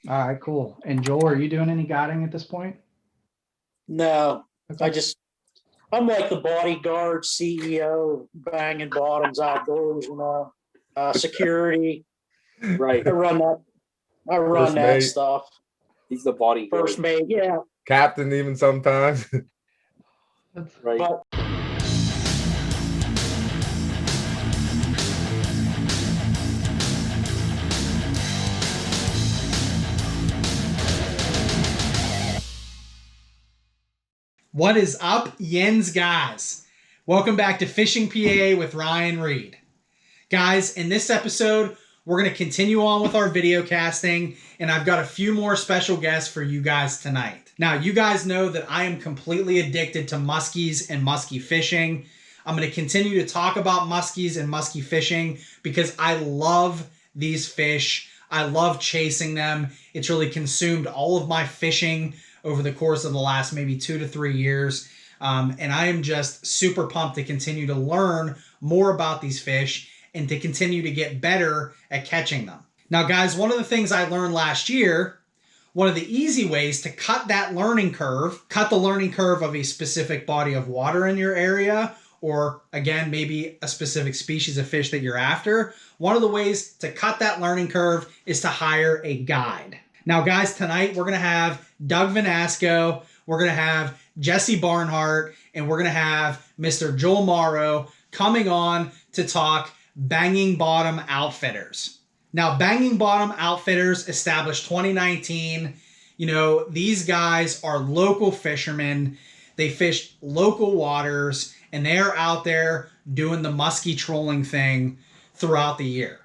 All right, cool. And Joel, are you doing any guiding at this point? No, Okay. I'm like the bodyguard CEO, banging bottoms outdoors, security. Right. I run that. I run First that mate. stuff. He's the bodyguard. First mate, yeah. Captain even sometimes. That's Right. But What is up, Yens guys? Welcome back to Fishing PAA with Ryan Reed. Guys, in this episode, we're going to continue on with our video casting, and I've got a few more special guests for you guys tonight. Now, you guys know that I am completely addicted to muskies and muskie fishing. I'm going to continue to talk about muskies and muskie fishing because I love these fish. I love chasing them. It's really consumed all of my fishing over the course of the last maybe 2 to 3 years. And I am just super pumped to continue to learn more about these fish and to continue to get better at catching them. Now, guys, one of the things I learned last year, one of the easy ways to cut that learning curve, cut the learning curve of a specific body of water in your area, or again, maybe a specific species of fish that you're after, one of the ways to cut that learning curve is to hire a guide. Now, guys, tonight we're going to have Doug Vanasco, we're going to have Jesse Barnhart, and we're going to have Mr. Joel Morrow coming on to talk Banging Bottom Outfitters. Now, Banging Bottom Outfitters established 2019. You know, these guys are local fishermen. They fish local waters, and they are out there doing the musky trolling thing throughout the year.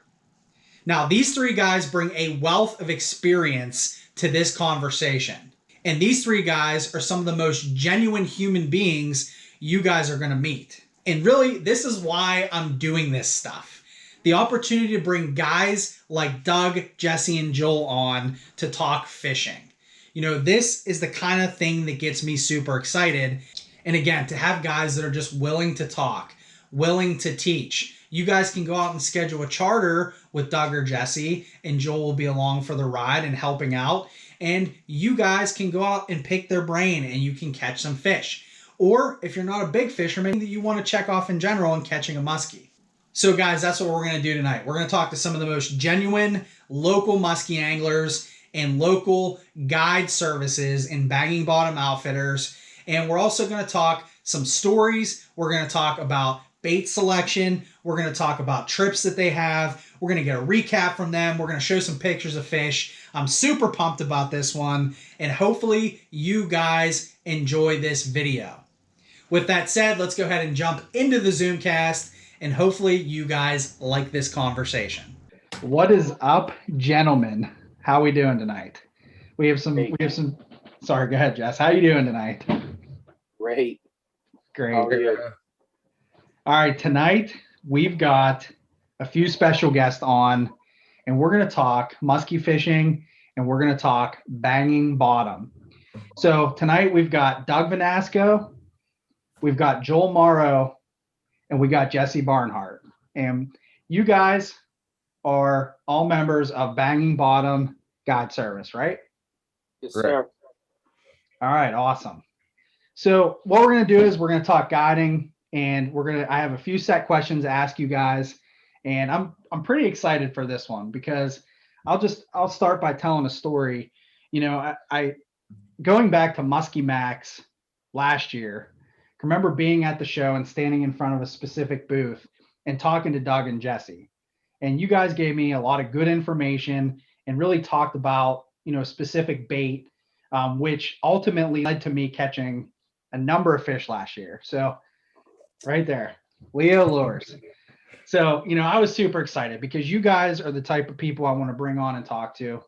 Now, these three guys bring a wealth of experience to this conversation. And these three guys are some of the most genuine human beings you guys are going to meet. And really, this is why I'm doing this stuff. The opportunity to bring guys like Doug, Jesse, and Joel on to talk fishing. You know, this is the kind of thing that gets me super excited. And again, to have guys that are just willing to talk, willing to teach. You guys can go out and schedule a charter with Doug or Jesse, and Joel will be along for the ride and helping out. And you guys can go out and pick their brain and you can catch some fish. Or if you're not a big fisherman, that you want to check off in general and catching a muskie. So guys, that's what we're going to do tonight. We're going to talk to some of the most genuine local muskie anglers and local guide services in Banging Bottom Outfitters. And we're also going to talk some stories. We're going to talk about bait selection. We're going to talk about trips that they have. We're going to get a recap from them. We're going to show some pictures of fish. I'm super pumped about this one, and hopefully you guys enjoy this video. With that said, let's go ahead and jump into the Zoomcast, and hopefully you guys like this conversation. what is up, gentlemen? How we doing tonight? We have some. Sorry, go ahead, Jess. How you doing tonight? Great. Great. How are you? All right, tonight we've got a few special guests on, and we're going to talk muskie fishing, and we're going to talk banging bottom. So tonight we've got Doug Vanasco, we've got Joel Morrow, and we got Jesse Barnhart. And you guys are all members of Banging Bottom Guide Service, right? Yes, Right. sir. All right, awesome. So what we're going to do is we're going to talk guiding, and I have a few set questions to ask you guys, and I'm pretty excited for this one because I'll start by telling a story. You know, I going back to Muskie Max last year, I remember being at the show and standing in front of a specific booth and talking to Doug and Jesse, and you guys gave me a lot of good information and really talked about, you know, specific bait, which ultimately led to me catching a number of fish last year. So right there, Leo lures. So, you know, I was super excited because you guys are the type of people I want to bring on and talk to,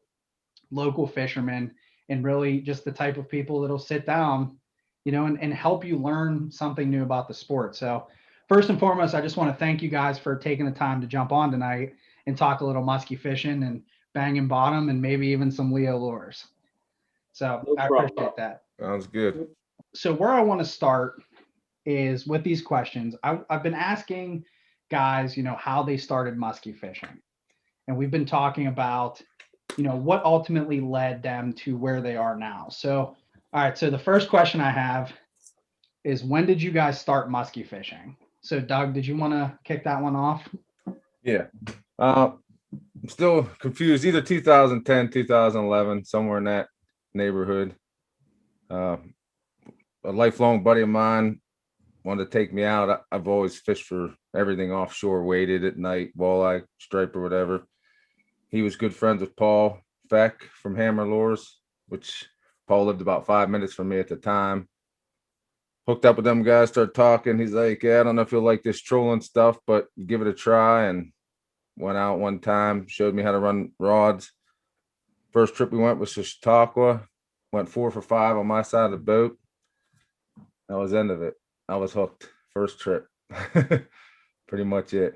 local fishermen, and really just the type of people that'll sit down, you know, and help you learn something new about the sport. So first and foremost, I just want to thank you guys for taking the time to jump on tonight and talk a little muskie fishing and banging bottom and maybe even some Leo lures. So No I problem. appreciate that. Sounds good. So where I want to start is with these questions. I've been asking guys, you know, how they started muskie fishing. And we've been talking about, what ultimately led them to where they are now. So, all right. So the first question I have is, when did you guys start musky fishing? So Doug, did you want to kick that one off? Yeah. I'm still confused. Either 2010, 2011, somewhere in that neighborhood. A lifelong buddy of mine wanted to take me out. I've always fished for everything offshore, weighted at night, walleye, stripe, or whatever. He was good friends with Paul Feck from Hammer Lures, which Paul lived about 5 minutes from me at the time. Hooked up with them guys, started talking. He's like, yeah, I don't know if you'll like this trolling stuff, but give it a try. And went out one time, showed me how to run rods. First trip we went was to Chautauqua, went 4 for 5 on my side of the boat. That was the end of it. I was hooked. First trip. Pretty much it.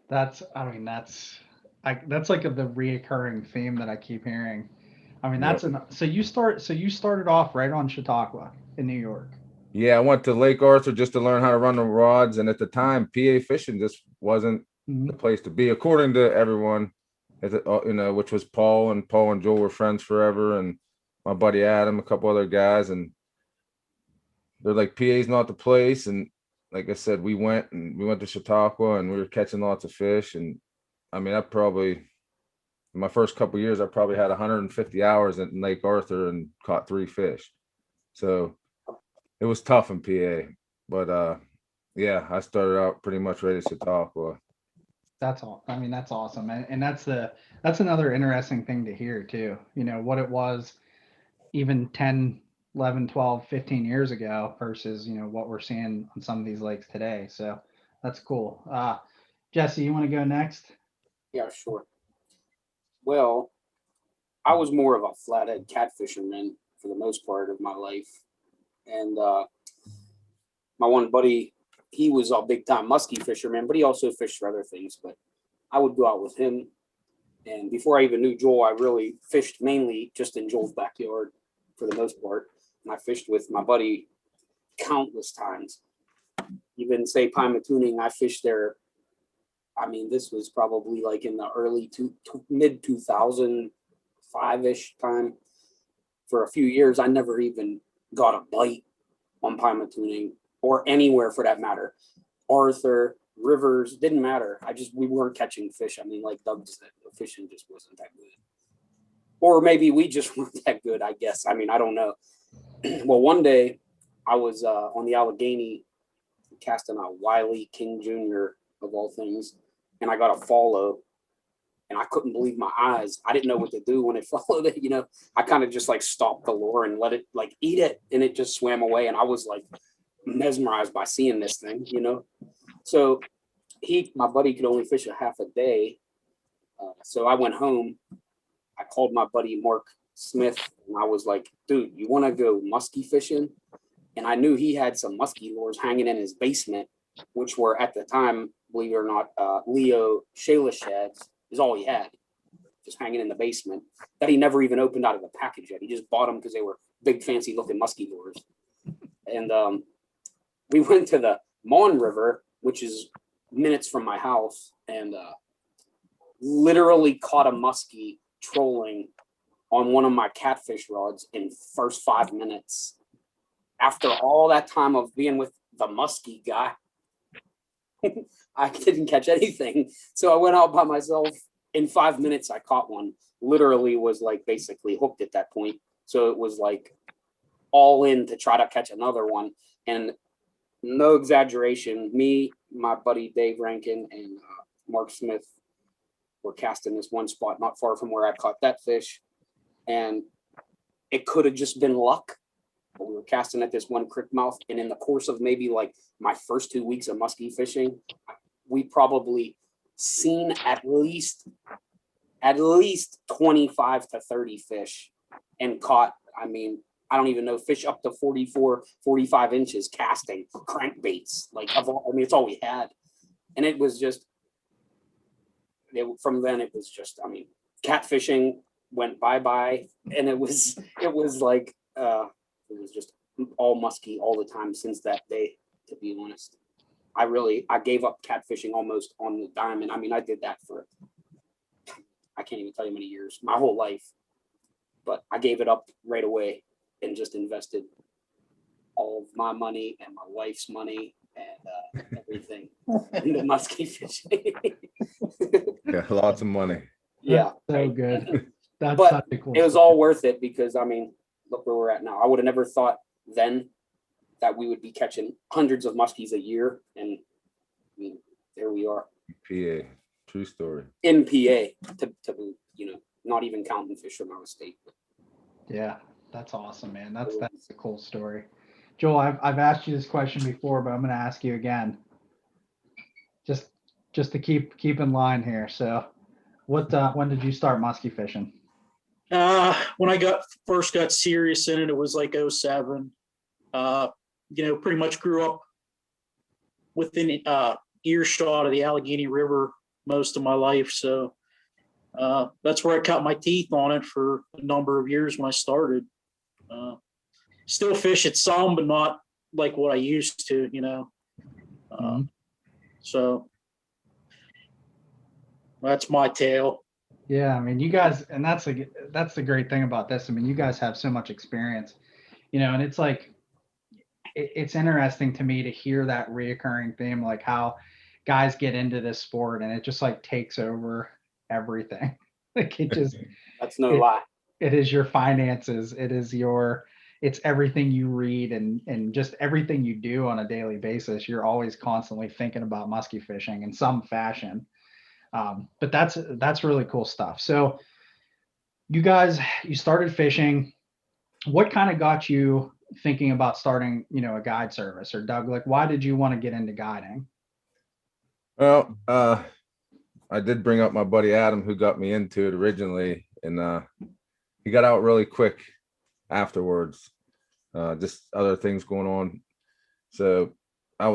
That's like the reoccurring theme that I keep hearing. I mean, Yep. so you started off right on Chautauqua in New York. Yeah, I went to Lake Arthur just to learn how to run the rods. And at the time, PA fishing just wasn't the place to be, according to everyone, which was Paul and Joel were friends forever. And my buddy Adam, a couple other guys. And they're like, PA's not the place. And like I said, we went to Chautauqua and we were catching lots of fish. And I mean, in my first couple of years, I probably had 150 hours in Lake Arthur and caught 3 fish. So it was tough in PA, but yeah, I started out pretty much ready to Chautauqua. That's all. I mean, that's awesome. And that's another interesting thing to hear too. What it was even 10, 11, 12, 15 years ago versus, what we're seeing on some of these lakes today. So that's cool. Jesse, you want to go next? Yeah, sure. Well, I was more of a flathead catfisherman for the most part of my life. And my one buddy, he was a big time musky fisherman, but he also fished for other things. But I would go out with him. And before I even knew Joel, I really fished mainly just in Joel's backyard for the most part. And I fished with my buddy countless times. Even say Pymatooning, I fished there. I mean, this was probably like in the early mid 2005-ish time. For a few years, I never even got a bite on Pymatooning or anywhere for that matter. Arthur, rivers, didn't matter. We weren't catching fish. I mean, like Doug said, the fishing just wasn't that good. Or maybe we just weren't that good, I guess. I mean, I don't know. Well, one day I was on the Allegheny casting a Wiley King Jr. of all things, and I got a follow, and I couldn't believe my eyes. I didn't know what to do when it followed it. I kind of just like stopped the lure and let it like eat it, and it just swam away. And I was like mesmerized by seeing this thing, So my buddy could only fish a half a day. So I went home. I called my buddy Mark Smith, and I was like, dude, you want to go musky fishing? And I knew he had some musky lures hanging in his basement, which were at the time, believe it or not, Leo Shayla shads is all he had, just hanging in the basement, that he never even opened out of the package yet. He just bought them because they were big, fancy looking musky lures. And we went to the Mon River, which is minutes from my house, and literally caught a muskie trolling on one of my catfish rods in first 5 minutes. After all that time of being with the muskie guy, I didn't catch anything. So I went out by myself. In 5 minutes, I caught one. Literally was like basically hooked at that point. So it was like all in to try to catch another one. And no exaggeration, me, my buddy Dave Rankin, and Mark Smith were casting this one spot not far from where I caught that fish. And it could have just been luck. But we were casting at this one creek mouth. And in the course of maybe like my first 2 weeks of muskie fishing, we probably seen at least 25 to 30 fish and caught, I mean, I don't even know, fish up to 44, 45 inches casting crankbaits. It's all we had. And it was just, from then it was just, catfishing went bye-bye. And it was like, it was just all musky all the time since that day, to be honest. I gave up catfishing almost on the dime. And I did that for, I can't even tell you how many years, my whole life. But I gave it up right away and just invested all of my money and my wife's money and everything into musky fishing. Yeah, lots of money. Yeah. So good. That's But such a cool it was story. all worth it because, I mean, look where we're at now. I would have never thought then that we would be catching hundreds of muskies a year. And I mean, there we are. PA, true story. In PA to not even counting fish from out of state. Yeah, that's awesome, man. That's a cool story. Joel, I've asked you this question before, but I'm going to ask you again, just to keep in line here. So, when did you start musky fishing? When I first got serious in it, it was like 07. Pretty much grew up within earshot of the Allegheny River most of my life. So that's where I cut my teeth on it for a number of years when I started. Still fish it some, but not like what I used to, So that's my tale. Yeah, I mean, you guys, and that's the great thing about this. I mean, you guys have so much experience, and it's like, it's interesting to me to hear that reoccurring theme, like how guys get into this sport and it just like takes over everything. Like it just, That's no lie. it is your finances. It's everything you read and just everything you do on a daily basis. You're always constantly thinking about musky fishing in some fashion. But that's really cool stuff. So you guys, you started fishing. What kind of got you thinking about starting, a guide service? Or Doug, like, why did you want to get into guiding? Well, I did bring up my buddy Adam, who got me into it originally, and he got out really quick afterwards. Just other things going on. So I don't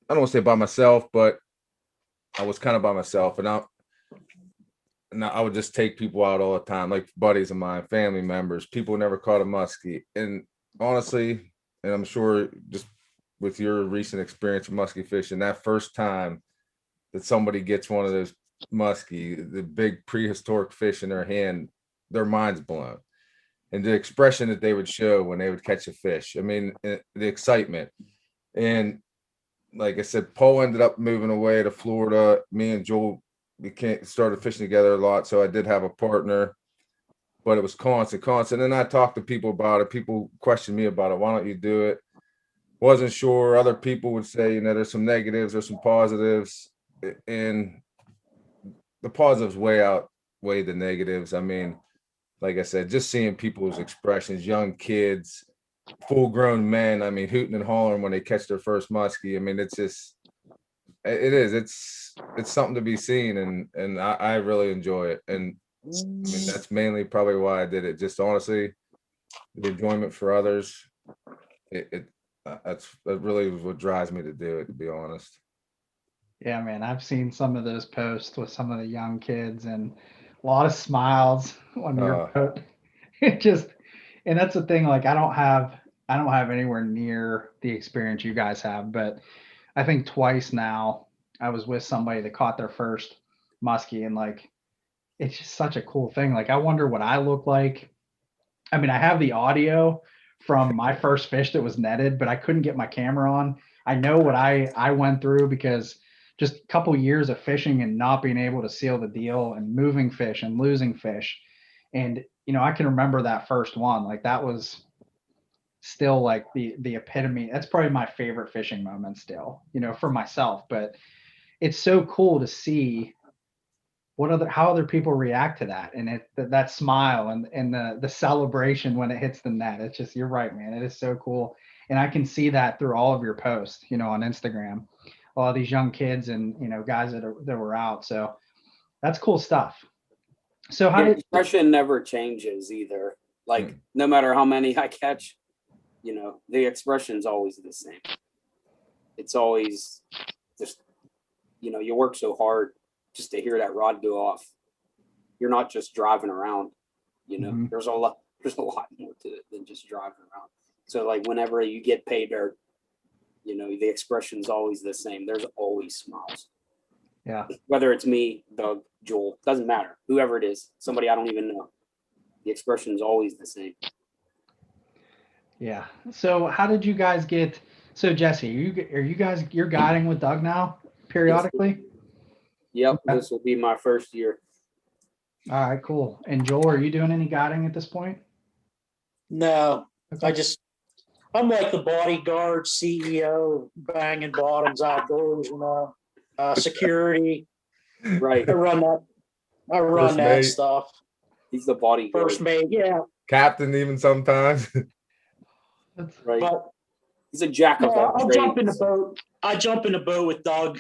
want to say by myself, but I was kind of by myself, and I would just take people out all the time, like buddies of mine, family members, people who never caught a muskie. And honestly, and I'm sure just with your recent experience with muskie fishing, that first time that somebody gets one of those muskie, the big prehistoric fish in their hand, their mind's blown. And the expression that they would show when they would catch a fish, I mean, the excitement. And like I said, Paul ended up moving away to Florida. Me and Joel started fishing together a lot. So I did have a partner, but it was constant. And I talked to people about it. People questioned me about it. Why don't you do it? Wasn't sure. Other people would say, there's some negatives, there's some positives, and the positives outweigh the negatives. I mean, like I said, just seeing people's expressions, young kids, full-grown men, I mean, hooting and hollering when they catch their first muskie. I mean, it's something to be seen, and I really enjoy it. And I mean, that's mainly probably why I did it. Just honestly, the enjoyment for others. That really is what drives me to do it, to be honest. Yeah, man, I've seen some of those posts with some of the young kids and a lot of smiles when you're it just, and that's the thing, like I don't have anywhere near the experience you guys have, but I think twice now I was with somebody that caught their first muskie, and like it's just such a cool thing. Like I wonder what I look like. I mean, I have the audio from my first fish that was netted, but I couldn't get my camera on. I know what I went through because just a couple years of fishing and not being able to seal the deal and moving fish and losing fish. And, I can remember that first one. Like that was still like the epitome. That's probably my favorite fishing moment still, for myself. But it's so cool to see how other people react to that, and that smile and the celebration when it hits the net. It's just, you're right, man. It is so cool, and I can see that through all of your posts, on Instagram, all these young kids and guys that were out. So that's cool stuff. So how did expression never changes either? Like no matter how many I catch, the expression's always the same. It's always just, you work so hard just to hear that rod go off. You're not just driving around, there's a lot more to it than just driving around. So like whenever you get paid, or the expression's always the same. There's always smiles. Yeah. Whether it's me, Doug, Joel, doesn't matter. Whoever it is, somebody I don't even know. The expression is always the same. Yeah. So how did you guys get? So Jesse, you're guiding with Doug now periodically? Yep, Okay. this will be my first year. All right, cool. And Joel, are you doing any guiding at this point? No, Okay. I'm like the bodyguard CEO, banging bottoms outdoors, security. Right. I run First that mate. stuff. He's the bodyguard. First mate, yeah. Captain even sometimes. Right. But He's a jack of all I'll jump in the trades. boat. I jump in the boat with Doug,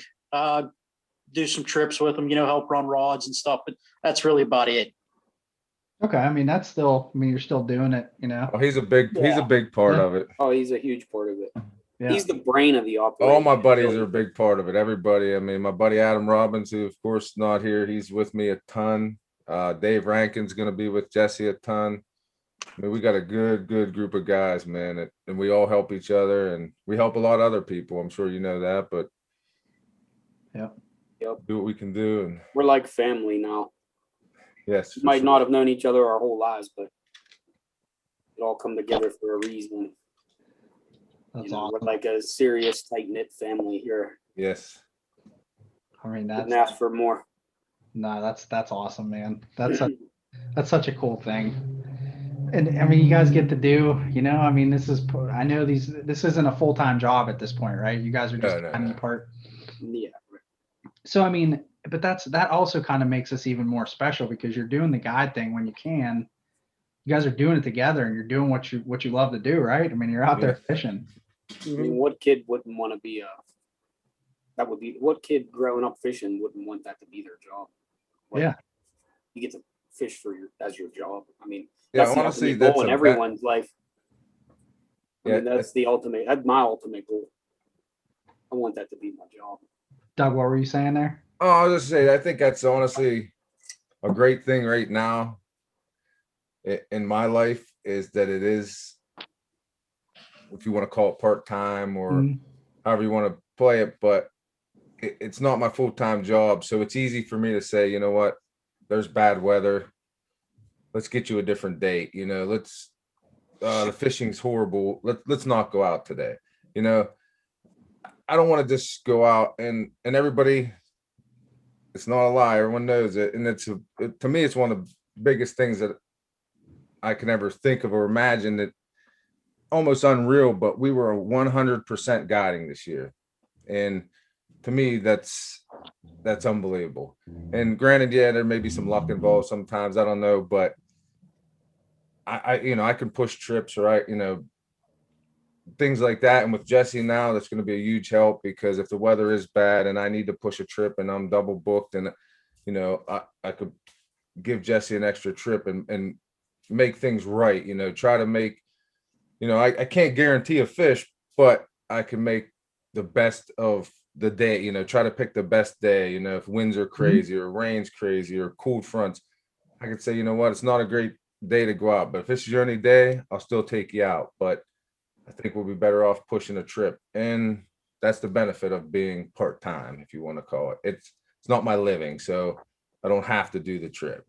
do some trips with him, help run rods and stuff. But that's really about it. Okay. I mean, that's still. I mean, you're still doing it. Oh, he's a big part of it. Oh, he's a huge part of it. Yeah. He's the brain of the operation. All my buddies are a big part of it. Everybody. I mean, my buddy Adam Robbins, who of course not here, he's with me a ton. Dave Rankin's going to be with Jesse a ton. I mean, we got a good group of guys, man, and we all help each other, and we help a lot of other people. I'm sure you know that, but Yep. do what we can do, and We're like family now. yes, We for might sure. not have known each other our whole lives, but it all come together for a reason. That's We're awesome. like a serious, tight knit family here. Yes. I mean, Couldn't ask for more. no, that's awesome, man. That's such a cool thing. And I mean, you guys get to do, I mean, this isn't a full-time job at this point, right? You guys are just No. kind of part. Yeah. So, I mean, but that also kind of makes us even more special because you're doing the guide thing when you can. You guys are doing it together and you're doing what you love to do, right? I mean, you're out there fishing. I mean, what kid wouldn't want to be what kid growing up fishing wouldn't want that to be their job? Yeah. You get to fish as your job. I mean, Yeah, that's the honestly, ultimate goal that's in a everyone's life. I Yeah, mean, that's my ultimate goal. I want that to be my job. Doug, what were you saying there? Oh, I was just saying, I think that's honestly a great thing right now in my life is that it is, if you want to call it part-time or Mhm. however you want to play it, but it's not my full-time job. So it's easy for me to say, you know what, there's bad weather. Let's get you a different date. The fishing's horrible. Let's not go out today. I don't want to just go out and everybody, it's not a lie. Everyone knows it. And to me, it's one of the biggest things that I can ever think of or imagine, that almost unreal, but we were 100% guiding this year. And to me, that's unbelievable. And granted, yeah, there may be some luck involved sometimes. I don't know, but I can push trips, right? Things like that. And with Jesse now, that's going to be a huge help because if the weather is bad and I need to push a trip and I'm double booked, and I could give Jesse an extra trip and make things right. Try to make, I can't guarantee a fish, but I can make the best of the day. Try to pick the best day. If winds are crazy or rain's crazy or cold fronts, I could say, you know what, it's not a great day to go out, but if it's your only day, I'll still take you out. But I think we'll be better off pushing a trip. And that's the benefit of being part-time, if you want to call it. It's not my living, so I don't have to do the trip.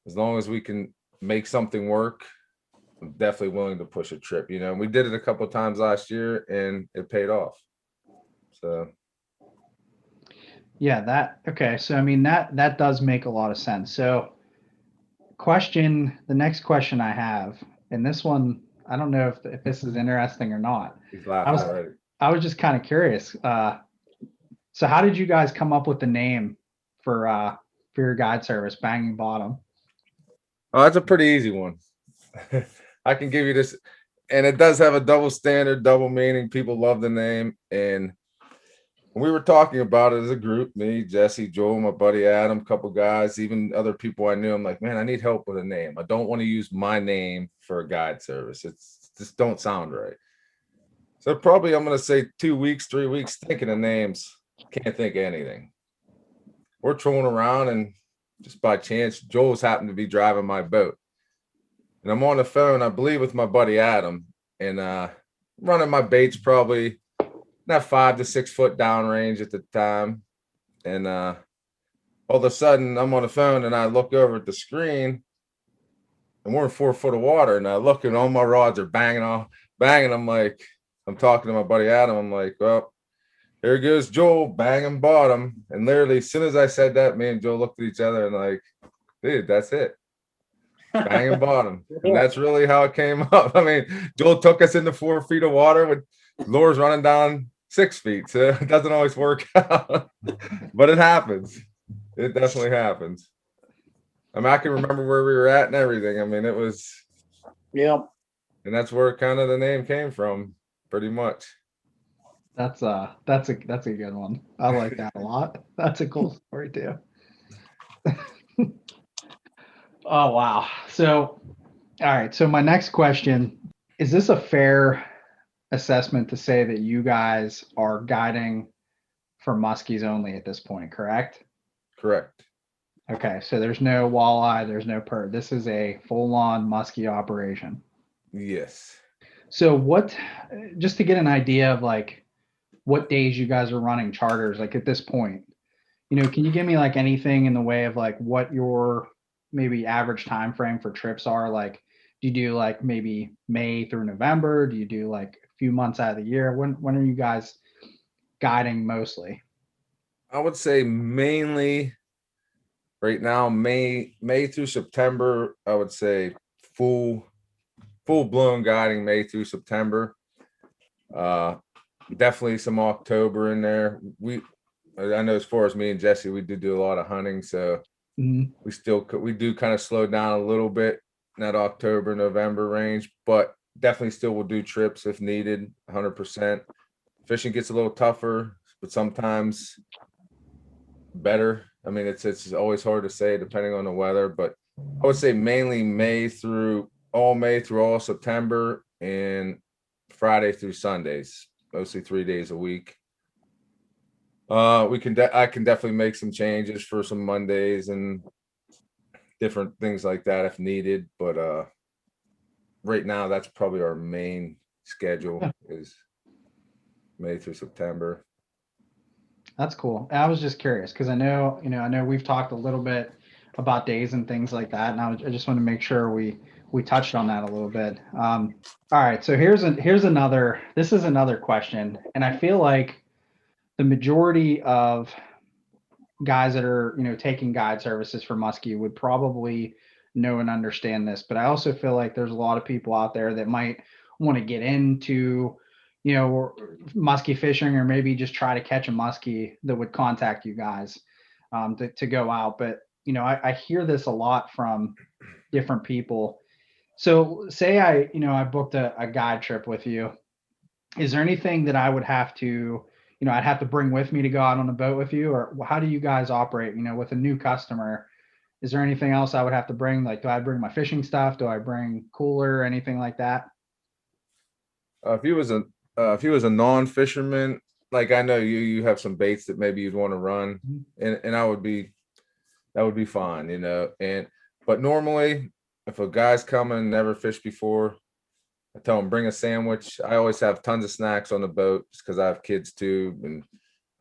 As long as we can make something work, I'm definitely willing to push a trip. We did it a couple of times last year and it paid off. So Yeah, okay. So I mean that does make a lot of sense. So the next question I have, and this one, I don't know if this is interesting or not. he's laughing already. I was just kind of curious. So how did you guys come up with the name for your guide service, Banging Bottom? Oh, that's a pretty easy one. I can give you this, and it does have a double standard, double meaning. People love the name, and when we were talking about it as a group, me, Jesse, Joel, my buddy Adam, a couple guys, even other people I knew, I'm like, man, I need help with a name. I don't want to use my name for a guide service. It's just don't sound right. So probably I'm going to say 2 weeks, 3 weeks thinking of names. Can't think of anything. We're trolling around, and just by chance, Joel's happened to be driving my boat. And I'm on the phone, I believe, with my buddy Adam, and running my baits probably not 5 to 6 foot downrange at the time. and all of a sudden I'm on the phone and I look over at the screen and we're in 4 foot of water, and I look and all my rods are banging. I'm like, I'm talking to my buddy Adam. I'm like, well, here goes Joel banging bottom. And literally, as soon as I said that, me and Joel looked at each other and like, dude, that's it. Banging bottom. And that's really how it came up. I mean, Joel took us into 4 feet of water with lures running down 6 feet. So it doesn't always work out, but it happens. It definitely happens. I mean, I can remember where we were at and everything. I mean, it was, Yeah. and that's where kind of the name came from, pretty much. That's a good one. I like that a lot. That's a cool story too. Oh wow. So all right. So my next question, is this a fair assessment to say that you guys are guiding for muskies only at this point, correct? Correct. Okay, so there's no walleye, there's no perch. This is a full-on muskie operation. Yes. So what, just to get an idea of like what days you guys are running charters, like at this point, can you give me like anything in the way of like what your maybe average time frame for trips are? Like, do you do like maybe May through November? Do you do like a few months out of the year? When are you guys guiding mostly? I would say mainly right now, May through September. I would say full blown guiding May through September. Definitely some October in there. I know as far as me and Jesse, we do a lot of hunting, so we do kind of slow down a little bit in that October, November range, but definitely still will do trips if needed, 100%. Fishing gets a little tougher, but sometimes better. I mean, it's always hard to say depending on the weather, but I would say mainly May through all September and Friday through Sundays, mostly 3 days a week. I can definitely make some changes for some Mondays and different things like that if needed, but right now that's probably our main schedule is May through September. That's cool. I was just curious because I know we've talked a little bit about days and things like that, and I just want to make sure we touched on that a little bit. All right, so here's another. This is another question, and I feel like the majority of guys that are taking guide services for muskie would probably know and understand this, but I also feel like there's a lot of people out there that might want to get into muskie fishing or maybe just try to catch a muskie that would contact you guys to go out. But I hear this a lot from different people. So say I booked a guide trip with you. Is there anything that I would have to I'd have to bring with me to go out on the boat with you, or how do you guys operate with a new customer? Is there anything else I would have to bring? Like, do I bring my fishing stuff? Do I bring cooler, anything like that? If he was a non-fisherman, like I know you have some baits that maybe you'd want to run, and that would be fine, but normally if a guy's coming, never fished before, I tell him bring a sandwich. I always have tons of snacks on the boat just because I have kids too, and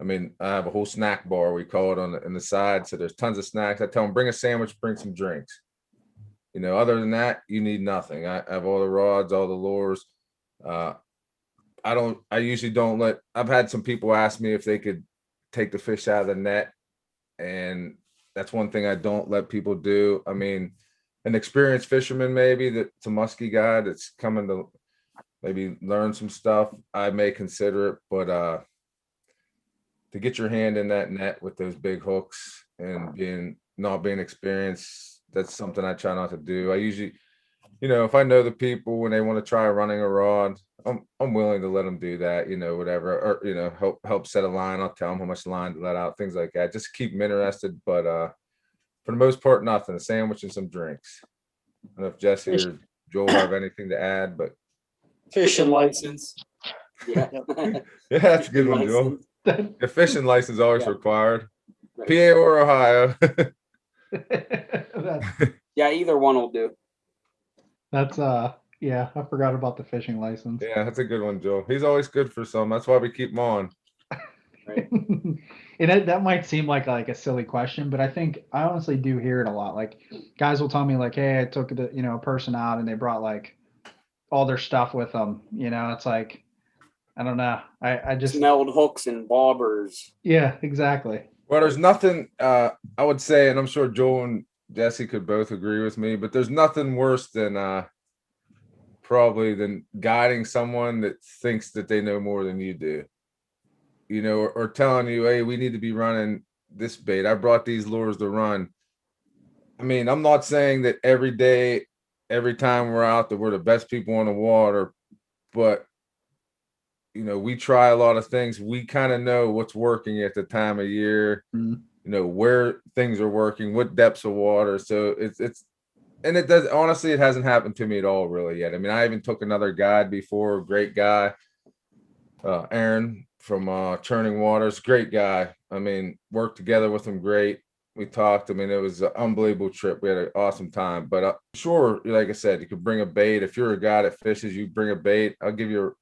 I mean I have a whole snack bar, we call it, in the side, so there's tons of snacks. I tell him bring a sandwich, bring some drinks. Other than that, you need nothing. I have all the rods, all the lures. I usually don't I've had some people ask me if they could take the fish out of the net, and that's one thing I don't let people do. I mean, an experienced fisherman, maybe that's a muskie guy that's coming to maybe learn some stuff, I may consider it, but to get your hand in that net with those big hooks and not being experienced, that's something I try not to do. I usually, if I know the people when they want to try running a rod, I'm willing to let them do that, whatever, or help set a line. I'll tell them how much line to let out, things like that, just to keep them interested. But for the most part, nothing. A sandwich and some drinks. I don't know if Jesse or Joel have anything to add, but Fishing license. Yeah. yeah, that's a good one, Joel. The fishing license always required, Right. PA or Ohio. Yeah, either one will do. That's yeah, I forgot about the fishing license. Yeah, that's a good one, Joel. He's always good for some. That's why we keep him on. Right. And that might seem like a silly question, but I honestly do hear it a lot. Like guys will tell me like, hey, I took a person out and they brought like all their stuff with them. It's like, I don't know. I just, Smelled hooks and bobbers. yeah, exactly. Well, there's nothing I would say, and I'm sure Joel and Jesse could both agree with me, but there's nothing worse than probably than guiding someone that thinks that they know more than you do. Or telling you, hey, we need to be running this bait. I brought these lures to run. I mean, I'm not saying that every day, every time we're out, that we're the best people on the water, but we try a lot of things. We kind of know what's working at the time of year, where things are working, what depths of water. So and it does, honestly, it hasn't happened to me at all really yet. I mean, I even took another guide before, great guy, Aaron from Churning Waters, great guy. I mean, worked together with him great. We talked. I mean, it was an unbelievable trip. We had an awesome time. But sure, like I said, you could bring a bait. If you're a guy that fishes, you bring a bait. I'll give you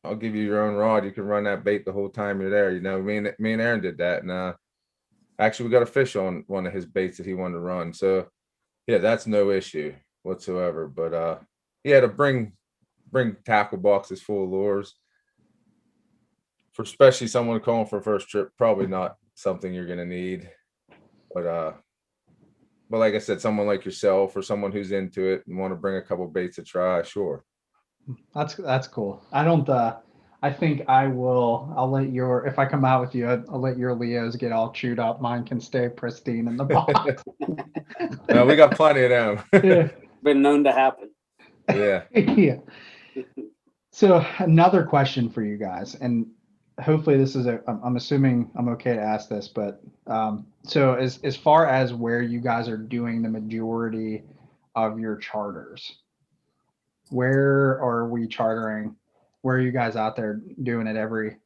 your own rod. You can run that bait the whole time you're there. Me and Aaron did that, and actually we got a fish on one of his baits that he wanted to run. So yeah, that's no issue whatsoever. But yeah, to bring tackle boxes full of lures for especially someone calling for first trip, probably not something you're gonna need. But like I said, someone like yourself or someone who's into it and want to bring a couple baits to try, sure. That's cool. I don't. I think I'll let if I come out with you, I'll let your Leos get all chewed up. Mine can stay pristine in the box. No, we got plenty of them. Yeah. Been known to happen. Yeah. Yeah. So another question for you guys, and hopefully this is I'm assuming I'm okay to ask this, but so as far as where you guys are doing the majority of your charters, where are we chartering? Where are you guys out there doing it every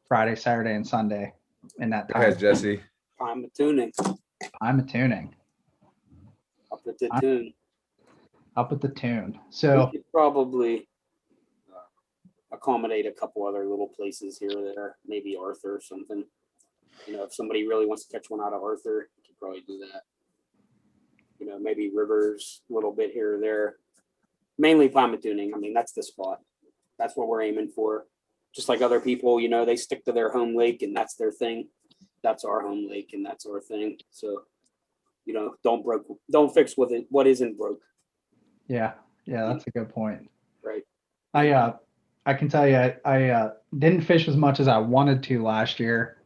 Friday, Saturday, and Sunday in that Go time? ahead, Jesse. I'm a tuning. I'm a tuning. Up at the tune. Up at the tune. We So could probably accommodate a couple other little places here or there, maybe Arthur or something. If somebody really wants to catch one out of Arthur, you could probably do that. Maybe Rivers a little bit here or there. Mainly tuning. I mean, that's the spot. That's what we're aiming for. Just like other people, they stick to their home lake and that's their thing. That's our home lake and that's our thing. So, don't fix with it what isn't broke. yeah, that's a good point. Right. I can tell you, I didn't fish as much as I wanted to last year,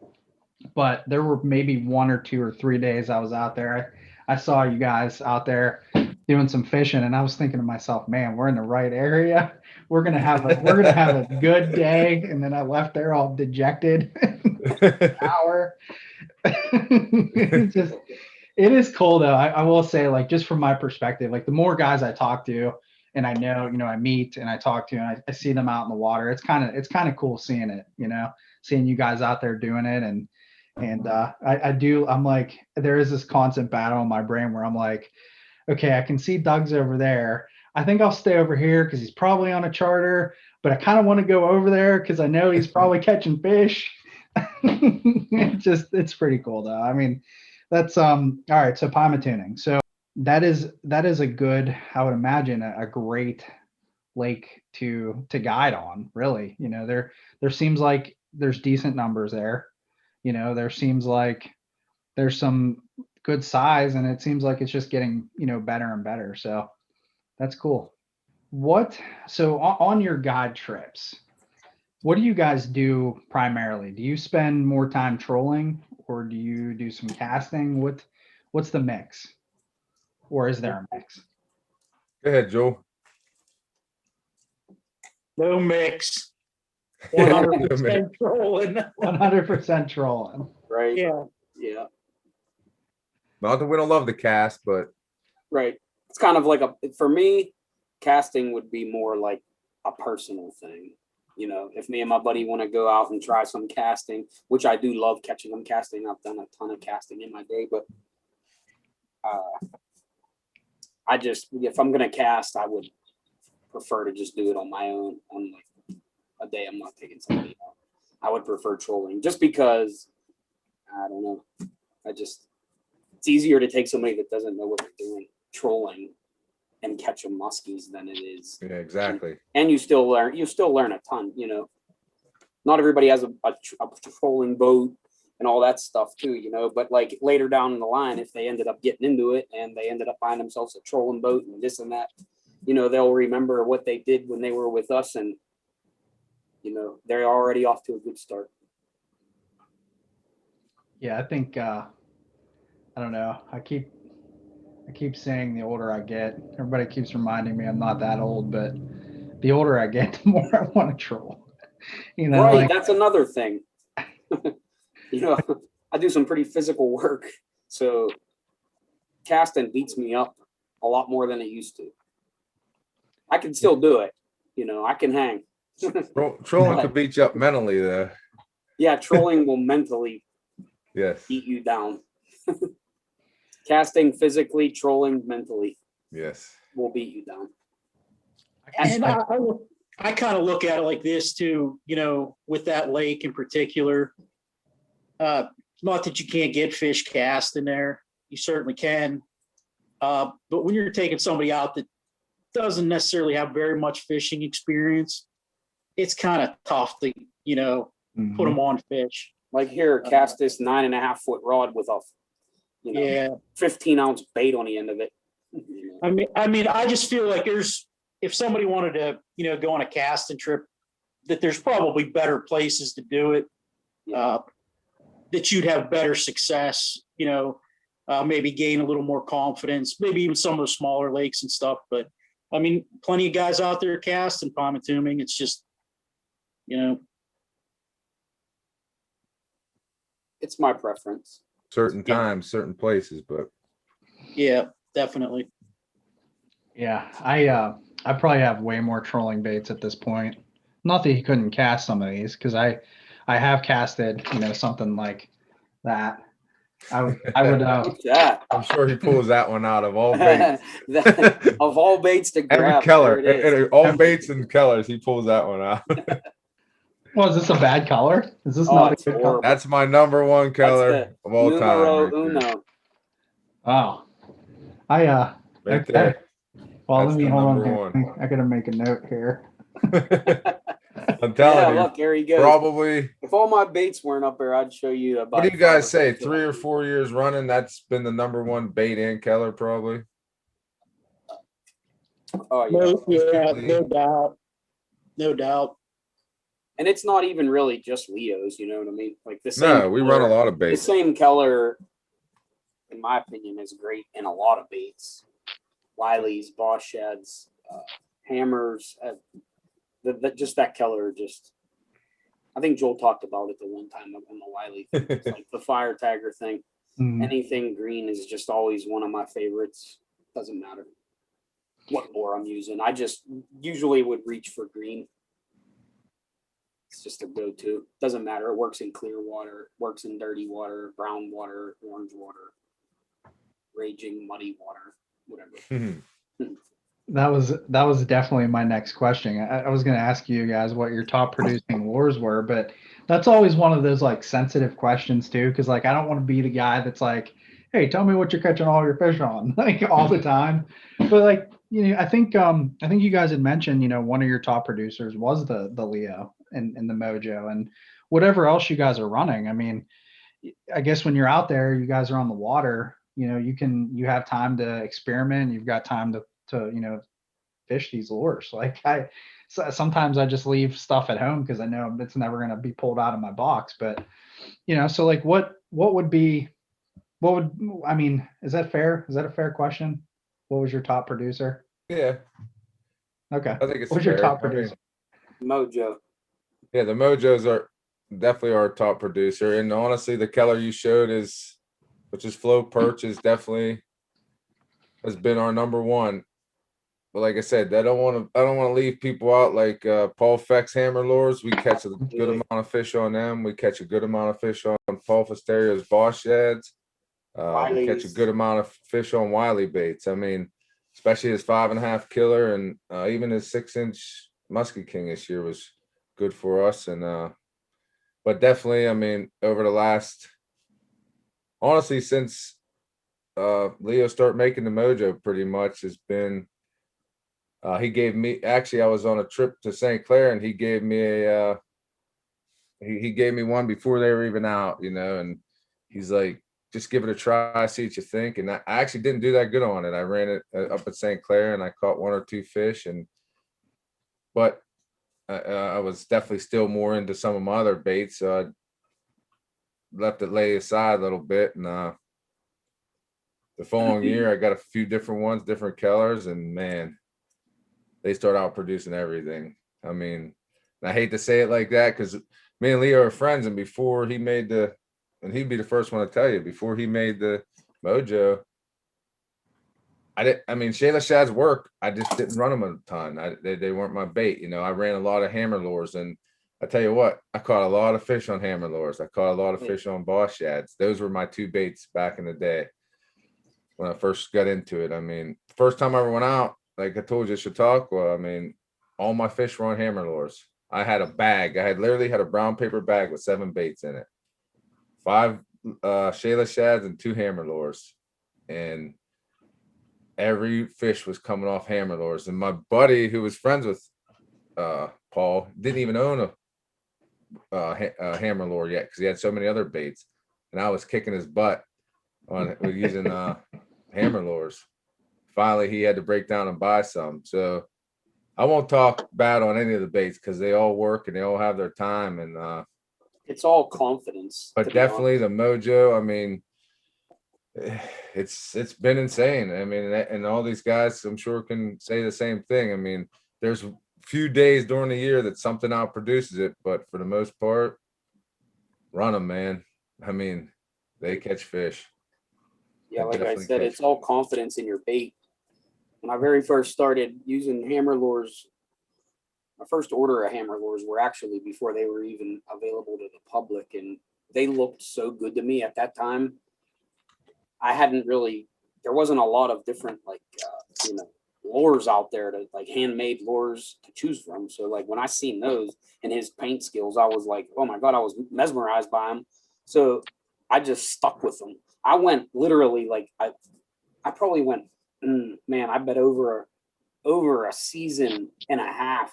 but there were maybe 1 or 2 or 3 days I was out there. I saw you guys out there doing some fishing, and I was thinking to myself, man, we're in the right area. We're gonna have a good day. And then I left there all dejected. Hour. It is cool though. I will say, like, just from my perspective, like the more guys I talk to and I know, I meet and I talk to and I see them out in the water, it's kind of cool seeing it, seeing you guys out there doing it. And I'm like, there is this constant battle in my brain where I'm like, okay, I can see Doug's over there. I think I'll stay over here because he's probably on a charter, but I kind of want to go over there because I know he's probably catching fish. It's pretty cool though. I mean, that's all right. So Pima tuning. So that is a good, I would imagine a great lake to guide on, really. There seems like there's decent numbers there. There seems like there's some good size, and it seems like it's just getting, better and better. So that's cool. So on your guide trips, what do you guys do primarily? Do you spend more time trolling or do you do some casting? What's the mix? Or is there a mix? Go ahead, Joel. No mix. 100% trolling. 100% trolling. Right. Yeah. Yeah. Not that we don't love the cast, but Right. It's kind of like for me, casting would be more like a personal thing. If me and my buddy want to go out and try some casting, which I do love catching them casting. I've done a ton of casting in my day, but if I'm going to cast, I would prefer to just do it on my own on like a day I'm not taking somebody out. I would prefer trolling just because, I don't know. It's easier to take somebody that doesn't know what they're doing trolling and catch them muskies than it is. Yeah, exactly. And you still learn a ton, you know. Not everybody has a trolling boat and all that stuff too, you know, but like later down the line, if they ended up getting into it and they ended up finding themselves a trolling boat and this and that, you know, they'll remember what they did when they were with us, and you know, they're already off to a good start. Yeah, I think I don't know. I keep saying the older I get, everybody keeps reminding me I'm not that old, but the older I get, the more I want to troll. You know, Right, like, that's another thing. You know, I do some pretty physical work, so casting beats me up a lot more than it used to. I can still do it, you know, I can hang. Trolling could beat you up mentally, though. Yeah, trolling will mentally Yes. beat you down. Casting physically, trolling mentally Yes. will beat you down. And I kind of look at it like this too, you know, with that lake in particular. Not that you can't get fish cast in there, you certainly can. But when you're taking somebody out that doesn't necessarily have very much fishing experience, it's kind of tough to, you know, put them on fish. Like here, cast this 9.5 foot rod with a, you know, 15-ounce bait on the end of it. I mean, I just feel like if somebody wanted to, you know, go on a casting trip, that there's probably better places to do it, that you'd have better success, you know, maybe gain a little more confidence, maybe even some of the smaller lakes and stuff. But I mean, plenty of guys out there cast and pontoon. It's just, you know, it's my preference. Certain times, certain places, but yeah, definitely. Yeah, I probably have way more trolling baits at this point. Not that he couldn't cast some of these, because I have casted, you know, something like that. I would Yeah. I'm sure he pulls that one out of all baits. Of all baits to grab. Every Keller, all baits and Kellers, he pulls that one out. Well, is this a bad color? Is this not a good horrible. color? That's my number one Keller of all Numero time. Right uno. Oh, right okay. there. Well, That's let me the hold on number here. one. I gotta make a note here. I'm telling you, Look, there he goes. probably. If all my baits weren't up there, I'd show you about. What do you guys say? 3 or 4 years running, that's been the number one bait and Keller, probably. Oh yeah. No doubt. And it's not even really just Leos, you know what I mean? Like the same. No, we run a lot of The baits. same Keller, in my opinion, is great in a lot of baits. Wileys, boss sheds, hammers. Just that Keller, I think Joel talked about it the one time on the Wiley thing. It's like the fire tagger thing. Anything green is just always one of my favorites. Doesn't matter what lure I'm using. I just usually would reach for green. It's just a go-to. Doesn't matter. It works in clear water, works in dirty water, brown water, orange water, raging muddy water, whatever. That was definitely my next question. I was going to ask you guys what your top producing lures were, but that's always one of those like sensitive questions too, because like I don't want to be the guy that's like, hey, tell me what you're catching all your fish on, like all the time. But like, you know, I think you guys had mentioned, you know, one of your top producers was the Leo and the Mojo and whatever else you guys are running. I mean, I guess when you're out there, you guys are on the water, you know, you have time to experiment. You've got time to you know, fish these lures. Like sometimes I just leave stuff at home because I know it's never going to be pulled out of my box. But, you know, so like what would I mean, is that fair? Is that a fair question? What was your top producer? Yeah. Okay. I think it's What's fair. your top producer? Mojo. Yeah, the Mojos are definitely our top producer. And honestly, the Keller you showed which is Flow Perch, has been our number one. But like I said, I don't want to leave people out like Paul Feck's hammer lures. We catch a good amount of fish on them. We catch a good amount of fish on Paul Festerio's boss sheds. We catch a good amount of fish on Wiley baits. I mean, especially his 5.5 killer and even his 6-inch Muskie King this year was good for us. And but definitely, I mean, over the last, honestly, since Leo started making the Mojo, pretty much has been. He gave me, actually, I was on a trip to St. Clair, and he gave me a he gave me one before they were even out, you know, and he's like, just give it a try, see what you think. And I actually didn't do that good on it. I ran it up at St. Clair, and I caught 1 or 2 fish, but I was definitely still more into some of my other baits, so I left it lay aside a little bit. And the following year, I got a few different ones, different colors, and man, they start out producing everything. I mean, I hate to say it like that because me and Leo are friends, and before he made and he'd be the first one to tell you, before he made the Mojo, I mean, Shayla Shad's work, I just didn't run them a ton. They weren't my bait. You know, I ran a lot of hammer lures, and I tell you what, I caught a lot of fish on hammer lures. I caught a lot of fish on boss shads. Those were my 2 baits back in the day when I first got into it. I mean, first time I ever went out, like I told you, Chautauqua, I mean, all my fish were on hammer lures. I had a bag. I had literally had a brown paper bag with 7 baits in it, 5 Shayla shads and 2 hammer lures, and every fish was coming off hammer lures. And my buddy, who was friends with Paul, didn't even own a hammer lure yet because he had so many other baits, and I was kicking his butt on using hammer lures. Finally, he had to break down and buy some. So I won't talk bad on any of the baits because they all work and they all have their time. And it's all confidence. But definitely the Mojo, I mean, it's been insane. I mean, and all these guys, I'm sure, can say the same thing. I mean, there's a few days during the year that something out produces it, but for the most part, run them, man. I mean, they catch fish. Yeah, like I said, it's all confidence in your bait. When I very first started using hammer lures, my first order of hammer lures were actually before they were even available to the public, and they looked so good to me at that time. I hadn't really, there wasn't a lot of different lures out there to like handmade lures to choose from. So like when I seen those and his paint skills, I was like, oh my God, I was mesmerized by him. So I just stuck with them. I went literally like, I probably went, man, I bet over a season and a half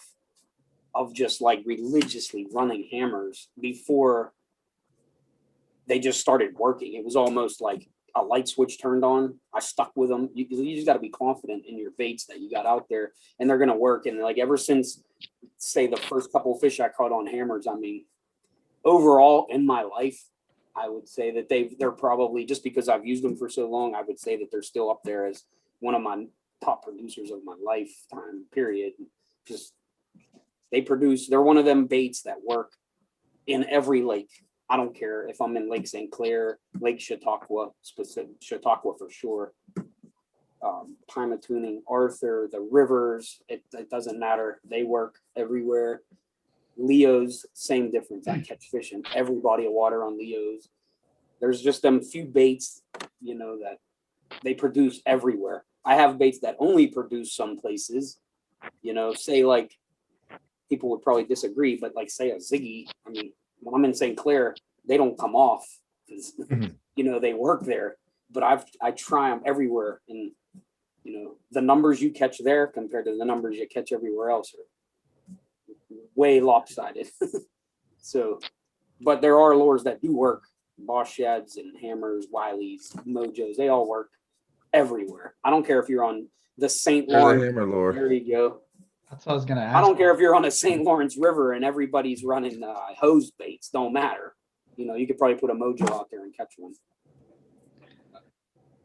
of just like religiously running hammers before they just started working. It was almost like a light switch turned on. I stuck with them. You just got to be confident in your baits that you got out there, and they're going to work. And like ever since, say, the first couple of fish I caught on hammers, I mean, overall in my life, I would say that they're probably, just because I've used them for so long, I would say that they're still up there as one of my top producers of my lifetime, period. Just they're one of them baits that work in every lake. I don't care if I'm in Lake St. Clair, Lake Chautauqua, Chautauqua for sure. Pymatooning, Arthur, the rivers, it doesn't matter. They work everywhere. Leos, same difference. I catch fish in every body of water on Leos. There's just them few baits, that they produce everywhere. I have baits that only produce some places, say like, people would probably disagree, but like say a Ziggy, I mean, when I'm in St. Clair, they don't come off because, they work there, but I try them everywhere. And, the numbers you catch there compared to the numbers you catch everywhere else are way lopsided. So, but there are lures that do work. Boss shads and hammers, Wileys, Mojos, they all work everywhere. I don't care if you're on the St. Lawrence. Hammer lure. There you go. That's what I was going to ask. I don't care if you're on a St. Lawrence River and everybody's running hose baits. Don't matter. You could probably put a Mojo out there and catch one.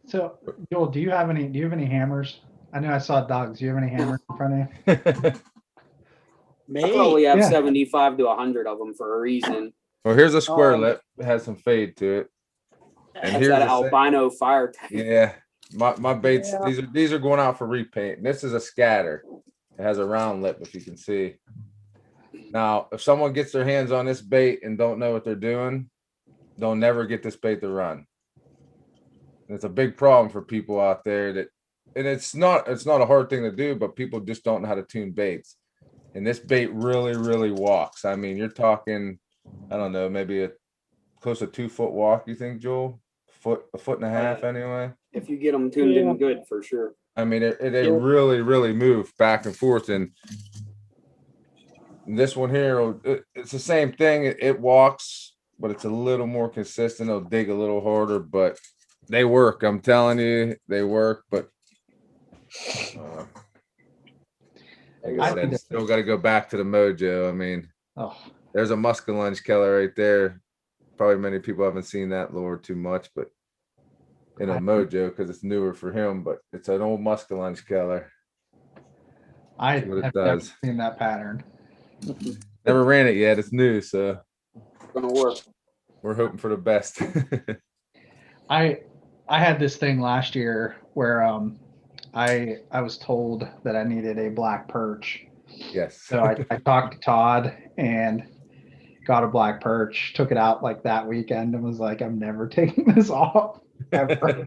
So, Joel, do you have any hammers? I know I saw dogs. Do you have any hammers in front of you? I probably have 75 to 100 of them for a reason. Well, here's a square lip. It has some fade to it. And here's that albino fire type. Yeah. My baits, these are going out for repaint. And this is a scatter. It has a round lip, if you can see. Now, if someone gets their hands on this bait and don't know what they're doing, they'll never get this bait to run. And it's a big problem for people out there and it's not a hard thing to do, but people just don't know how to tune baits. And this bait really, really walks. I mean, you're talking I don't know, maybe close to 2 foot walk. You think, Joel? A foot and a half anyway. If you get them tuned in good, for sure. I mean, they really move back and forth, and this one here, it's the same thing. It walks, but it's a little more consistent. It'll dig a little harder, but they work. I'm telling you, they work. But like I said, still got to go back to the mojo. I mean, there's a Muskie killer right there. Probably many people haven't seen that lure too much, but in a mojo because it's newer for him. But it's an old Muskie killer. I have never seen that pattern. Never ran it yet. It's new, so It's gonna work. We're hoping for the best. I had this thing last year where I was told that I needed a black perch. Yes. So I talked to Todd and got a black perch, took it out like that weekend and was like, I'm never taking this off ever.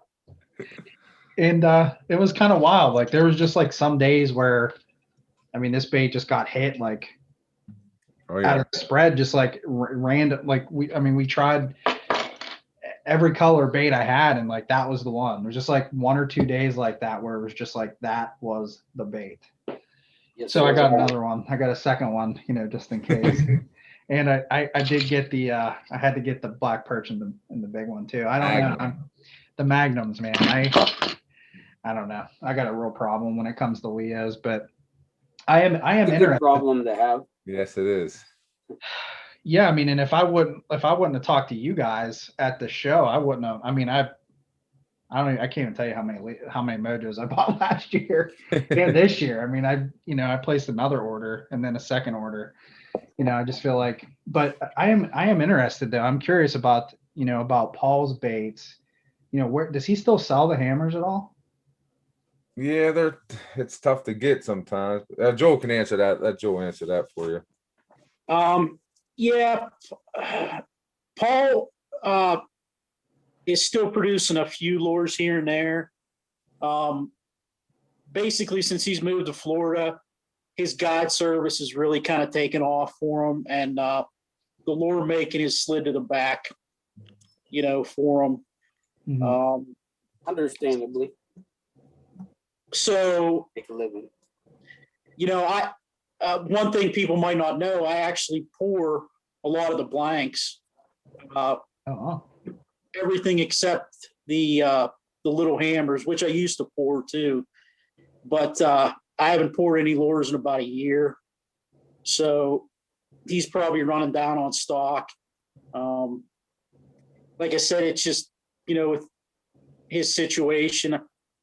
And it was kind of wild. Like there was just like some days where, I mean, this bait just got hit like out of the spread, just like random. Like we tried every color bait I had, and like that was the one. There was just like 1 or 2 days like that where it was just like that was the bait. Yes, so I got another one. I got a second one, just in case. And I did get I had to get the black perch and the big one too. I don't know. The magnums, man. I don't know. I got a real problem when it comes to Leos, but I am interested. Good problem to have. Yes, it is. Yeah, I mean, and if I wouldn't have talked to you guys at the show, I wouldn't have. I mean, I can't even tell you how many mojos I bought last year and this year. I mean, I placed another order and then a second order. I just feel like, but I am interested though. I'm curious about Paul's baits. Where does he still sell the hammers at all? Yeah, it's tough to get sometimes. Joel can answer that. Let Joel answer that for you. Yeah, Paul is still producing a few lures here and there. Basically, since he's moved to Florida, his guide service has really kind of taken off for him, and the lure making is slid to the back, for him. Mm-hmm. Understandably. So, make a living. One thing people might not know, I actually pour a lot of the blanks. Everything except the little hammers, which I used to pour too. But I haven't poured any lures in about a year. So he's probably running down on stock. Like I said, it's just, with his situation,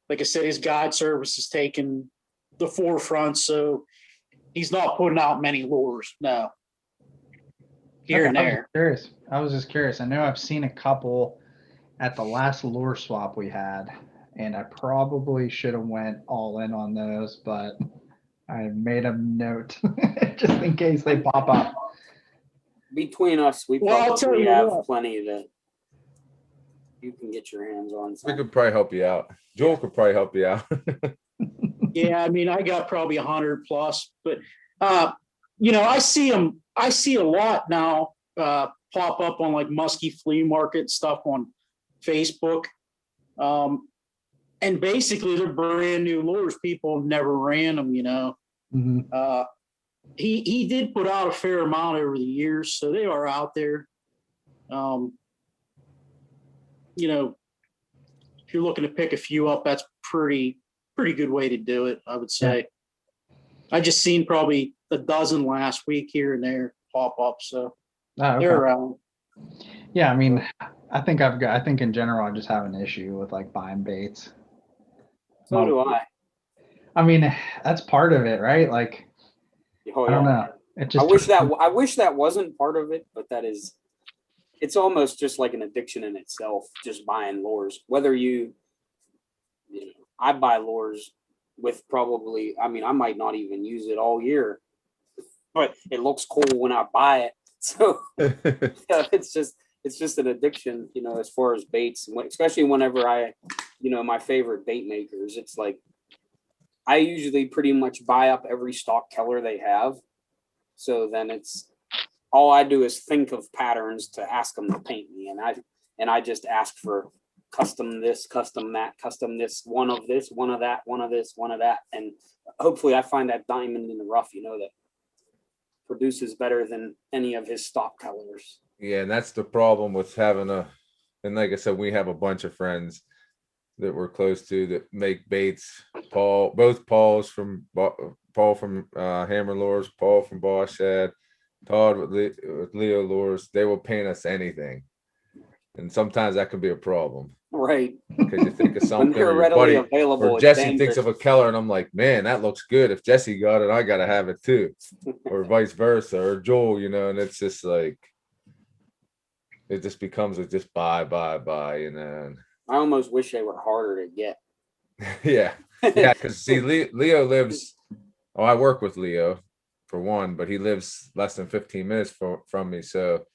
like I said, his guide service has taken the forefront. So he's not putting out many lures now. Here and there. I was just curious. I know I've seen a couple at the last lure swap we had, and I probably should have went all in on those, but I made a note just in case they pop up. Between us, we probably have plenty that you can get your hands on. We could probably help you out. Joel could probably help you out. Yeah, I mean, I got probably 100 plus, but I see them. I see a lot now pop up on like Musky flea market stuff on Facebook, and basically they're brand new lures. People have never ran them. Mm-hmm. He did put out a fair amount over the years, so they are out there. If you're looking to pick a few up, that's pretty good way to do it, I would say. Yeah. I just seen probably a dozen last week here and there pop up, so they're around. Yeah, I mean, I think in general I just have an issue with like buying baits. So do I. I mean, that's part of it, right? Like, I don't know. It just I wish that wasn't part of it, but that is. It's almost just like an addiction in itself, just buying lures. Whether I buy lures with probably, I mean, I might not even use it all year, but it looks cool when I buy it. So yeah, it's just an addiction, as far as baits, especially whenever my favorite bait makers, it's like, I usually pretty much buy up every stock color they have. So then all I do is think of patterns to ask them to paint me, and I just ask for custom this, custom that, custom this, one of this, one of that, one of this, one of that, and hopefully I find that diamond in the rough, that produces better than any of his stock colors. Yeah, and that's the problem with having and like I said, we have a bunch of friends that we're close to that make baits. Both Paul from Hammer Lures, Paul from Boss Shad, Todd with Leo Lures. They will paint us anything, and sometimes that can be a problem, right? Because you think of something, they're readily available, or Jesse thinks of a color, and I'm like, man, that looks good. If Jesse got it, I gotta have it too, or vice versa, or Joel, and it's just like it just becomes a just buy, and I almost wish they were harder to get. yeah, because see, Leo lives. Oh, I work with Leo for one, but he lives less than 15 minutes from me. So,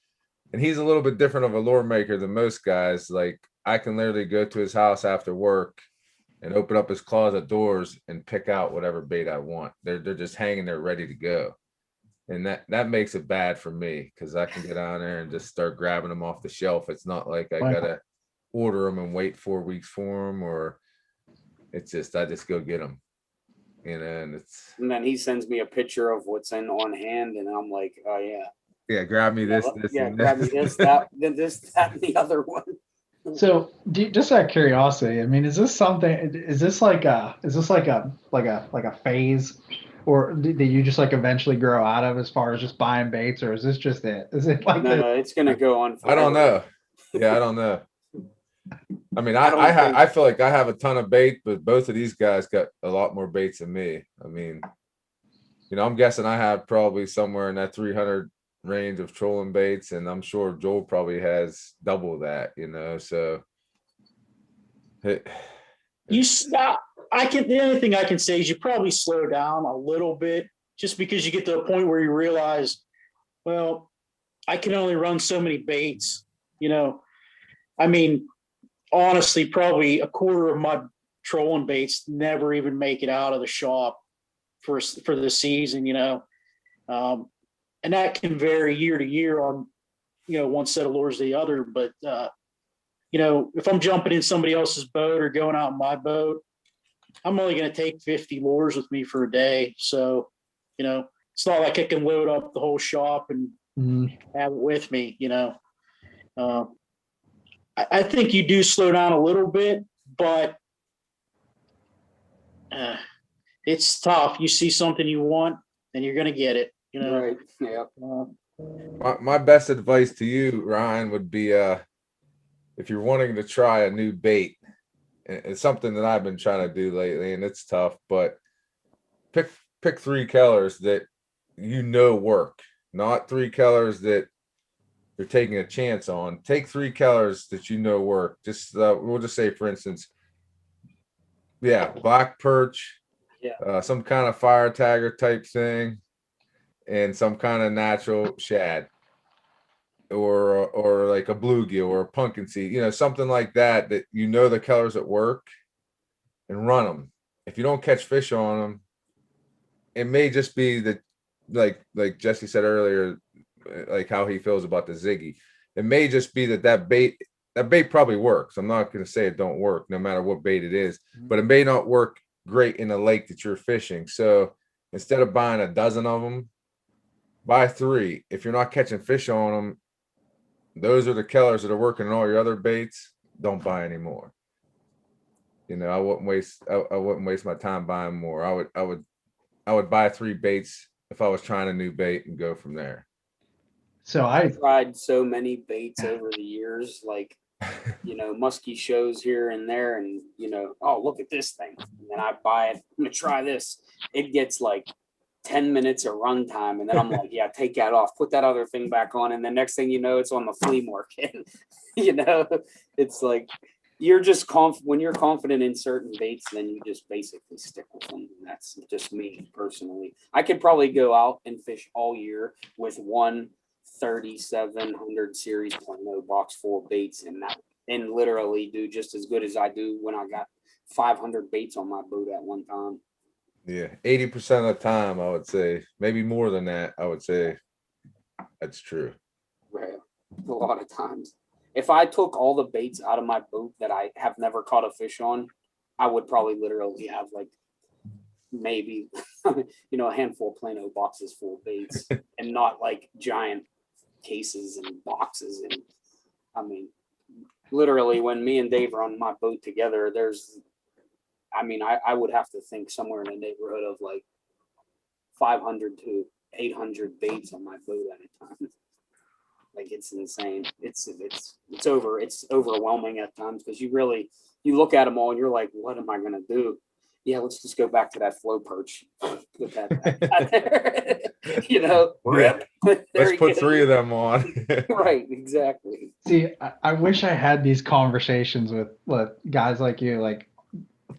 and he's a little bit different of a lure maker than most guys. Like I can literally go to his house after work and open up his closet doors and pick out whatever bait I want. They're just hanging there ready to go. And that makes it bad for me because I can get on there and just start grabbing them off the shelf. It's not like I gotta order them and wait 4 weeks for them, or it's just I just go get them. And then he sends me a picture of what's on hand, and I'm like, oh yeah, grab me this, grab me this, that, this, that, and the other one. So, just out of curiosity, I mean, is this like a phase, or did you just like eventually grow out of as far as just buying baits, or is this just it? Is it like no, it's gonna go on forever. I don't know. Yeah, I don't know. I mean, I feel like I have a ton of bait, but both of these guys got a lot more baits than me. I mean, I'm guessing I have probably somewhere in that 300 range of trolling baits, and I'm sure Joel probably has double that, so You stop. The only thing I can say is you probably slow down a little bit, just because you get to a point where you realize, well, I can only run so many baits. I mean, honestly, probably a quarter of my trolling baits never even make it out of the shop for the season. And that can vary year to year on, one set of lures to the other. But, if I'm jumping in somebody else's boat or going out in my boat, I'm only going to take 50 lures with me for a day. So, it's not like I can load up the whole shop and have it with me, I think you do slow down a little bit, but it's tough. You see something you want and you're going to get it, Right. Yeah. My best advice to you, Ryan, would be if you're wanting to try a new bait, it's something that I've been trying to do lately, and it's tough, but pick 3 colors that work, not 3 colors that you're taking a chance on. Take 3 colors that work. Just we'll just say, for instance, black perch, some kind of fire tagger type thing, and some kind of natural shad, or like a bluegill or a pumpkin seed, something like that the colors that work, and run them. If you don't catch fish on them, it may just be that, like Jesse said earlier, like how he feels about the Ziggy. It may just be that bait probably works. I'm not going to say it don't work no matter what bait it is, but it may not work great in a lake that you're fishing. So instead of buying a dozen of them, buy 3. If you're not catching fish on them, those are the colors that are working on all your other baits. Don't buy any more. I wouldn't waste my time buying more. I would buy 3 baits if I was trying a new bait and go from there. So I tried so many baits over the years, like, musky shows here and there, and, oh, look at this thing. And then I buy it. I'm going to try this. It gets like 10 minutes of run time. And then I'm like, yeah, take that off, put that other thing back on. And the next thing you know, it's on the flea market. It's like, you're just when you're confident in certain baits, then you just basically stick with them. And that's just me personally. I could probably go out and fish all year with one 3700 series 0.0 box full of baits, and literally do just as good as I do when I got 500 baits on my boat at one time. Yeah, 80% of the time, I would say, maybe more than that. I would say. That's true. Right. A lot of times. If I took all the baits out of my boat that I have never caught a fish on, I would probably literally have like maybe a handful of Plano boxes full of baits and not like giant cases and boxes. And I mean, literally when me and Dave are on my boat together, I would have to think somewhere in the neighborhood of like 500 to 800 baits on my boat at a time. Like it's insane. It's overwhelming at times because you look at them all and you're like, what am I gonna do? Yeah, let's just go back to that flow perch. Put that there. Rip. Let's put 3 of them on. Right, exactly. See, I wish I had these conversations with guys like you, like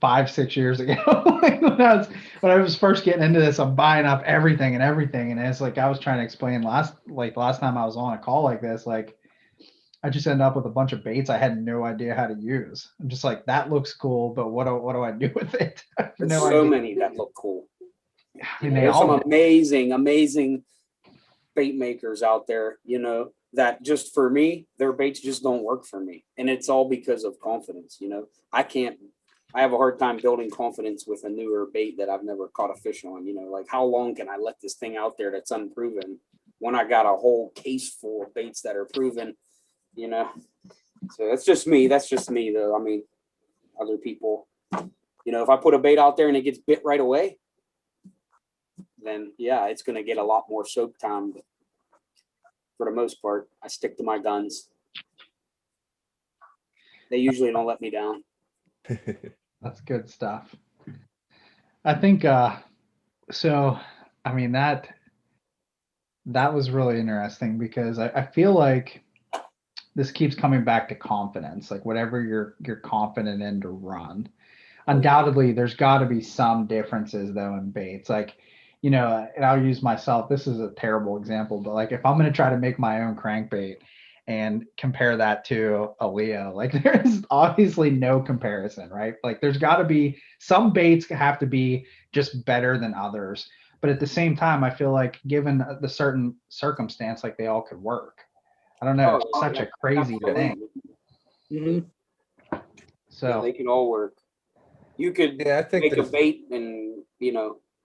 5-6 years ago. Like when I was first getting into this, I'm buying up everything, and it's like I was trying to explain last time I was on a call like this, like I just ended up with a bunch of baits I had no idea how to use. I'm just like, that looks cool, but what do I do with it? There's so many that look cool. I mean, there's some amazing bait makers out there, that just for me, their baits just don't work for me. And it's all because of confidence. I have a hard time building confidence with a newer bait that I've never caught a fish on. Like how long can I let this thing out there that's unproven when I got a whole case full of baits that are proven, So that's just me though. I mean, other people, if I put a bait out there and it gets bit right away, then yeah, it's going to get a lot more soak time. But for the most part, I stick to my guns. They usually don't let me down. That's good stuff. I think so. I mean, that was really interesting because I feel like this keeps coming back to confidence. Like whatever you're confident in to run. Undoubtedly, there's got to be some differences though in baits. Like, and I'll use myself. This is a terrible example, but like if I'm going to try to make my own crankbait and compare that to a Leo, like there's obviously no comparison, right? Like there's got to be some baits have to be just better than others. But at the same time, I feel like given the certain circumstance, like they all could work. I don't know. It's such a crazy thing. Mm-hmm. So yeah, they can all work. You could I think make a bait and,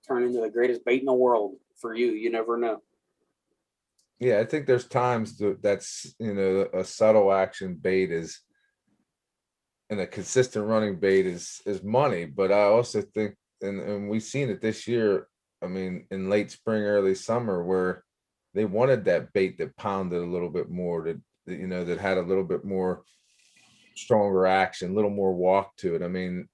turn into the greatest bait in the world for you. You never know. Yeah, I think there's times that's, a subtle action bait is, and a consistent running bait is money. But I also think, and we've seen it this year, I mean, in late spring, early summer, where they wanted that bait that pounded a little bit more, that had a little bit more stronger action, a little more walk to it. I mean,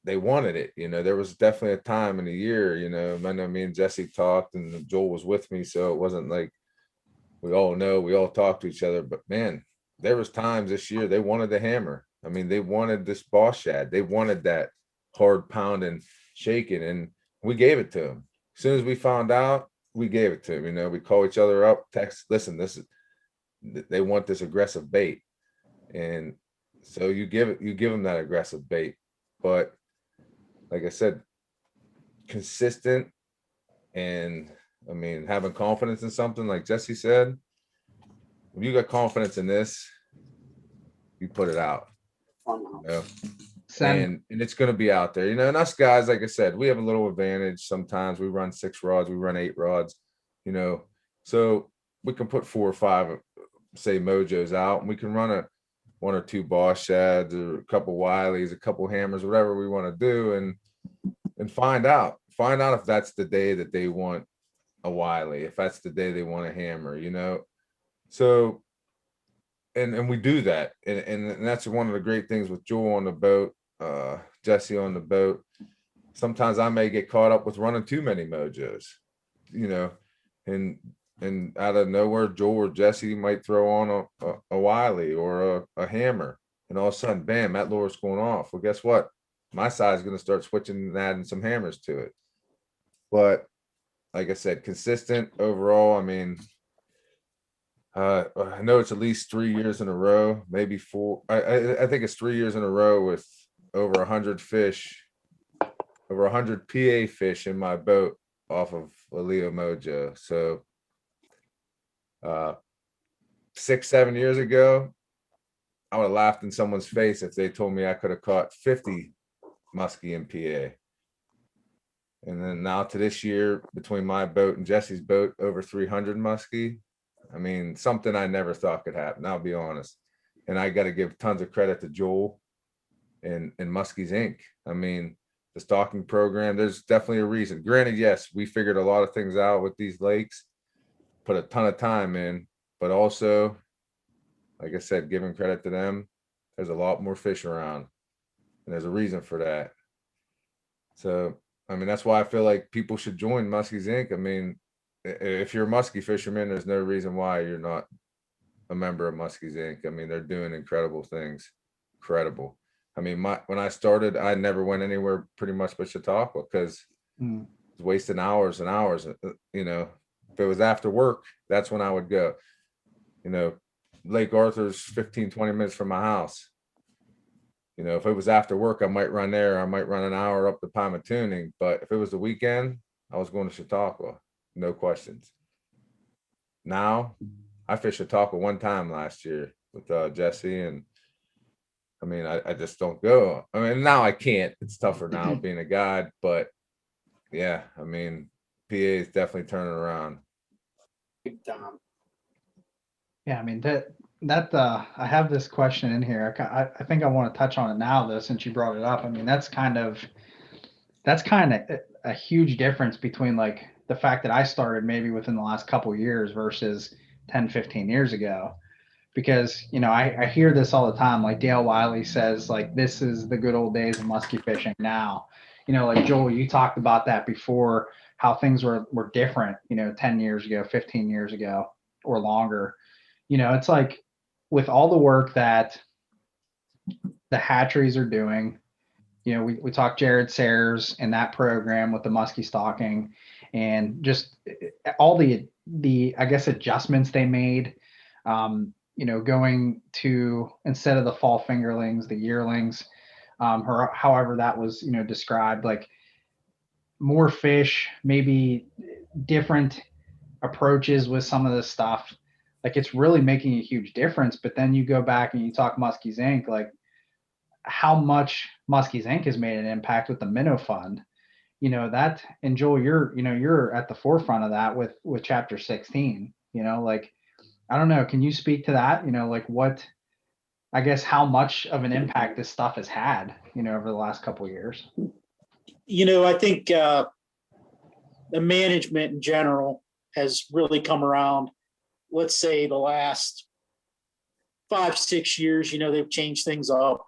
they wanted it. There was definitely a time in the year, I know me and Jesse talked and Joel was with me, so it wasn't like we all talked to each other, but man, there was times this year they wanted the hammer. I mean, they wanted this boss shad. They wanted that hard pounding, shaking, and we gave it to them. As soon as we found out, we gave it to them. We call each other up, text, listen, they want this aggressive bait. And so you give them that aggressive bait. But like I said, consistent and I mean, having confidence in something, like Jesse said, when you got confidence in this, you put it out. And it's going to be out there, and us guys, like I said, we have a little advantage. Sometimes we run 6 rods, we run 8 rods, so we can put 4 or 5, say, mojos out, and we can run 1 or 2 boss shads or a couple Wileys, a couple hammers, whatever we want to do, and find out if that's the day that they want a Wiley, if that's the day they want a hammer, so and we do that, and that's one of the great things with Joel on the boat, Jesse on the boat. Sometimes I may get caught up with running too many mojos, and out of nowhere Joel or Jesse might throw on a Wiley or a hammer, and all of a sudden, bam, that lure's going off. Well, guess what? My side's going to start switching and adding some hammers to it. But like I said, consistent overall. I mean, I know it's at least 3 years in a row, maybe 4. I think it's 3 years in a row with over 100 fish, over 100 PA fish in my boat off of a Leo Mojo. So 6-7 years ago, I would have laughed in someone's face if they told me I could have caught 50 muskie in PA. And then now to this year, between my boat and Jesse's boat, over 300 muskie. I mean, something I never thought could happen, I'll be honest. And I got to give tons of credit to Joel and Muskies Inc. I mean, the stalking program, there's definitely a reason. Granted, yes, we figured a lot of things out with these lakes, put a ton of time in, but also, like I said, giving credit to them, there's a lot more fish around, and there's a reason for that. So, I mean, that's why I feel like people should join Muskies Inc. I mean, if you're a muskie fisherman, there's no reason why you're not a member of Muskies Inc. I mean, they're doing incredible things. Incredible. I mean, when I started, I never went anywhere pretty much but Chautauqua because it was wasting hours and hours. You know, if it was after work, that's when I would go. You know, Lake Arthur's 15, 20 minutes from my house. You know, if it was after work, I might run there. I might run an hour up to Pymatuning. But if it was the weekend, I was going to Chautauqua. No questions. Now, I fished Chautauqua one time last year with Jesse, and I mean, I just don't go. I mean, now I can't. It's tougher now being a guide, but yeah, I mean, PA is definitely turning around. Big time. Yeah, I mean that I have this question in here. I think I want to touch on it now though, since you brought it up. I mean, that's kind of a huge difference between like the fact that I started maybe within the last couple of years versus 10, 15 years ago. Because, you know, I hear this all the time. Like Dale Wiley says, like, this is the good old days of muskie fishing now. You know, like Joel, you talked about that before, how things were different, you know, 10 years ago, 15 years ago or longer. You know, it's like with all the work that the hatcheries are doing, you know, we talked Jared Sayers in that program with the muskie stocking and just all the I guess adjustments they made. You know, going to, instead of the fall fingerlings, the yearlings, or however that was, you know, described, like more fish, maybe different approaches with some of this stuff. Like it's really making a huge difference. But then you go back and you talk Muskies Inc., like how much Muskies Inc. has made an impact with the Minnow Fund. You know, that, and Joel, you're at the forefront of that with chapter 16, you know, like, I don't know. Can you speak to that? You know, like what, I guess, how much of an impact this stuff has had, you know, over the last couple of years? You know, I think the management in general has really come around. Let's say the last 5-6 years, you know, they've changed things up.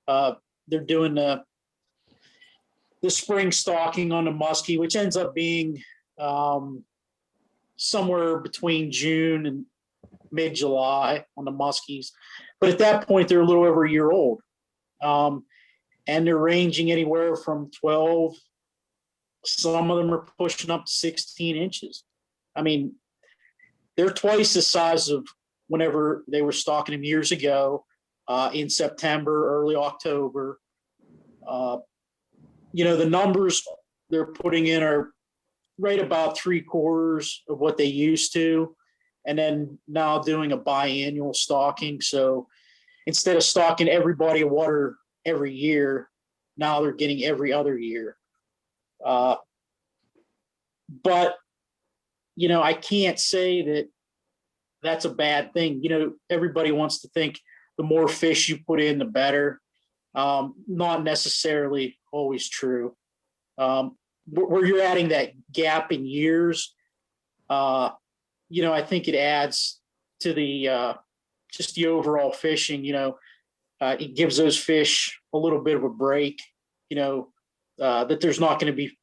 They're doing the spring stocking on the muskie, which ends up being somewhere between June and mid-July on the muskies. But at that point, they're a little over a year old. And they're ranging anywhere from 12, some of them are pushing up to 16 inches. I mean, they're twice the size of whenever they were stocking them years ago, in September, early October. You know, the numbers they're putting in are right about 3/4 of what they used to. And then now doing a biannual stocking. So instead of stocking every body of water every year, now they're getting every other year. But, you know, I can't say that that's a bad thing. You know, everybody wants to think the more fish you put in, the better. Not necessarily always true. Where you're adding that gap in years, you know, I think it adds to the just the overall fishing. You know, it gives those fish a little bit of a break. You know, that there's not going to be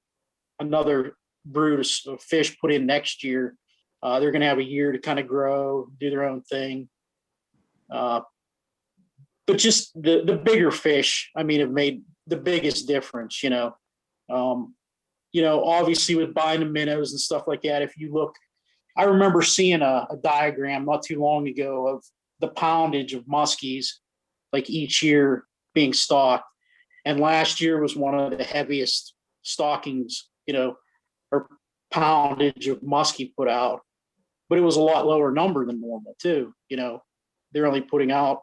another brood of fish put in next year. They're going to have a year to kind of grow, do their own thing. But just the bigger fish, I mean, have made the biggest difference. You know, obviously with buying the minnows and stuff like that. If you look. I remember seeing a diagram not too long ago of the poundage of muskies, like each year being stocked. And last year was one of the heaviest stockings, you know, or poundage of muskie put out. but it was a lot lower number than normal too. You know, they're only putting out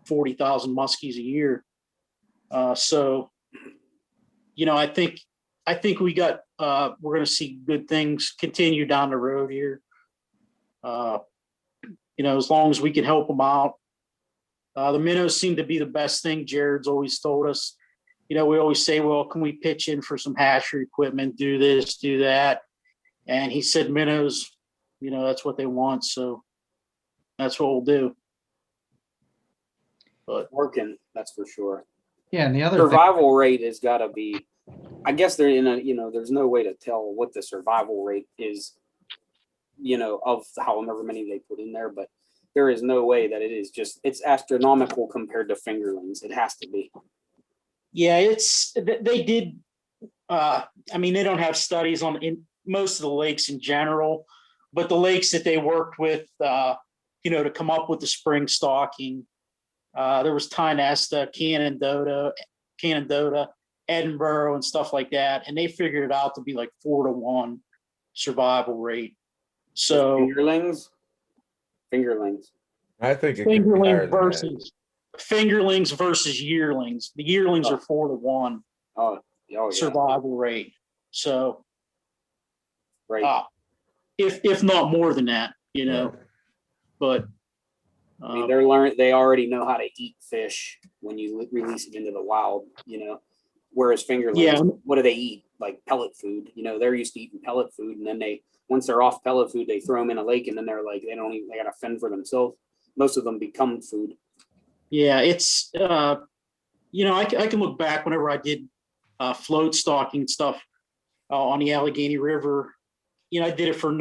40,000 muskies a year. So, you know, I think we got, we're going to see good things continue down the road here. You know, as long as we can help them out. The minnows seem to be the best thing. Jared's always told us, you know, we always say, well, can we pitch in for some hatchery equipment, do this, do that? And he said, minnows, you know, that's what they want. So that's what we'll do. But Working, that's for sure. Yeah, and the other Survival rate has got to be, I guess they're in a, you know, there's no way to tell what the survival rate is, you know, of however many they put in there, but there is no way that it is just, it's astronomical compared to fingerlings. It has to be. yeah, they did. I mean, they don't have studies on in most of the lakes in general, but the lakes that they worked with, you know, to come up with the spring stocking, there was Tynesta, Canandota, Edinburgh, and stuff like that, and they figured it out to be like 4-to-1 survival rate. So Fingerlings. I think it could be higher than that. Fingerlings versus yearlings. The yearlings are 4-to-1 Yeah. survival rate. So, Right. If not more than that, you know. But I mean, they already know how to eat fish when you release it into the wild, you know. Whereas fingerlings, what do they eat? Like pellet food. You know, they're used to eating pellet food, and then once they're off pellet food, they throw them in a lake, and then they're like, they gotta fend for themselves. Most of them become food. yeah, it's you know, I can look back whenever I did float stocking stuff on the Allegheny River. You know, I did it for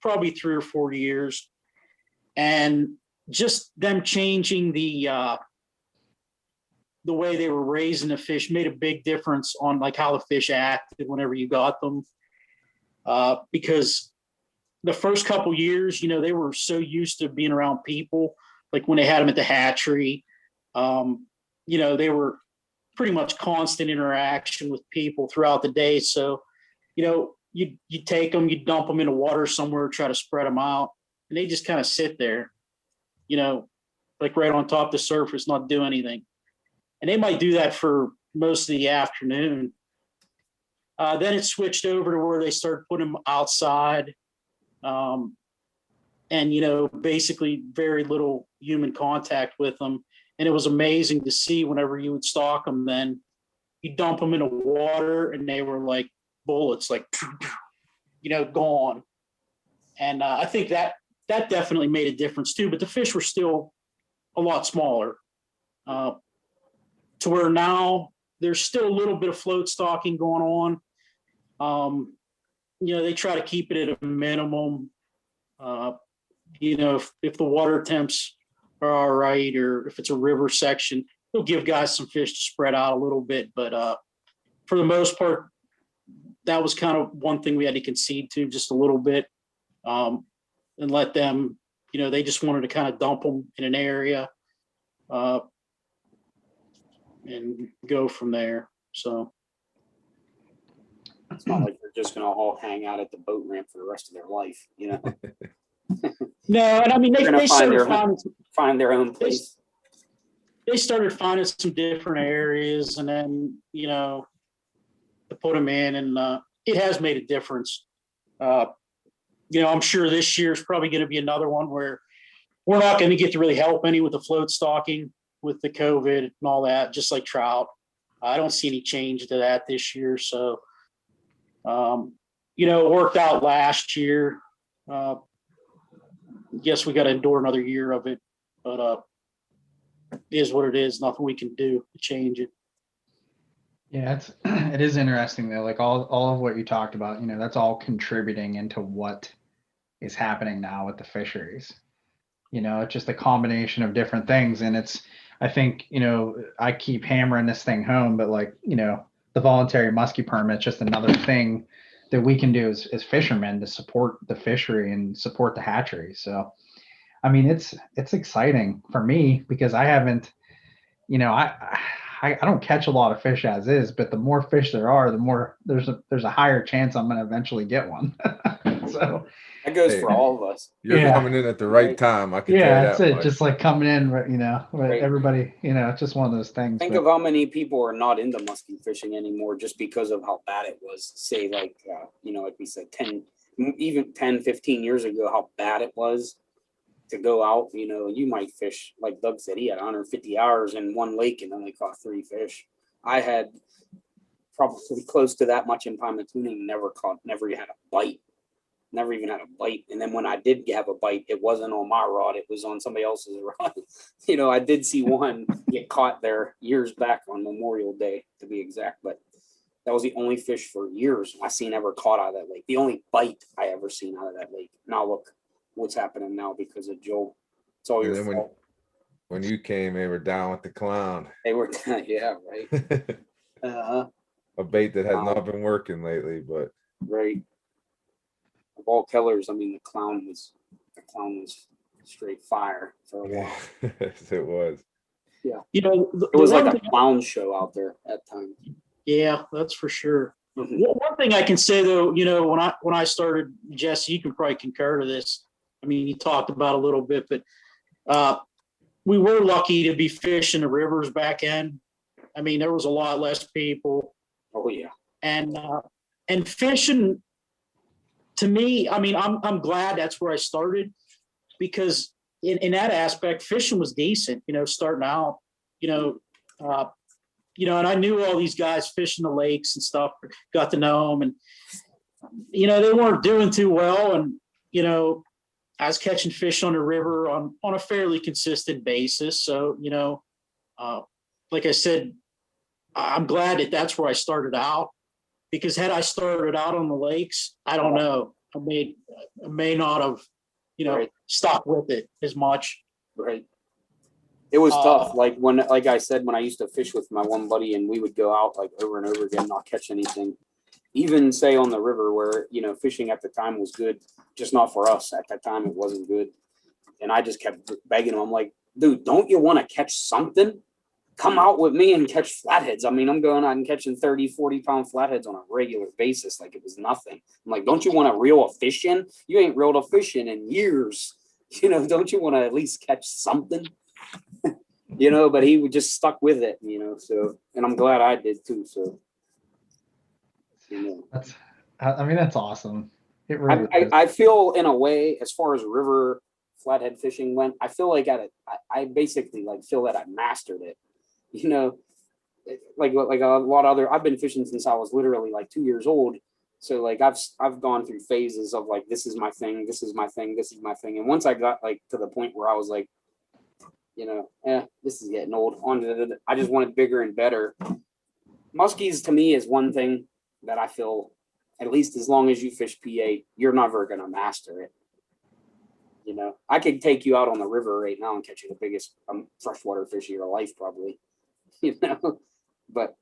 probably 3 or 4 years, and just them changing the way they were raising the fish made a big difference on like how the fish acted whenever you got them. Because the first couple years, you know, they were so used to being around people, like when they had them at the hatchery, you know, they were pretty much constant interaction with people throughout the day. So, you know, you take them, you dump them in the water somewhere, try to spread them out, and they just kind of sit there, you know, like right on top of the surface, not do anything. And they might do that for most of the afternoon. Then it switched over to where they started putting them outside. And, you know, basically very little human contact with them. And it was amazing to see whenever you would stock them, then you dump them in the water and they were like bullets, like, you know, gone. And I think that definitely made a difference too, but the fish were still a lot smaller. To where now there's still a little bit of float stocking going on. You know, they try to keep it at a minimum. You know, if the water temps are all right, or if it's a river section, they'll give guys some fish to spread out a little bit. But for the most part, that was kind of one thing we had to concede to just a little bit, and let them, you know, they just wanted to kind of dump them in an area and go from there. So it's not like they're just going to all hang out at the boat ramp for the rest of their life, you know. No, and I mean they started find their own place. They started finding some different areas, and then, you know, to put them in, and it has made a difference. You know, I'm sure this year is probably going to be another one where we're not going to get to really help any with the float stocking with the COVID and all that, just like trout. I don't see any change to that this year. So, you know, it worked out last year. Guess we got to endure another year of it, but it is what it is. Nothing we can do to change it. Yeah, it is interesting though. Like all of what you talked about, you know, that's all contributing into what is happening now with the fisheries. You know, it's just a combination of different things. And I think, you know, I keep hammering this thing home, but like, you know, the voluntary muskie permit, just another thing that we can do as fishermen to support the fishery and support the hatchery. So, I mean, it's exciting for me because I haven't, you know, I don't catch a lot of fish as is, but the more fish there are, the more there's a higher chance I'm going to eventually get one. So that goes Hey, for all of us. You're Yeah. coming in at the right Right. time. I can tell you that's that it. much. Just like coming in, you know, but Right. everybody, you know, it's just one of those things. Think but- of how many people are not into musky fishing anymore just because of how bad it was. Say like, you know, like we said, 10, 15 years ago, how bad it was to go out, you know, you might fish, like Doug said, he had 150 hours in one lake and only caught 3 fish. I had probably close to that much in Pontoon, never had a bite. Never even had a bite. And then when I did have a bite, it wasn't on my rod, it was on somebody else's rod. You know, I did see one get caught there years back on Memorial Day, to be exact, but that was the only fish for years I seen ever caught out of that lake. The only bite I ever seen out of that lake. Now look what's happening now because of Joe. It's all And your then fault. when you came, they were down with the clown. They were, yeah, right. A bait that has not been working lately, but Right. Of all killers, I mean, the clown was straight fire for a while. yes, it was. You know, It was the like one a thing- clown show out there at times. yeah, that's for sure. Mhm. One thing I can say though, you know, when I started, Jesse, you can probably concur to this. I mean, you talked about a little bit, but we were lucky to be fishing the rivers back then. I mean, there was a lot less people, Oh yeah. and fishing. To me, I mean, I'm glad that's where I started because in that aspect, fishing was decent. You know, starting out, you know, and I knew all these guys fishing the lakes and stuff. Got to know them, and you know, they weren't doing too well. And you know, I was catching fish on the river on a fairly consistent basis. So you know, like I said, I'm glad that that's where I started out. Because had I started out on the lakes, I don't know. I may not have, you know, Right. stuck with it as much. Right. It was tough. Like I said, when I used to fish with my one buddy and we would go out like over and over again, not catch anything. Even say on the river where, you know, fishing at the time was good, just not for us. At that time, it wasn't good. And I just kept begging him. I'm like, dude, don't you want to catch something? Come out with me and catch flatheads. I mean, I'm going out and catching 30, 40 pound flatheads on a regular basis. Like it was nothing. I'm like, don't you want to reel a fish in? You ain't reeled a fish in years. You know, don't you want to at least catch something? You know, but he would just stuck with it, you know, so, and I'm glad I did too. So, you know, I mean, that's awesome. It really is. I feel in a way, as far as river flathead fishing went, I feel like I basically like feel that I mastered it. You know, like a lot of other, I've been fishing since I was literally like 2 years old. So like I've gone through phases of like, this is my thing, this is my thing, this is my thing. And once I got like to the point where I was like, you know, this is getting old. I just wanted bigger and better. Muskies to me is one thing that I feel, at least as long as you fish PA, you're never gonna master it. You know, I could take you out on the river right now and catch you the biggest freshwater fish of your life, probably. You know, but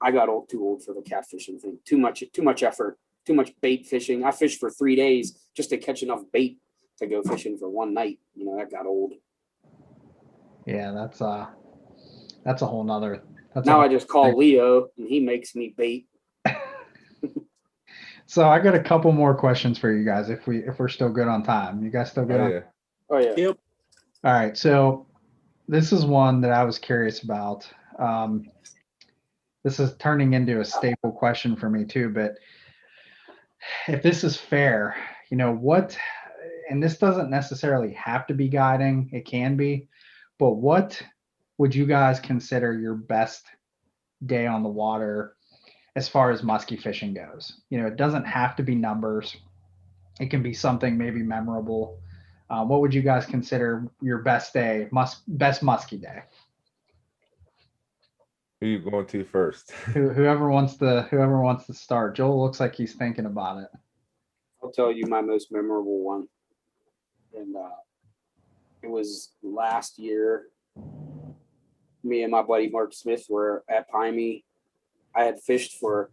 I got too old for the catfishing thing. Too much effort, too much bait fishing. I fished for 3 days just to catch enough bait to go fishing for one night. You know, that got old. Yeah, that's a whole nother. Now I just call Leo and he makes me bait. So I got a couple more questions for you guys if we're still good on time. You guys still good? Oh on yeah. Oh yeah. Yep. All right. So this is one that I was curious about. This is turning into a staple question for me too, but if this is fair, you know, and this doesn't necessarily have to be guiding, it can be, but what would you guys consider your best day on the water as far as musky fishing goes? You know, it doesn't have to be numbers. It can be something maybe memorable. What would you guys consider your best day, best musky day? Who you going to first? Whoever wants to start. Joel looks like he's thinking about it. I'll tell you my most memorable one. And it was last year. Me and my buddy Mark Smith were at Piney. I had fished for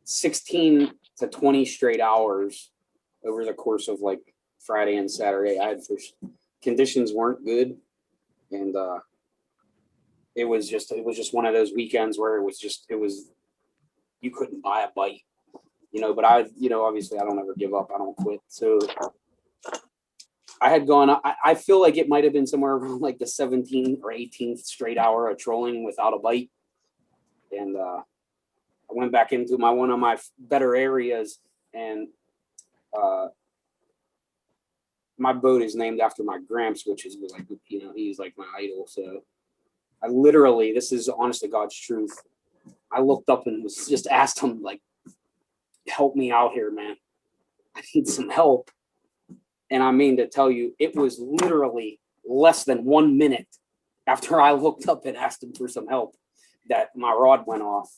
16 to 20 straight hours over the course of like Friday and Saturday. I had fished. Conditions weren't good. And it was just one of those weekends where you couldn't buy a bite, but obviously I don't ever give up. I don't quit. So I had gone, I feel like it might've been somewhere around like the 17th or 18th straight hour of trolling without a bite. And, I went back into one of my better areas, and, my boat is named after my gramps, which is like, he's like my idol. So I literally, this is honest to God's truth. I looked up and was just asked him, like, help me out here, man. I need some help. And I mean to tell you, it was literally less than 1 minute after I looked up and asked him for some help that my rod went off,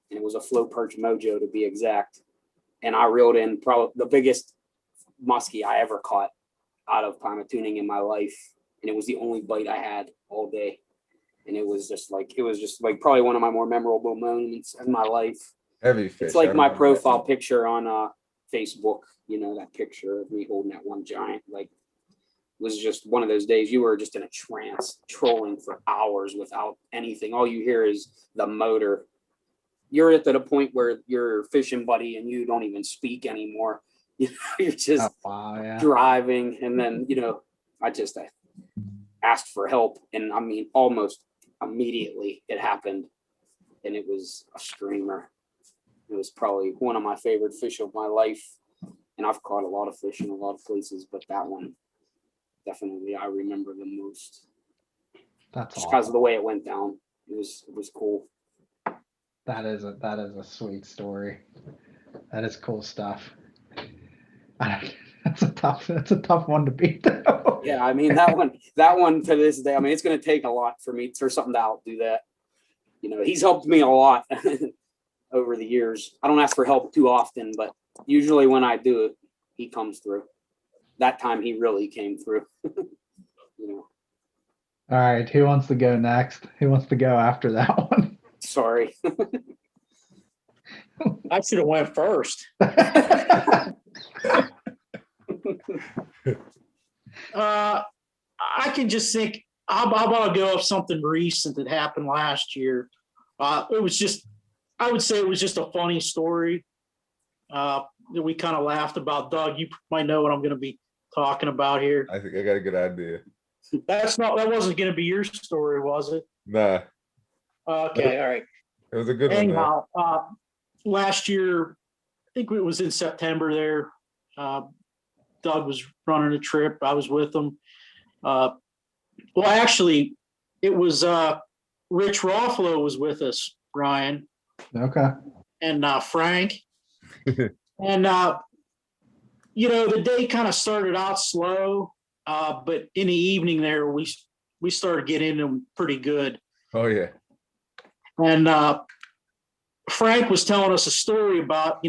and it was a flow perch mojo to be exact. And I reeled in probably the biggest muskie I ever caught out of tuning in my life. And it was the only bite I had all day. And it was just like probably one of my more memorable moments in my life. Heavy fish. It's like my profile picture on Facebook, that picture of me holding that one giant, like, was just one of those days you were just in a trance, trolling for hours without anything. All you hear is the motor. You're at the point where you're fishing buddy and you don't even speak anymore. You're just driving. And then, I asked for help, and I mean, almost immediately it happened, and it was a screamer. It was probably one of my favorite fish of my life, and I've caught a lot of fish in a lot of places, but that one definitely I remember the most. That's just awesome. Because of the way it went down. It was cool. That is a sweet story. That is cool stuff. That's a tough one to beat, though. Yeah, I mean, that one to this day, I mean, it's going to take a lot for something to outdo that. He's helped me a lot over the years. I don't ask for help too often, but usually when I do it, he comes through. That time he really came through. All right, who wants to go next? Who wants to go after that one? Sorry. I should have went first. I can just think, how about I go off something recent that happened last year? I would say it was just a funny story that we kind of laughed about. Doug, you might know what I'm going to be talking about here. I think I got a good idea. That wasn't going to be your story, was it? Nah. Okay, all right. It was a good one. Anyhow, last year, I think it was in September there, Doug was running a trip. I was with him. Well, actually, it was Rich Roffalo was with us, Ryan. Okay. And Frank. And, the day kind of started out slow, but in the evening there, we started getting them pretty good. Oh, yeah. And Frank was telling us a story about,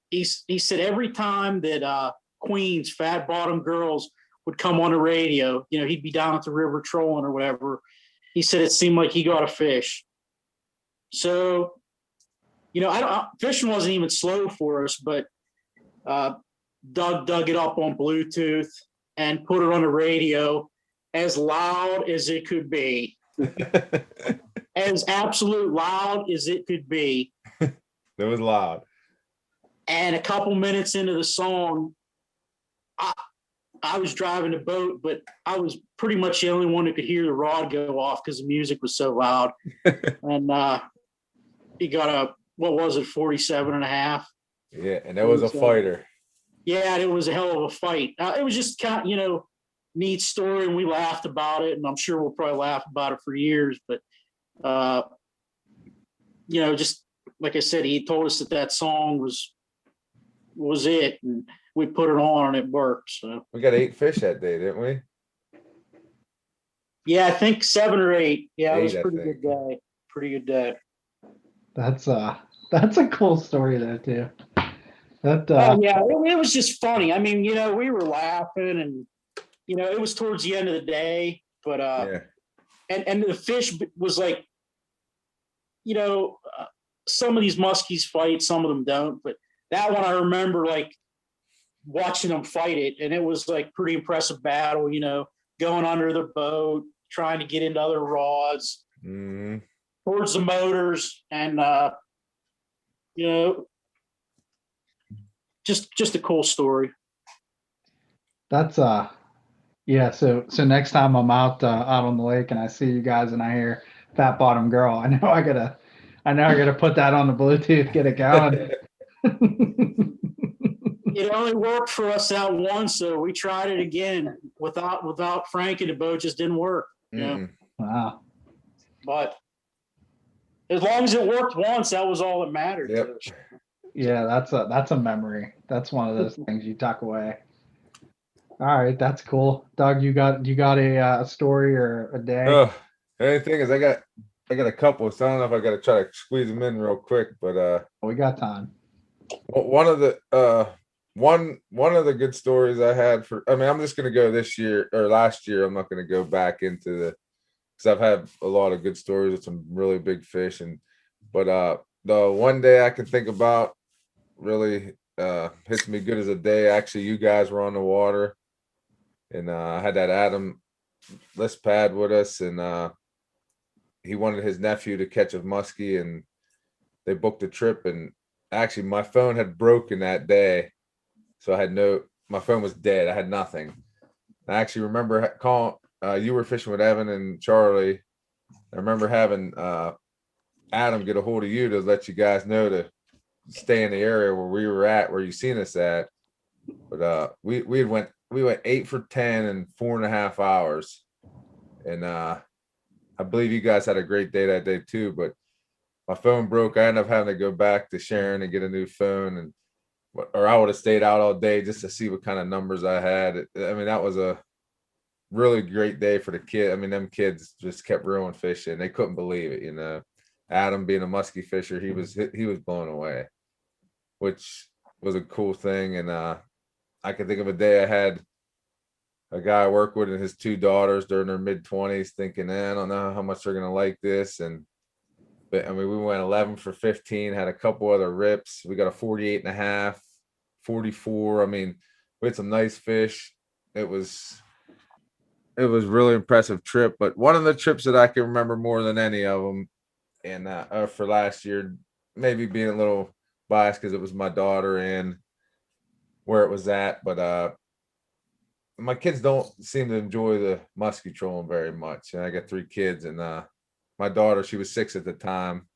he said every time that Queens, fat bottom girls would come on the radio, he'd be down at the river trolling or whatever. He said it seemed like he got a fish. So, fishing wasn't even slow for us, but Doug dug it up on Bluetooth and put it on the radio as loud as it could be. As absolute loud as it could be. It was loud. And a couple minutes into the song, I was driving the boat, but I was pretty much the only one who could hear the rod go off because the music was so loud. And he got 47 and a half. Yeah, and that was a fighter. Yeah, it was a hell of a fight. It was just kind of, neat story, and we laughed about it, and I'm sure we'll probably laugh about it for years. But just like I said, he told us that song was it, and we put it on and it worked. So we got 8 fish that day, didn't we? Yeah, I think 7 or 8. Yeah, 8, it was a pretty good day. That's a cool story though too. It was just funny. I mean, we were laughing, and it was towards the end of the day, but and the fish was like, some of these muskies fight, some of them don't, but that one I remember like watching them fight it, and it was like pretty impressive battle, going under the boat, trying to get into other rods. Mhm. towards the motors, and you know, just a cool story. That's yeah. So next time I'm out on the lake and I see you guys and I hear Fat Bottom Girl, I know I gotta put that on the Bluetooth, get it going. It only worked for us out once, so we tried it again without Frank, and the boat just didn't work. You know, Wow. but as long as it worked once, that was all that mattered. Yep. To us. Yeah, that's a memory. That's one of those things you tuck away. All right, that's cool. Doug, you got a story or a day? Oh, the only thing is I got a couple, so I don't know if I got to try to squeeze them in real quick, but We got time. one of the one of the good stories I had for, I mean, I'm just gonna go this year or last year. I'm not gonna go back into the, because I've had a lot of good stories with some really big fish, but the one day I can think about really hits me good as a day. Actually, you guys were on the water, and I had that Adam list pad with us, and he wanted his nephew to catch a muskie, and they booked a trip. And actually, my phone had broken that day, so I had my phone was dead. I had nothing. I actually remember calling. You were fishing with Evan and Charlie. I remember having Adam get a hold of you to let you guys know to stay in the area where we were at, where you seen us at. But we went 8 for 10 in 4.5 hours, and I believe you guys had a great day that day too. But my phone broke. I ended up having to go back to Sharon and get a new phone, and or I would have stayed out all day just to see what kind of numbers I had. I mean, that was a really great day for the kid. I mean, them kids just kept reeling fish in. They couldn't believe it, you know. Adam being a musky fisher, he was blown away, which was a cool thing. And I can think of a day I had a guy I work with and his 2 daughters during their mid-20s thinking, I don't know how much they're gonna like this. But I mean, we went 11 for 15, had a couple other rips. We got a 48.5, 44. I mean, we had some nice fish. It was really impressive trip. But one of the trips that I can remember more than any of them, and for last year, maybe being a little biased because it was my daughter and where it was at, but my kids don't seem to enjoy the musky trolling very much. And I got 3 kids, and my daughter, she was 6 at the time,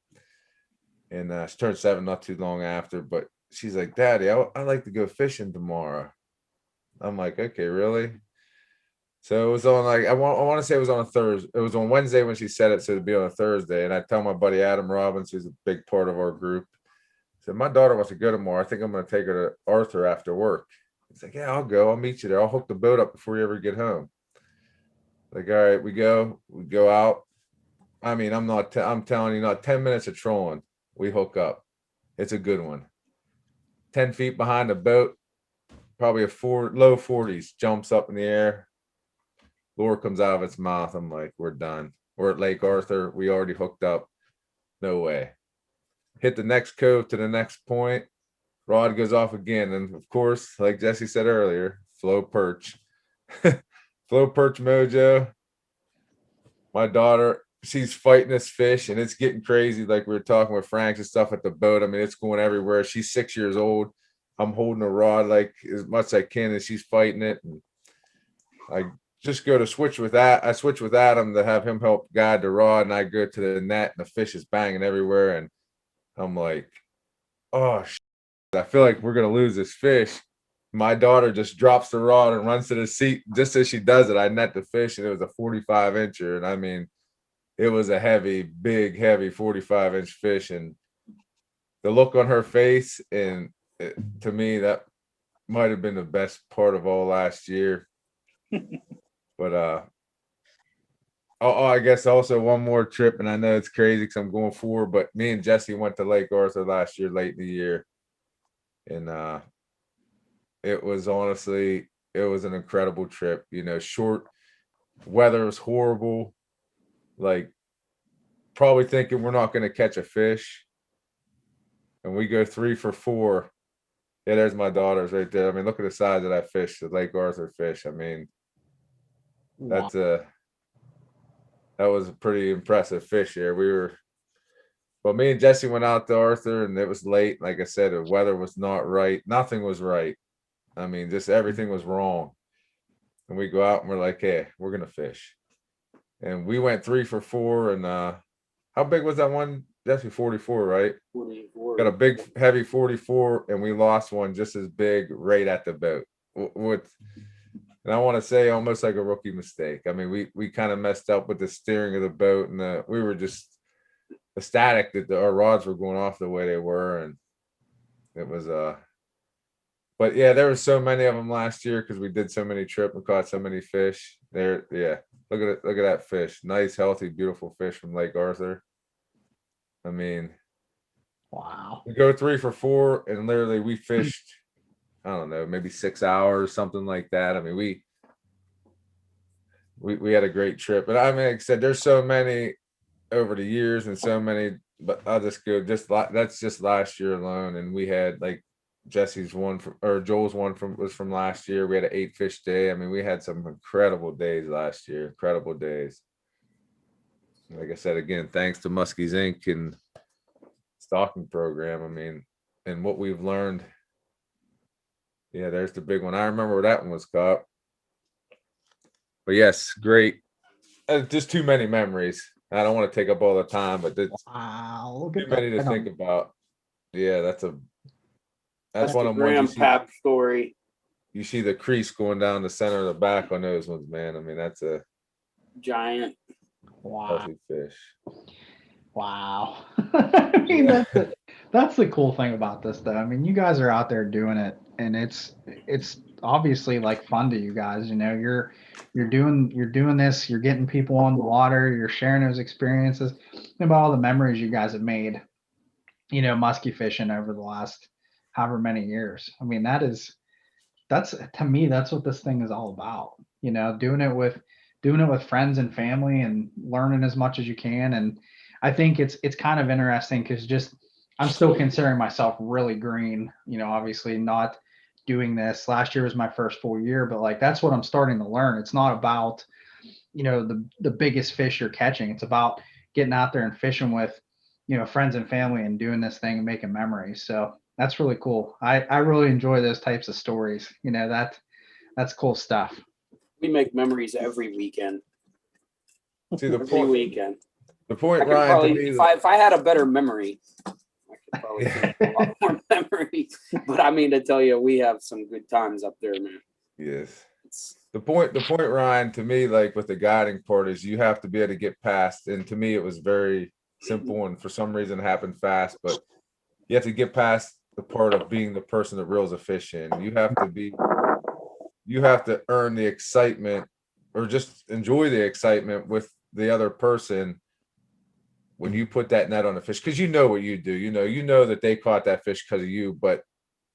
and she turned 7 not too long after. But she's like, "Daddy, I like to go fishing tomorrow." I'm like, "Okay, really?" So it was on, like, I want to say it was on a Thursday. It was on Wednesday when she said it, so it'd be on a Thursday. And I tell my buddy Adam Robbins, who's a big part of our group, I said, "My daughter wants to go tomorrow. I think I'm going to take her to Arthur after work." He's like, "Yeah, I'll go. I'll meet you there. I'll hook the boat up before you ever get home." Like, all right, we go out. I mean, I'm telling you, not 10 minutes of trolling, we hook up. It's a good one. 10 feet behind the boat, probably low 40s, jumps up in the air. Lure comes out of its mouth. I'm like, we're done. We're at Lake Arthur. We already hooked up. No way. Hit the next cove to the next point. Rod goes off again. And of course, like Jesse said earlier, flow perch. Flow perch mojo. My daughter, she's fighting this fish and it's getting crazy. Like we were talking with Frank and stuff at the boat. I mean, it's going everywhere. She's 6 years old. I'm holding a rod like as much as I can, and she's fighting it. And I just go to switch with that. I switch with Adam to have him help guide the rod, and I go to the net, and the fish is banging everywhere. And I'm like, oh, I feel like we're gonna lose this fish. My daughter just drops the rod and runs to the seat. Just as she does it, I net the fish, and it was a 45-incher. And I mean, it was a heavy, big, heavy 45-inch fish. And the look on her face, and to me, that might have been the best part of all last year. But I guess also one more trip, and I know it's crazy because I'm going forward, but me and Jesse went to Lake Arthur last year, late in the year. And it was honestly, it was an incredible trip. You know, short weather was horrible. Like, probably thinking we're not going to catch a fish. And we go 3 for 4. Yeah, there's my daughters right there. I mean, look at the size of that fish, the Lake Arthur fish. I mean, that's that was a pretty impressive fish there. Well, me and Jesse went out to Arthur, and it was late. Like I said, the weather was not right. Nothing was right. I mean, just everything was wrong. And we go out and we're like, hey, we're gonna fish. And we went 3 for 4. And how big was that one? Jesse? 44, right? 44. Got a big heavy 44, and we lost one just as big right at the boat. And I want to say almost like a rookie mistake. I mean, we kind of messed up with the steering of the boat, and we were just ecstatic that our rods were going off the way they were, and it was but yeah, there were so many of them last year because we did so many trips and caught so many fish there. Yeah, look at it, look at that fish. Nice, healthy, beautiful fish from Lake Arthur. I mean, Wow. we go 3 for 4, and literally we fished, I don't know, maybe 6 hours, something like that. I mean, we had a great trip. But I mean, like I said, there's so many over the years and so many, but I'll just go that's just last year alone. And we had like Jesse's one from, or Joel's one was from last year. We had an 8 fish day. I mean, we had some incredible days last year, incredible days. Like I said, again, thanks to Muskie's Inc. and stocking program. I mean, and what we've learned. Yeah, there's the big one. I remember where that one was caught. But yes, great. Just too many memories. I don't want to take up all the time, but it's Wow. Look too at many to that. think about. Yeah, that's one of them ones Grandpap story. you see the crease going down the center of the back on those ones, man. I mean, that's a Giant. Wow. healthy fish. Wow. I mean, that's the cool thing about this, though. I mean, you guys are out there doing it, and it's obviously like fun to you guys. You know, you're doing this. You're getting people on the water. You're sharing those experiences. Think about all the memories you guys have made. You know, musky fishing over the last however many years. I mean, that's to me, that's what this thing is all about. You know, doing it with friends and family and learning as much as you can. And I think it's kind of interesting because just I'm still considering myself really green. You know, obviously not doing this. Last year was my first full year, but like that's what I'm starting to learn. It's not about, you know, the biggest fish you're catching. It's about getting out there and fishing with, you know, friends and family and doing this thing and making memories. So that's really cool. I really enjoy those types of stories. You know, that's cool stuff. We make memories every weekend. See the Every point. weekend. The I point, could Ryan, probably, to me. if I had a better memory, I could probably make a lot more memories. But I mean to tell you, we have some good times up there, man. Yes. It's, The point, Ryan, to me, like with the guiding part, is you have to be able to get past. And to me, it was very simple, and for some reason, it happened fast. But you have to get past the part of being the person that reels a fish in. You have to earn the excitement, or just enjoy the excitement with the other person when you put that net on a fish, because you know what you do. You know that they caught that fish because of you, but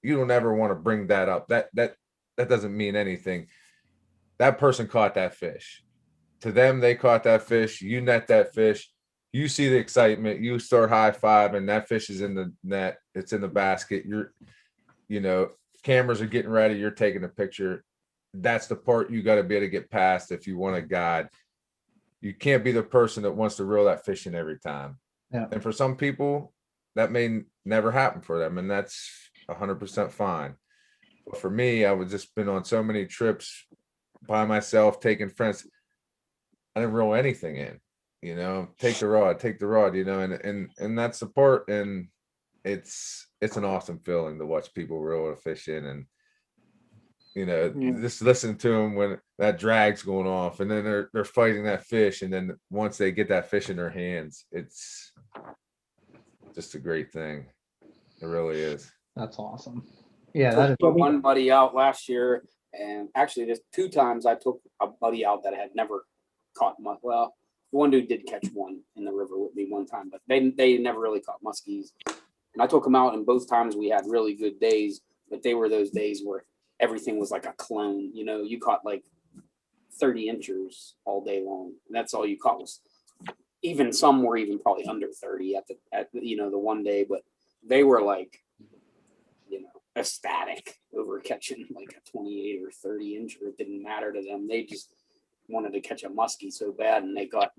you don't ever want to bring that up. That doesn't mean anything. That person caught that fish. To them, they caught that fish. You net that fish. You see the excitement. You start high five, and that fish is in the net. It's in the basket. Cameras are getting ready. You're taking a picture. That's the part you got to be able to get past if you want to guide. You can't be the person that wants to reel that fish in every time. Yeah. And for some people, that may never happen for them, and that's 100% fine. But for me, I was just been on so many trips by myself, taking friends. I didn't reel anything in, take the rod, and that's the part. And it's an awesome feeling to watch people reel a fish in, and just listen to them when that drag's going off, and then they're fighting that fish, and then once they get that fish in their hands, it's just a great thing. It really is. That's awesome. Yeah, that is took one buddy out last year, and actually there's 2 times I took a buddy out that had never caught well, one dude did catch one in the river with me one time, but they never really caught muskies. And I took him out, and both times we had really good days, but they were those days where everything was like a clone. You caught like 30 inchers all day long, and that's all you caught. Was even some were even probably under 30 at the one day, but they were like ecstatic over catching like a 28 or 30 incher. It didn't matter to them. They just wanted to catch a muskie so bad, and they got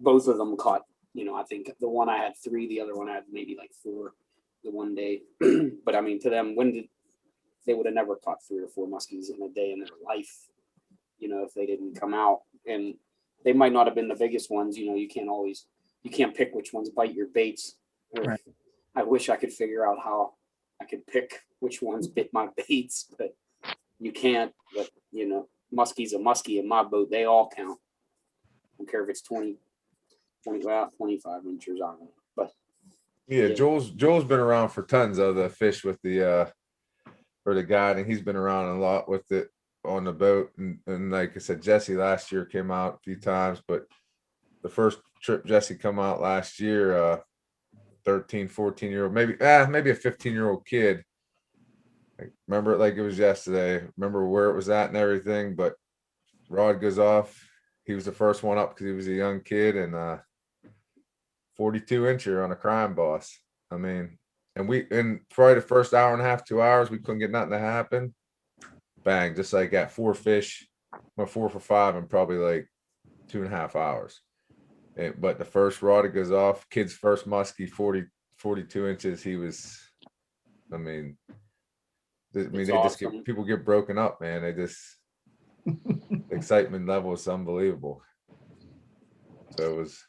both of them caught. You know, I think the one I had 3, the other one I had maybe like 4 the one day. But I mean, to them, they would have never caught 3 or 4 muskies in a day in their life, you know, if they didn't come out. And they might not have been the biggest ones. You know, you can't pick which ones bite your baits. Right. I wish I could figure out how I could pick which ones bit my baits, but you can't. But, you know, muskie's a muskie in my boat. They all count. I don't care if it's 25 inches on it. But yeah, Joel's been around for tons of the fish with the for the guiding. He's been around a lot with it on the boat. And like I said, Jesse last year came out a few times, but the first trip Jesse come out last year, 13, 14-year-old, maybe a 15-year-old kid. I remember it like it was yesterday. Remember where it was at and everything, but rod goes off. He was the first one up because he was a young kid, and 42-incher on a crime boss. I mean, and in probably the first hour and a half, 2 hours, we couldn't get nothing to happen. Bang, just like that, 4 fish, went 4 for 5 in probably like 2.5 hours. But the first rod it goes off, kid's first muskie, 42 inches. He was, I mean, they awesome. just people get broken up, man. They just, excitement level is unbelievable. So it's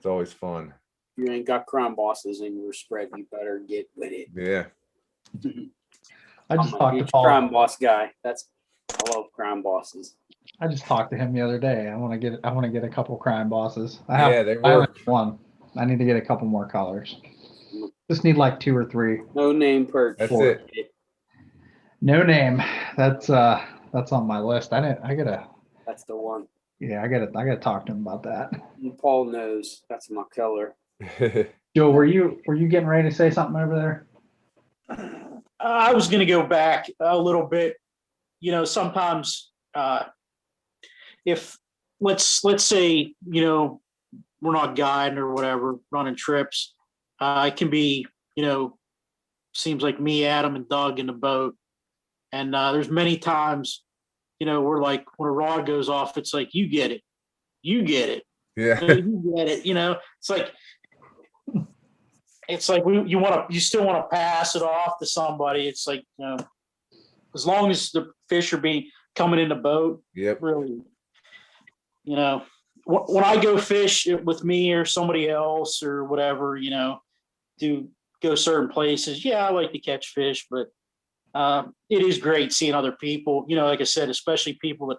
always fun. If you ain't got crime bosses in your spread, you better get with it. Yeah. I just I'm a talked to huge Paul. crime boss guy. I love crime bosses. I just talked to him the other day. I want to get a couple crime bosses. They I have work. one. I need to get a couple more colors. Just need like 2 or 3. No name perch. That's it. No name. That's on my list. That's the one. Yeah, I gotta talk to him about that. And Paul knows that's my killer. Joe, were you getting ready to say something over there? I was going to go back a little bit. You know, sometimes if let's say, you know, we're not guiding or whatever, running trips, it can be, you know, seems like me, Adam, and Doug in the boat. And there's many times, you know, we're like, when a rod goes off, it's like, you get it. You get it. Yeah. You get it. You know, it's like you still want to pass it off to somebody. It's like, you know, as long as the fish are coming in the boat. Yep. Really, you know, when I go fish with me or somebody else or whatever, you know, to go certain places. Yeah, I like to catch fish, but it is great seeing other people, you know, like I said, especially people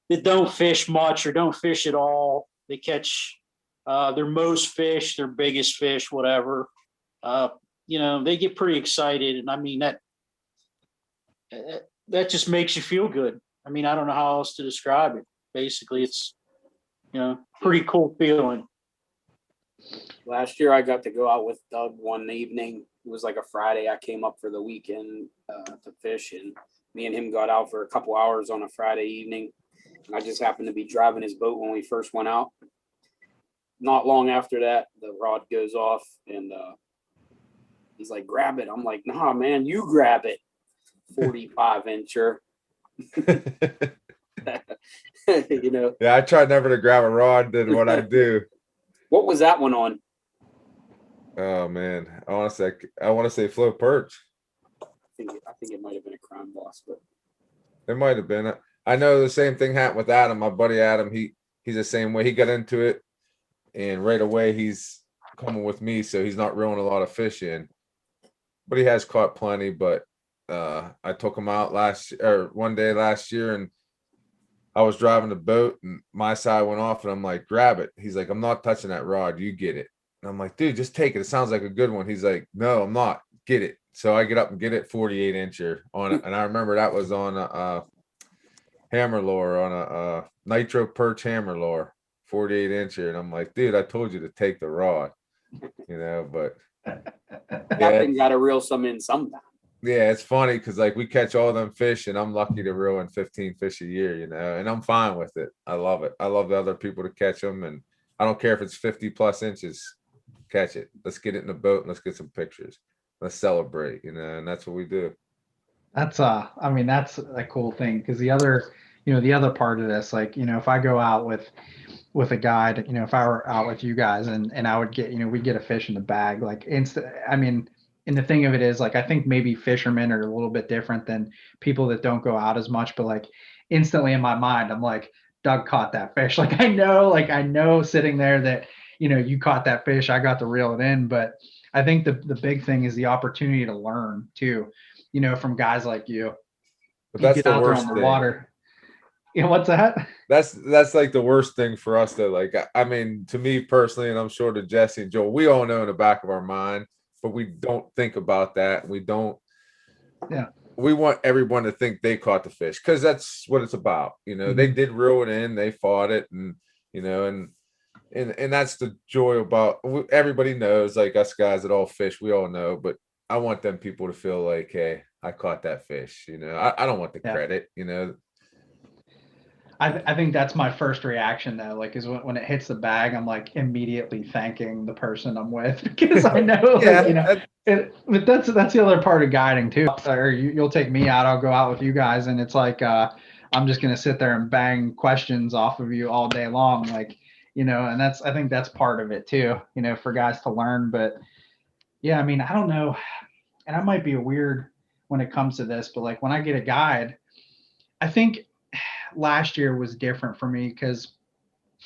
that don't fish much or don't fish at all. They catch their most fish, their biggest fish, whatever. You know, they get pretty excited. And I mean, that just makes you feel good. I mean, I don't know how else to describe it. Basically, it's, you know, pretty cool feeling. Last year I got to go out with Doug one evening. It was like a Friday. I came up for the weekend to fish, and me and him got out for a couple hours on a Friday evening. And I just happened to be driving his boat when we first went out. Not long after that, the rod goes off, and he's like, grab it. I'm like, nah, man, you grab it. 45-incher. You know. Yeah, I try never to grab a rod than what I do. What was that one on? Oh man, I want to say float perch. I think it might have been a crime boss, but it might have been. I know the same thing happened with Adam. My buddy Adam, he's the same way. He got into it, and right away he's coming with me, so he's not reeling a lot of fish in. But he has caught plenty. But I took him out one day last year, and I was driving the boat, and my side went off, and I'm like, grab it. He's like, I'm not touching that rod. You get it. And I'm like, dude, just take it. It sounds like a good one. He's like, no, I'm not. Get it. So I get up and get it, 48-incher on it. And I remember that was on a hammer lure, on a nitro perch hammer lure, 48-incher. And I'm like, dude, I told you to take the rod, you know, but that thing got to reel some in sometime. Yeah, it's funny because like we catch all them fish, and I'm lucky to reel in 15 fish a year, you know, and I'm fine with it. I love it. I love the other people to catch them, and I don't care if it's 50+ inches. Catch it. Let's get it in the boat and let's get some pictures. Let's celebrate, you know, and that's what we do. That's I mean, that's a cool thing, because the other the other part of this, like, if I go out with a guide, if I were out with you guys and I would get, we'd get a fish in the bag, like I mean, and the thing of it is, like, I think maybe fishermen are a little bit different than people that don't go out as much, but like instantly in my mind, I'm like, Doug caught that fish. Like, I know sitting there that, you caught that fish, I got to reel it in. But I think the big thing is the opportunity to learn too, from guys like you. But You that's get the out there worst on the thing. water. What's that? That's like the worst thing for us to like. I mean, to me personally, and I'm sure to Jesse and Joel, we all know in the back of our mind, but we don't think about that. We don't. Yeah. We want everyone to think they caught the fish because that's what it's about. They did reel it in, they fought it, and and that's the joy about. Everybody knows, like us guys that all fish, we all know, but I want them people to feel like, hey, I caught that fish. I don't want the credit. I think that's my first reaction though, like, is when it hits the bag, I'm like immediately thanking the person I'm with because I know, but that's the other part of guiding too. Or you'll take me out, I'll go out with you guys, and it's like I'm just gonna sit there and bang questions off of you all day long, like, and I think that's part of it too, for guys to learn. But yeah, I mean, I don't know, and I might be weird when it comes to this, but like when I get a guide, I think last year was different for me because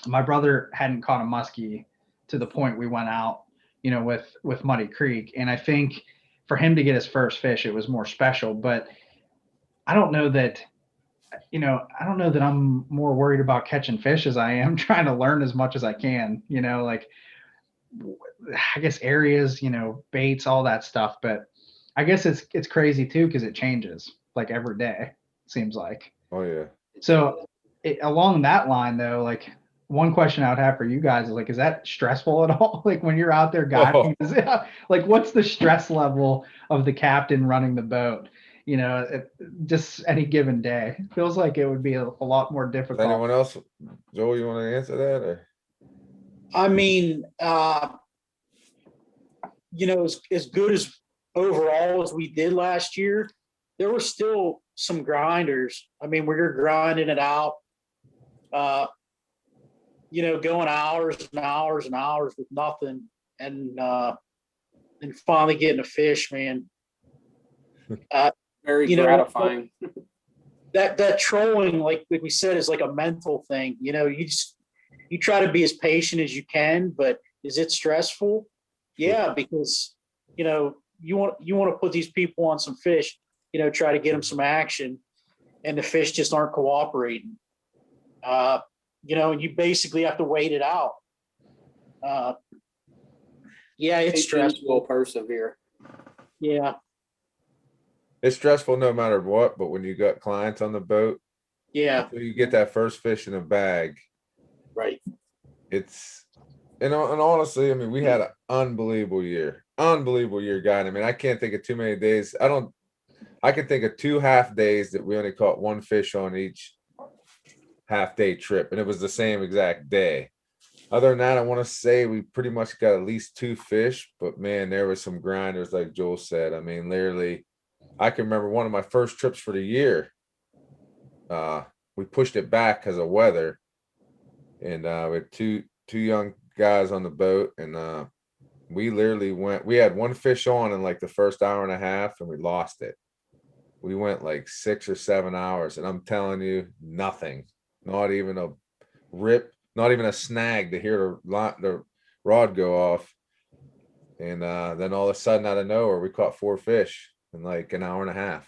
my brother hadn't caught a muskie to the point we went out, with Muddy Creek. And I think for him to get his first fish, it was more special. But I don't know that, I'm more worried about catching fish as I am trying to learn as much as I can, like, I guess areas, baits, all that stuff. But I guess it's crazy too because it changes like every day, seems like. Oh yeah. So along that line, though, like one question I would have for you guys is like, is that stressful at all? Like when you're out there guiding, like what's the stress level of the captain running the boat? Just any given day. It feels like it would be a lot more difficult. Anyone else? Joel, you want to answer that? Or? I mean, as good as overall as we did last year, there were still some grinders. I mean, we were grinding it out, going hours and hours and hours with nothing, and finally getting a fish, man. Very gratifying. That trolling, like we said, is like a mental thing. You try to be as patient as you can, but is it stressful? Yeah, because you want to put these people on some fish, try to get them some action, and the fish just aren't cooperating. And you basically have to wait it out. Yeah, it's stressful. Will persevere. Yeah. It's stressful no matter what, but when you got clients on the boat, yeah, so you get that first fish in a bag, right? It's and honestly, I mean, we had an unbelievable year, guy. I mean, I can't think of too many days. I can think of 2 half days that we only caught one fish on each half day trip, and it was the same exact day. Other than that, I want to say we pretty much got at least 2 fish, but man, there was some grinders, like Joel said. I mean, literally, I can remember one of my first trips for the year. We pushed it back because of weather, and we had two young guys on the boat, and we literally went. We had one fish on in like the first hour and a half, and we lost it. We went like 6 or 7 hours, and I'm telling you, nothing, not even a rip, not even a snag to hear the rod go off. And then all of a sudden, out of nowhere, we caught 4 fish in like an hour and a half.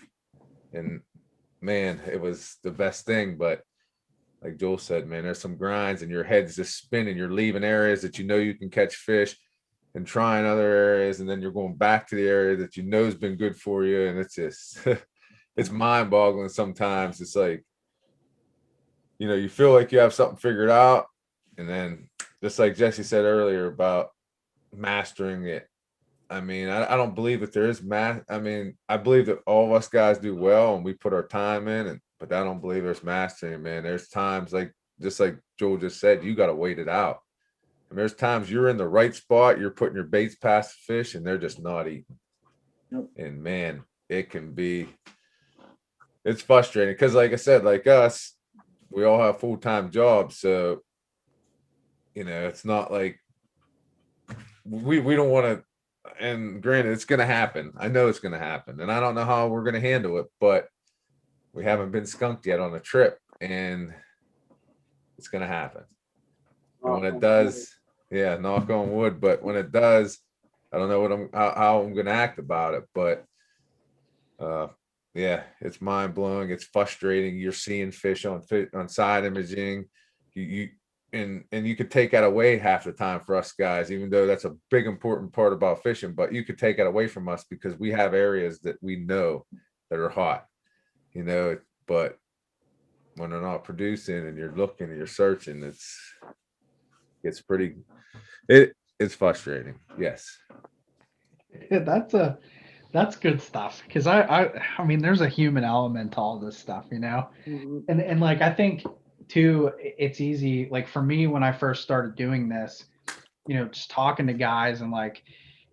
And man, it was the best thing. But like Joel said, man, there's some grinds and your head's just spinning. You're leaving areas that you can catch fish and trying other areas. And then you're going back to the area that has been good for you. And it's just, it's mind boggling sometimes. It's like, you feel like you have something figured out. And then just like Jesse said earlier about mastering it. I mean, I don't believe that there is math. I mean, I believe that all of us guys do well and we put our time in, but I don't believe there's mastering, man. There's times just like Joel just said, you got to wait it out. And there's times you're in the right spot, you're putting your baits past the fish and they're just not eating. Yep. And man, it's frustrating because like I said, like us, we all have full-time jobs, so it's not like we don't want to. And granted, it's going to happen. I know it's going to happen, and I don't know how we're going to handle it, but we haven't been skunked yet on a trip, and it's going to happen. And when it does, yeah, knock on wood. But when it does, I don't know how I'm going to act about it. But yeah, it's mind blowing. It's frustrating. You're seeing fish on side imaging. And you could take that away half the time for us guys, even though that's a big important part about fishing. But you could take it away from us because we have areas that we know that are hot, But when they're not producing and you're looking and you're searching, it's frustrating. Yes. Yeah, that's good stuff, because I mean, there's a human element to all this stuff, Mhm. and like, I think too, it's easy, like for me when I first started doing this, just talking to guys, and like,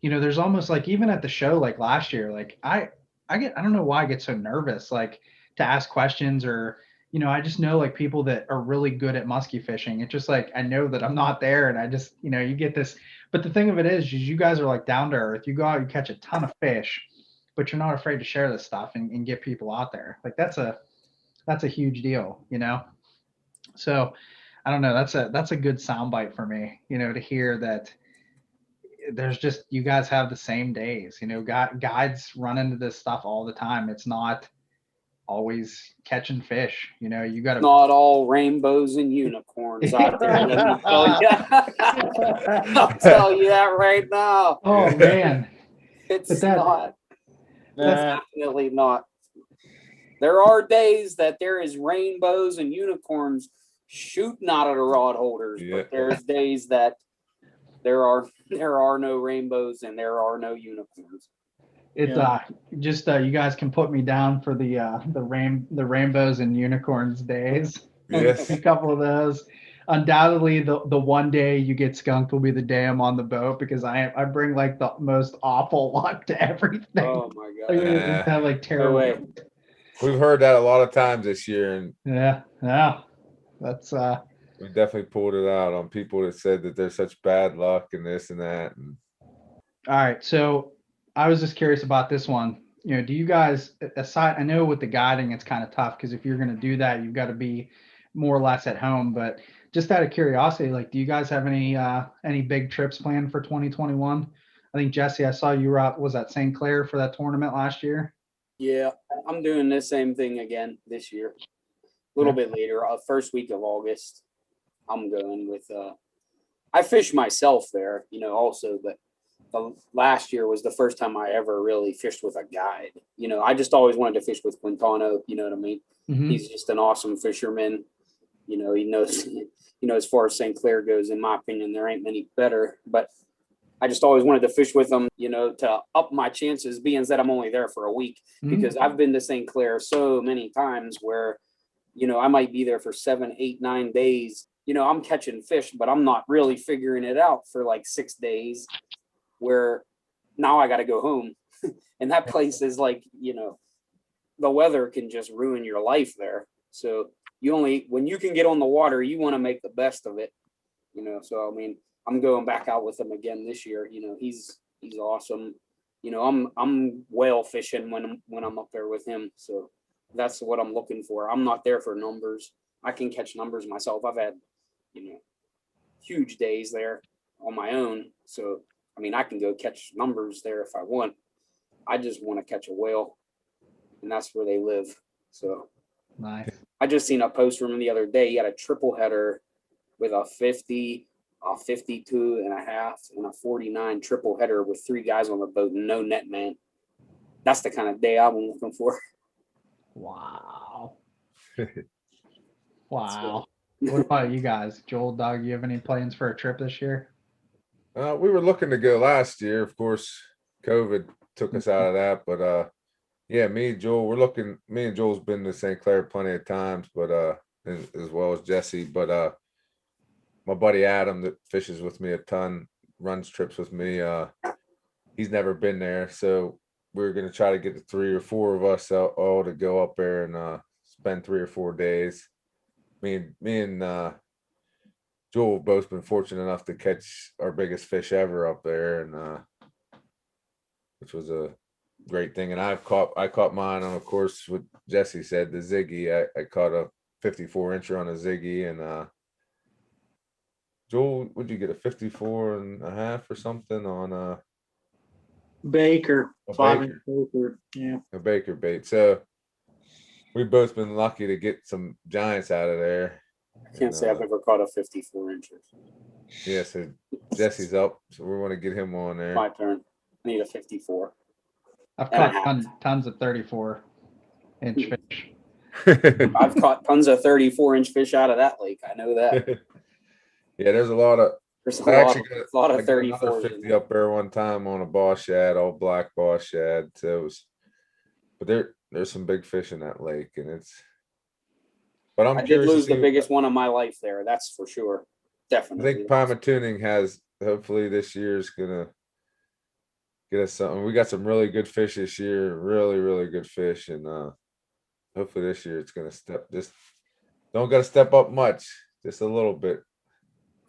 there's almost like, even at the show like last year, like I don't know why I get so nervous, like, to ask questions, or I just know, like, people that are really good at musky fishing. It's just like, I know that I'm not there, and I just, you get this. But the thing of it is you guys are like down to earth. You go out, you catch a ton of fish, but you're not afraid to share this stuff and get people out there. Like, that's a huge deal, So I don't know. That's a good soundbite for me, to hear that there's just, you guys have the same days, guides run into this stuff all the time. It's not always catching fish, you got to. Not all rainbows and unicorns out there. Let me tell you. I'll tell you that right now. Oh man, It's that- not. That's definitely not. There are days that there is rainbows and unicorns shooting out of the rod holders, Yeah. but there's days that there are no rainbows and there are no unicorns. It's just you guys can put me down for the rainbows and unicorns days. Yes. A couple of those. Undoubtedly, the one day you get skunked will be the day I'm on the boat, because I bring like the most awful luck to everything. Oh my Like, god. it's have like terrible. way. We've heard that a lot of times this year, and Yeah, that's we definitely pulled it out on people that said that there's such bad luck and this and that. And all right. So I was just curious about this one. Do you guys, aside, I know with the guiding, it's kind of tough, because if you're going to do that, you've got to be more or less at home. But just out of curiosity, like, do you guys have any big trips planned for 2021? I think, Jesse, I saw you were out, was that St. Clair for that tournament last year? Yeah, I'm doing the same thing again this year. A little bit later, first week of August. I'm going with I fish myself there, also, but the last year was the first time I ever really fished with a guide. I just always wanted to fish with Quintano, you know what I mean? Mhm. He's just an awesome fisherman. He knows, as far as St. Clair goes, in my opinion, there ain't many better, but I just always wanted to fish with him, to up my chances, being that I'm only there for a week, because I've been to St. Clair so many times where, I might be there for 7, 8, 9 days. I'm catching fish, but I'm not really figuring it out for like 6 days, where now I got to go home. And that place is like, the weather can just ruin your life there. So when you can get on the water, you want to make the best of it, so, I mean, I'm going back out with him again this year. He's awesome. I'm whale fishing when I'm up there with him. So that's what I'm looking for. I'm not there for numbers. I can catch numbers myself. I've had, huge days there on my own. So, I mean, I can go catch numbers there if I want. I just want to catch a whale, and that's where they live. So Nice. I just seen a post from him the other day. He had a triple header with a 50, a 52 and a half, and a 49 triple header with 3 guys on the boat and no net man. That's the kind of day I'm looking for. Wow. Wow. What about you guys? Joel, Doug, you have any plans for a trip this year? we were looking to go last year. Of course, COVID took us out of that. But yeah, me and Joel's been to St. Clair plenty of times, but as well as Jesse. But my buddy Adam that fishes with me a ton, runs trips with me. He's never been there, so we're gonna try to get the 3 or 4 of us all to go up there and spend 3 or 4 days. me and Joel have both been fortunate enough to catch our biggest fish ever up there, and which was a great thing. And I caught mine on, of course, what Jesse said, the Ziggy. I caught a 54 incher on a Ziggy, and Joel, would you get a 54 and a half or something on Baker, a 5-inch Baker. Baker. Yeah. A Baker bait? So we've both been lucky to get some giants out of there. I can't say I've ever caught a 54 inches. Yeah, so Jesse's up, so we want to get him on there. My turn. I need a 54. I've And a caught half. tons of 34-inch fish. I've caught tons of 34-inch fish out of that lake. I know that. Yeah, there's a lot of. There's I actually a lot of I got another 34s. 50 up there one time on a boss shad, all black boss shad. So it was, but there's some big fish in that lake, and it's. But I'm I did curious to lose the see- biggest one of my life there. That's for sure. I Definitely. think Pima Tuning has, hopefully this year's gonna get us something. We got some really good fish this year, really, really good fish. And hopefully this year it's gonna don't gotta step up much, just a little bit.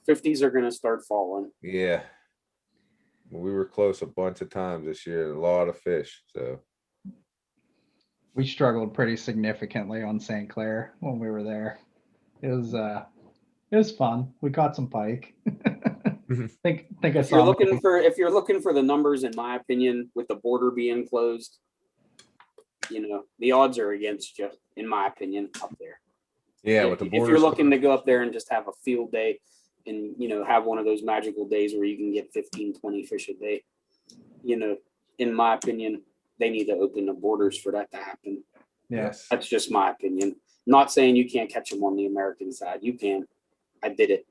50s are going to start falling. Yeah. We were close a bunch of times this year, a lot of fish. So We struggled pretty significantly on St. Clair when we were there. It was fun. We caught some pike. think I If you're saw looking for the numbers, in my opinion, with the border being closed, the odds are against you, in my opinion, up there. yeah, with the If borders. you're looking to go up there and just have a field day and, have one of those magical days where you can get 15, 20 fish a day, in my opinion, they need to open the borders for that to happen. Yes. That's just my opinion. Not saying you can't catch them on the American side. You can. I did it.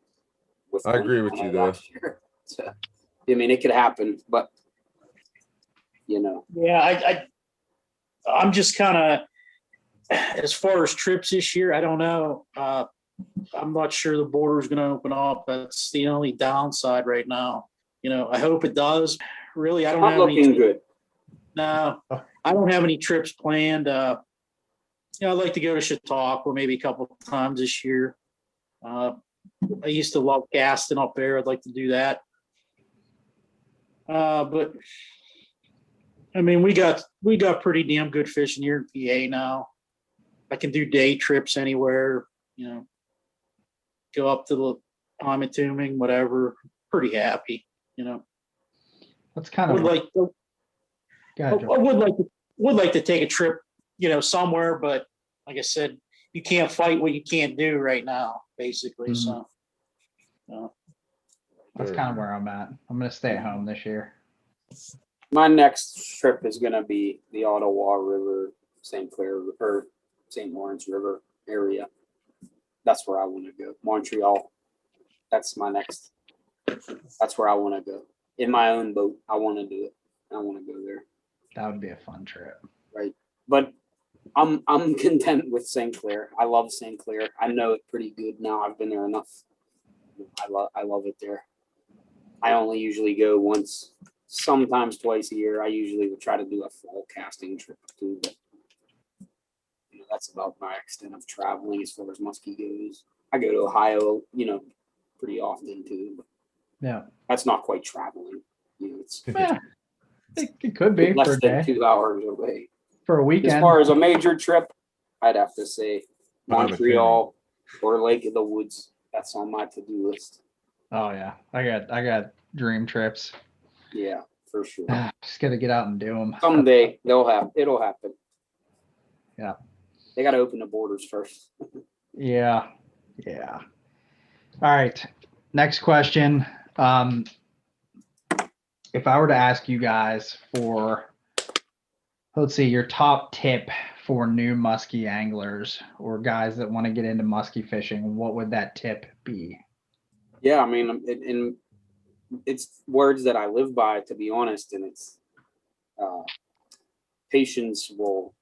I agree with you, though. last year. So, it could happen, but Yeah, I'm just kind of, as far as trips this year, I don't know. I'm not sure the border is going to open up. That's the only downside right now. I hope it does. Really, I don't not have looking any. good. No, I don't have any trips planned. I'd like to go to Chautauqua maybe a couple of times this year. I used to love casting up there. I'd like to do that. But we got pretty damn good fishing here in PA now. I can do day trips anywhere, go up to the Pymatuning, whatever. Pretty happy, That's kind I of would like to, Go ahead, Joe. I would like to take a trip, somewhere, but like I said, you can't fight what you can't do right now, basically. Mhm. So, That's kind of where I'm at. I'm gonna stay at home this year. My next trip is going to be the Ottawa River, St. Clair, or St. Lawrence River area. That's where I want to go. Montreal. That's my next. That's where I want to go. In my own boat, I want to do it. I want to go there. That would be a fun trip. Right. But I'm content with St. Clair. I love St. Clair. I know it pretty good now. I've been there enough. I love it there. I only usually go once, sometimes twice a year. I usually would try to do a fall casting trip too, but that's about my extent of traveling as far as Muskie goes. I go to Ohio, pretty often too, but Yeah. that's not quite traveling. It's Yeah. It could be less for a than day. 2 hours away. For a As weekend. far as a major trip, I'd have to say Pymatuning. Montreal or Lake of the Woods. That's on my to-do list. Oh yeah. I got dream trips. Yeah, for sure. Just gotta get out and do them. Someday it'll happen. Yeah. They got to open the borders first. Yeah. Yeah. All right. Next question. If I were to ask you guys for, let's see, your top tip for new muskie anglers or guys that want to get into muskie fishing, what would that tip be? Yeah, it's words that I live by, to be honest, and it's patience will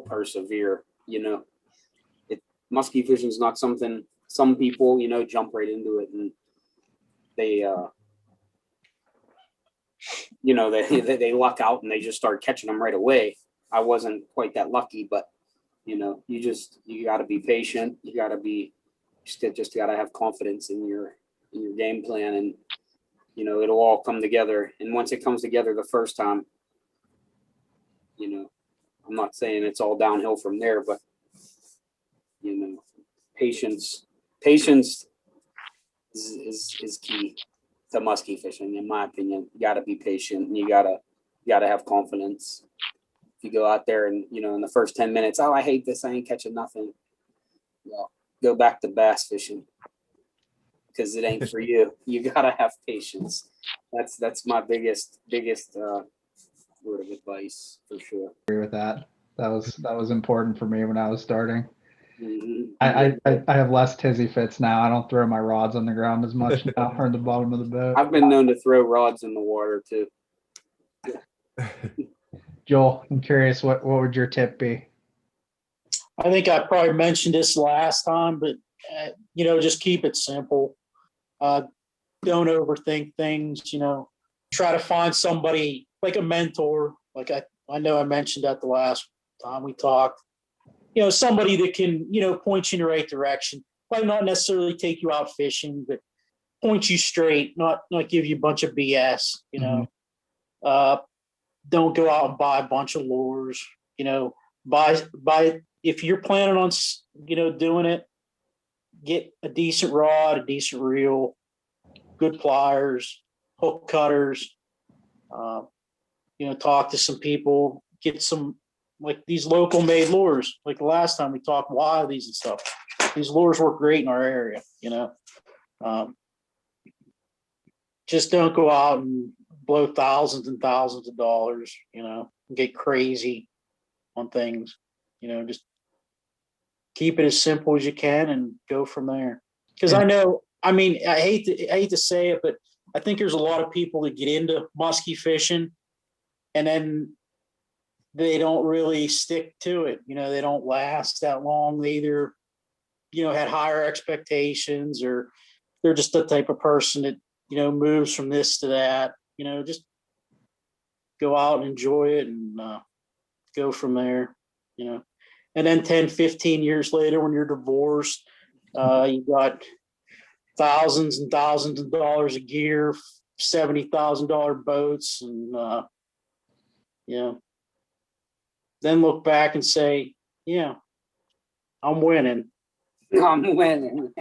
persevere. Muskie fishing is not something some people jump right into it and they they luck out and they just start catching them right away. I wasn't quite that lucky, but you got to be patient. You got to be just got to have confidence in your game plan, and it'll all come together. And once it comes together the first time, I'm not saying it's all downhill from there, but patience is key to muskie fishing, in my opinion. You got to be patient, and you gotta have confidence. If you go out there and in the first 10 minutes, oh, I hate this, I ain't catching nothing. Well, go back to bass fishing, because it ain't for you. You gotta have patience. That's my biggest word of advice, for sure. Agree with that. That was important for me when I was starting. Mm-hmm. I have less tizzy fits now. I don't throw my rods on the ground as much now, or in the bottom of the boat. I've been known to throw rods in the water too. Joel, I'm curious, what would your tip be? I think I probably mentioned this last time, but just keep it simple. Don't overthink things. Try to find somebody like a mentor. Like I know I mentioned that the last time we talked. Somebody that can point you in the right direction. Might not necessarily take you out fishing, but point you straight. Not give you a bunch of BS. Don't go out and buy a bunch of lures. Buy if you're planning on doing it, get a decent rod, a decent reel, good pliers, hook cutters. Talk to some people, get some like these local made lures. Like the last time we talked wildies and stuff. These lures work great in our area. Just don't go out and blow thousands and thousands of dollars, and get crazy on things. Just keep it as simple as you can and go from there. Because I hate to say it, but I think there's a lot of people that get into musky fishing and then they don't really stick to it. They don't last that long. They either, had higher expectations, or they're just the type of person that, moves from this to that. Just go out and enjoy it and go from there, And then 10, 15 years later, when you're divorced, you got thousands and thousands of dollars of gear, $70,000 boats, and then look back and say, yeah, I'm winning. I'm winning.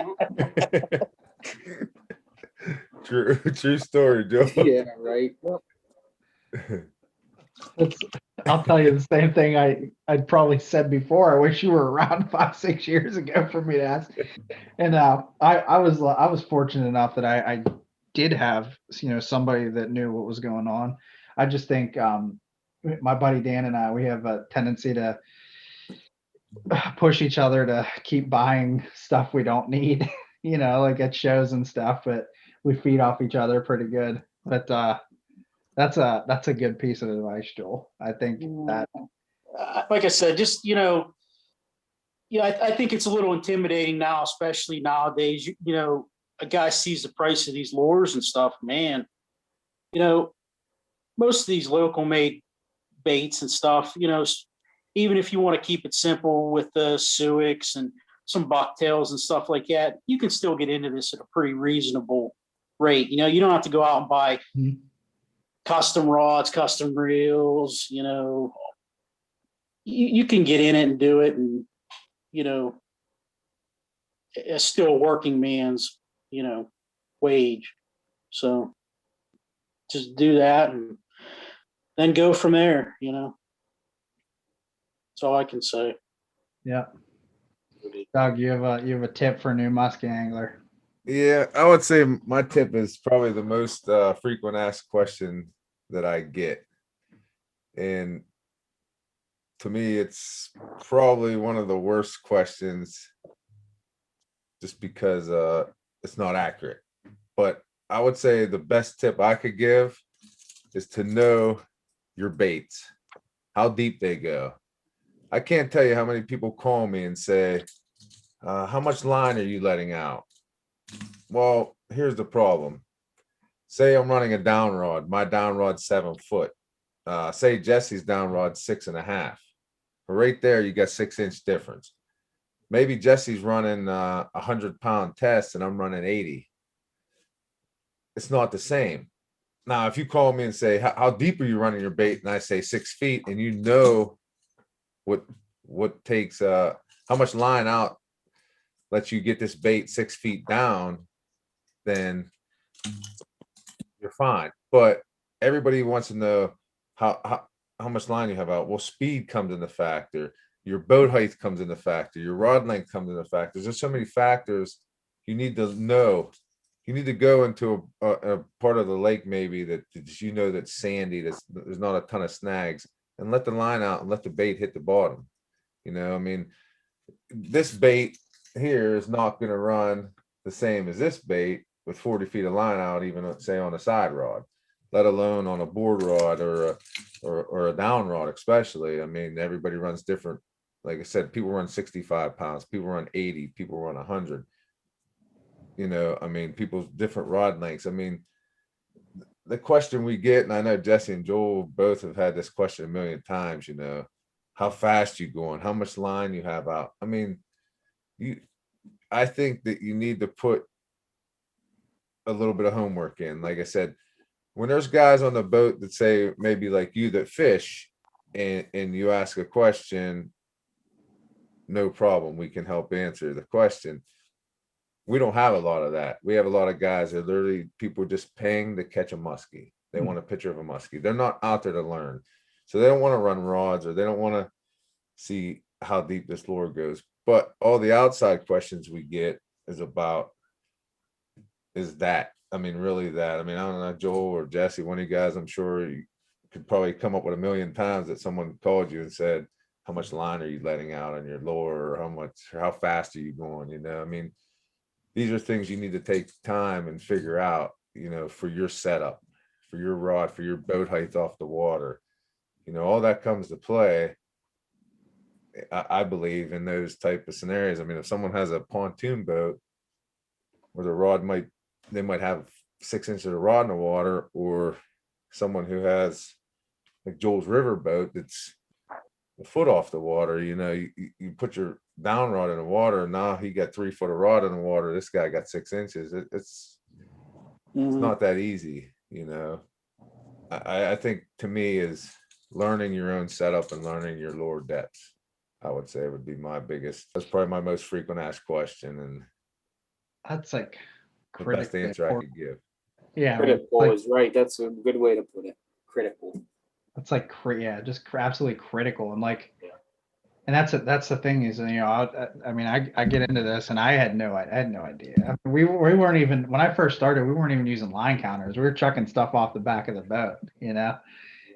True story, Joe. Yeah, right. I'll tell you the same thing I'd probably said before. I wish you were around 5-6 years ago for me to ask. And I was fortunate enough that I did have somebody that knew what was going on. I just think my buddy Dan and I, we have a tendency to push each other to keep buying stuff we don't need, like at shows and stuff, but we feed off each other pretty good. But that's a good piece of advice, Joel. I think that, like I said, just I think it's a little intimidating now, especially nowadays. A guy sees the price of these lures and stuff, man. Most of these local made baits and stuff, even if you want to keep it simple with the suics and some bucktails and stuff like that, you can still get into this at a pretty reasonable rate. You don't have to go out and buy custom rods, custom reels. You can get in it and do it, and it's still a working man's wage. So just do that and then go from there. That's all I can say. yeah. Doug, you have a tip for a new musky angler? Yeah, I would say my tip is probably the most frequent asked question that I get. And to me, it's probably one of the worst questions just because it's not accurate. But I would say the best tip I could give is to know your baits, how deep they go. I can't tell you how many people call me and say, how much line are you letting out? Well, here's the problem. Say I'm running a down rod. My down rod's 7 foot. Say Jesse's down rod's 6.5. Right there, you got 6-inch difference. maybe Jesse's running 100-pound test and I'm running 80. It's not the same. Now, if you call me and say, how deep are you running your bait? And I say 6 feet, and you know what takes how much line out lets you get this bait 6 feet down, then you're fine. But everybody wants to know how much line you have out. Well, speed comes into factor. Your boat height comes into factor. Your rod length comes into factor. There's so many factors you need to know. You need to go into a part of the lake maybe that you know that's sandy, there's not a ton of snags, and let the line out and let the bait hit the bottom. You know, I mean, this bait here is not going to run the same as this bait with 40 feet of line out, even say on a side rod, let alone on a board rod or a down rod, especially. I mean, everybody runs different. Like I said, people run 65 pounds, people run 80, people run 100. You know, I mean, people's different rod lengths. I mean, the question we get, and I know Jesse and Joel both have had this question a million times, you know, how fast you going, how much line you have out. I mean, I think that you need to put a little bit of homework in. Like I said, when there's guys on the boat that say maybe like you that fish and you ask a question, no problem, we can help answer the question. We don't have a lot of that. We have a lot of guys that literally people just paying to catch a muskie. They want a picture of a muskie. They're not out there to learn. So they don't want to run rods, or they don't want to see how deep this lure goes. But all the outside questions we get is about, is that, I mean, really that. I mean, I don't know, Joel or Jesse, one of you guys, I'm sure you could probably come up with a million times that someone called you and said, how much line are you letting out on your lure, or how fast are you going? You know, I mean, these are things you need to take time and figure out, you know, for your setup, for your rod, for your boat height off the water. You know, all that comes to play, I believe, in those type of scenarios. I mean, if someone has a pontoon boat where the rod they might have 6 inches of rod in the water, or someone who has like Joel's river boat that's a foot off the water, you know, you put your down rod in the water, and now he got 3 foot of rod in the water. This guy got 6 inches. It's not that easy, you know. I think to me is learning your own setup and learning your lure depths, I would say would be that's probably my most frequent asked question, and That's like the best answer I could give. Yeah, critical like, is right. That's a good way to put it. Critical. it's like just absolutely critical, and like, and that's the thing is, you know, I mean, I get into this, and I had no idea. I mean, we weren't even, when I first started, we weren't even using line counters. We were chucking stuff off the back of the boat, you know,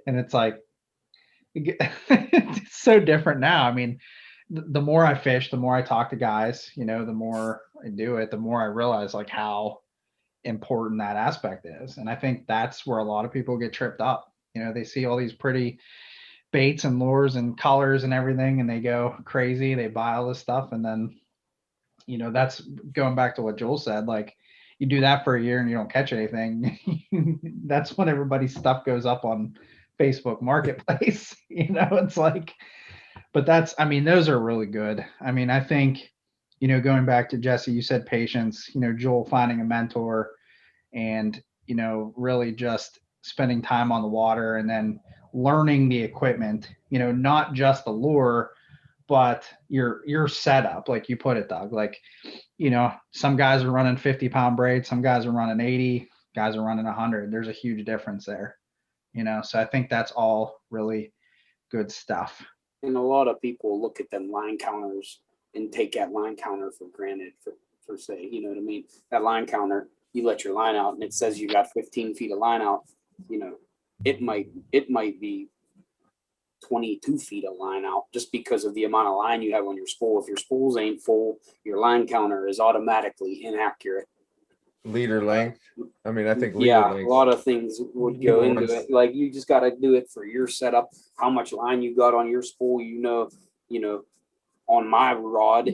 and it's like, it's so different now. I mean, the more I fish, the more I talk to guys, you know, the more I do it, the more I realize like how important that aspect is. And I think that's where a lot of people get tripped up. You know, they see all these pretty baits and lures and colors and everything, and they go crazy. They buy all this stuff, and then, you know, that's going back to what Joel said. Like, you do that for a year and you don't catch anything. That's when everybody's stuff goes up on Facebook Marketplace. You know, it's like, but I mean, those are really good. I mean, I think, you know, going back to Jesse, you said patience. You know, Joel finding a mentor, and, you know, really just spending time on the water, and then learning the equipment, you know, not just the lure, but your setup, like you put it, Doug. Like, you know, some guys are running 50-pound braid, some guys are running 80, guys are running 100. There's a huge difference there, you know. So I think that's all really good stuff. And a lot of people look at them line counters and take that line counter for granted, for say, you know what I mean? That line counter, you let your line out and it says you got 15 feet of line out, you know, it might be 22 feet of line out just because of the amount of line you have on your spool. If your spools ain't full, your line counter is automatically inaccurate. Leader length. I mean, I think a length, lot of things would go into it. Like, you just got to do it for your setup, how much line you got on your spool. You know, on my rod,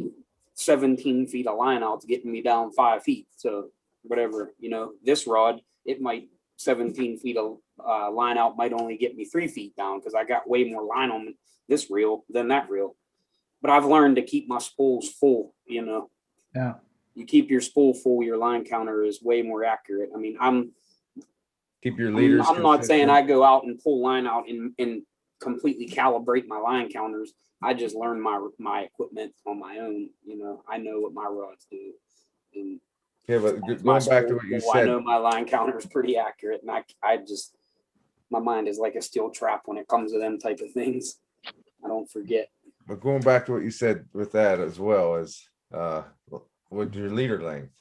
17 feet of line out's getting me down 5 feet. So whatever, you know, this rod, it might 17 feet of line out might only get me 3 feet down because I got way more line on this reel than that reel. but I've learned to keep my spools full, you know. Yeah. You keep your spool full, your line counter is way more accurate. I mean, Keep your leaders. I'm not saying consistent. I go out and pull line out and completely calibrate my line counters. I just learned my equipment on my own. You know, I know what my rods do. And Yeah, but as going my back to spool what you full, I know said, my line counter is pretty accurate, and I just my mind is like a steel trap when it comes to them type of things. I don't forget. but going back to what you said with that as well as with your leader length.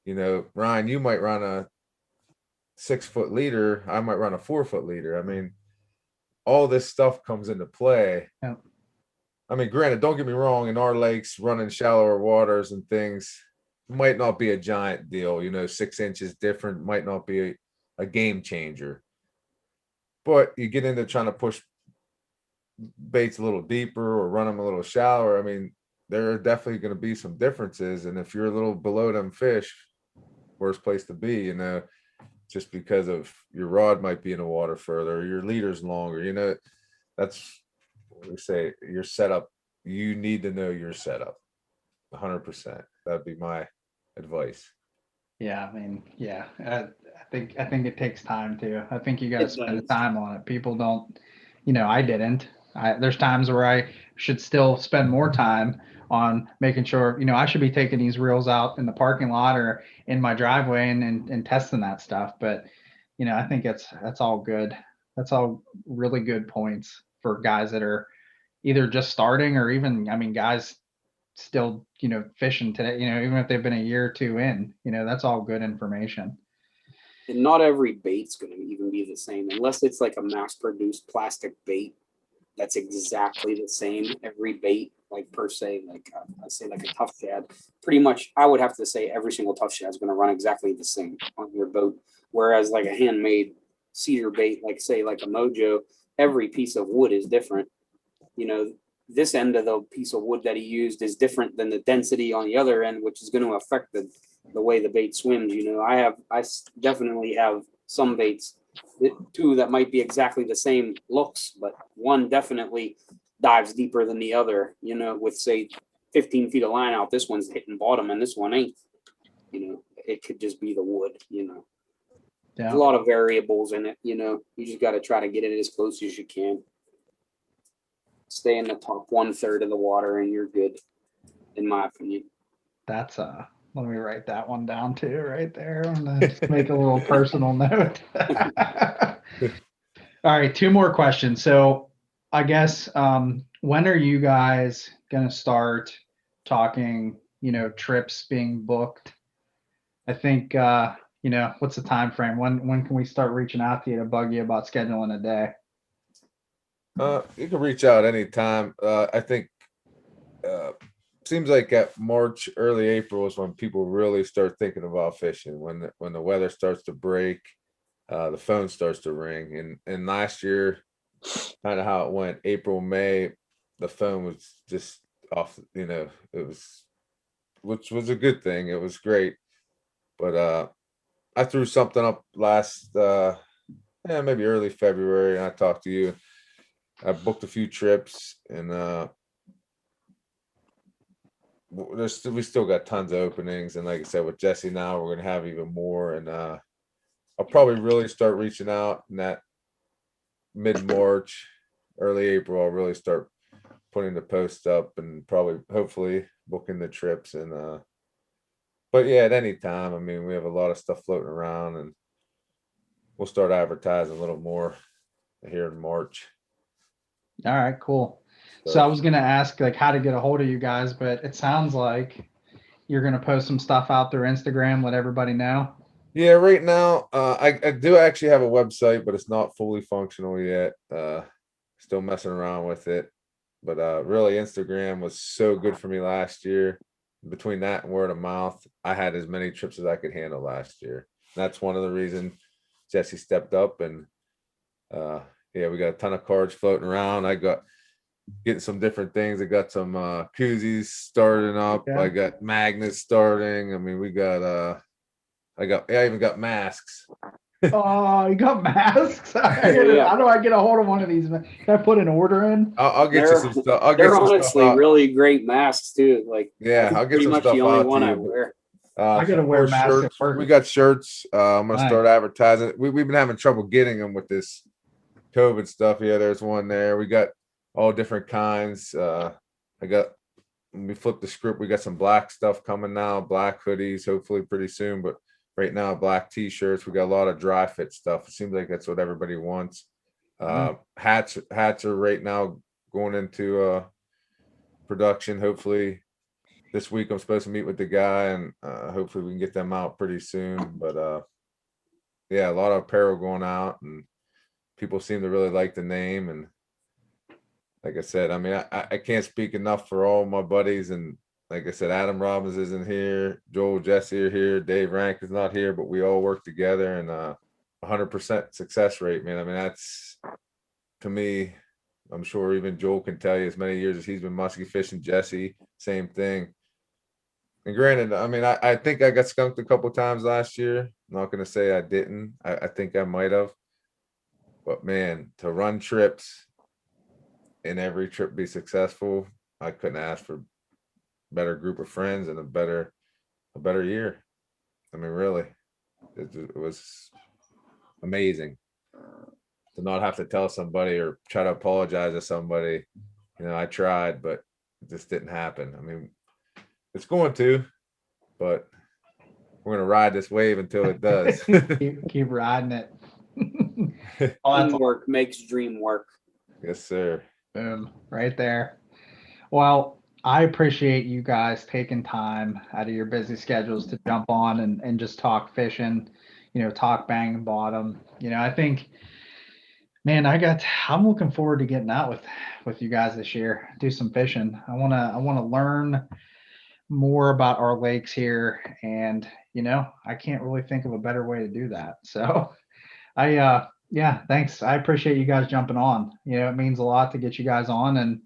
You know, Ryan, you might run a 6-foot leader. I might run a 4-foot leader. I mean, all this stuff comes into play. Yeah. I mean, granted, don't get me wrong, in our lakes, running shallower waters and things might not be a giant deal. You know, 6 inches different might not be a game changer. But you get into trying to push baits a little deeper or run them a little shallower. I mean, there are definitely going to be some differences. And if you're a little below them fish, worst place to be, you know, just because of your rod might be in the water further, or your leader's longer, you know, that's what we say, your setup. You need to know your setup 100%. That'd be my advice. Yeah, I mean, yeah, I think it takes time too. I think you got to It spend the does. time on it. People don't, you know, I didn't. There's times where I should still spend more time on making sure, you know, I should be taking these reels out in the parking lot or in my driveway and testing that stuff. But, you know, I think that's all good. That's all really good points for guys that are either just starting or even, I mean, guys still, you know, fishing today, you know, even if they've been a year or two in, you know, that's all good information. And not every bait's going to even be the same unless it's like a mass produced plastic bait that's exactly the same every bait, like per se, like I say like a tough shad. Pretty much I would have to say every single tough shad is going to run exactly the same on your boat. Whereas like a handmade cedar bait, like say like a Mojo, every piece of wood is different. You know, this end of the piece of wood that he used is different than the density on the other end, which is going to affect the way the bait swims. You know, I definitely have some baits, two that might be exactly the same looks, but one definitely dives deeper than the other. You know, with say 15 feet of line out, this one's hitting bottom and this one ain't. You know, it could just be the wood. You know, there's a lot of variables in it. You know, you just got to try to get it as close as you can. Stay in the top 1/3 of the water and you're good, in my opinion. That's let me write that one down too, right there. I'm gonna just make a little personal note. All right, 2 more questions. So I guess when are you guys gonna start talking, you know, trips being booked? I think you know, what's the time frame? When can we start reaching out to you to bug you about scheduling a day? You can reach out anytime. I think seems like at March, early April is when people really start thinking about fishing. When the weather starts to break, the phone starts to ring. And last year, kind of how it went, April, May, the phone was just off. You know, which was a good thing. It was great, but I threw something up last maybe early February, and I talked to you. I booked a few trips, and we still got tons of openings. And like I said, with Jesse now, we're gonna have even more. And I'll probably really start reaching out in that mid-March, early April. I'll really start putting the posts up and probably, hopefully, booking the trips. And but yeah, at any time. I mean, we have a lot of stuff floating around, and we'll start advertising a little more here in March. All right, cool. So I was gonna ask like how to get a hold of you guys, but it sounds like you're gonna post some stuff out through Instagram, let everybody know. Yeah, right now, I do actually have a website, but it's not fully functional yet. Still messing around with it. But really, Instagram was so good for me last year. Between that and word of mouth, I had as many trips as I could handle last year. That's one of the reasons Jesse stepped up. And yeah, we got a ton of cards floating around. I got getting some different things. I got some koozies starting up. Yeah. I got magnets starting. I mean, we got I even got masks. Oh, you got masks? Yeah. How do I get a hold of one of these? Can I put an order in? I'll get you some stuff. I'll get They're some stuff honestly out. really great masks too. Like, Yeah, I'll get pretty some much stuff the only out one to I you. But, wear. I gotta of wear course, masks at shirts. work. We got shirts. I'm gonna Nice. start advertising. We've been having trouble getting them with this COVID stuff. Yeah, there's one there. We got all different kinds. When we flip the script, we got some black stuff coming now, black hoodies, hopefully pretty soon. But right now, black t-shirts. We got a lot of dry fit stuff. It seems like that's what everybody wants. Hats are right now going into production. Hopefully this week I'm supposed to meet with the guy, and hopefully we can get them out pretty soon. But yeah, a lot of apparel going out, and people seem to really like the name. And like I said, I mean, I can't speak enough for all my buddies. And like I said, Adam Robbins isn't here, Joel, Jesse are here, Dave Rank is not here, but we all work together, and 100% success rate, man. I mean, that's, to me, I'm sure even Joel can tell you, as many years as he's been musky fishing, Jesse, same thing. And granted, I mean, I think I got skunked a couple times last year. I'm not going to say I didn't. I think I might have. But man, to run trips and every trip be successful, I couldn't ask for a better group of friends and a better year. I mean, really, it was amazing to not have to tell somebody or try to apologize to somebody. You know, I tried, but it just didn't happen. I mean, it's going to, but we're going to ride this wave until it does. keep riding it. Teamwork makes dream work. Yes, sir. Boom, right there. Well, I appreciate you guys taking time out of your busy schedules to jump on and just talk fishing, talk bang and bottom. I think, man, I'm looking forward to getting out with you guys this year, do some fishing. I want to learn more about our lakes here, and I can't really think of a better way to do that. So yeah, thanks. I appreciate you guys jumping on. It means a lot to get you guys on, and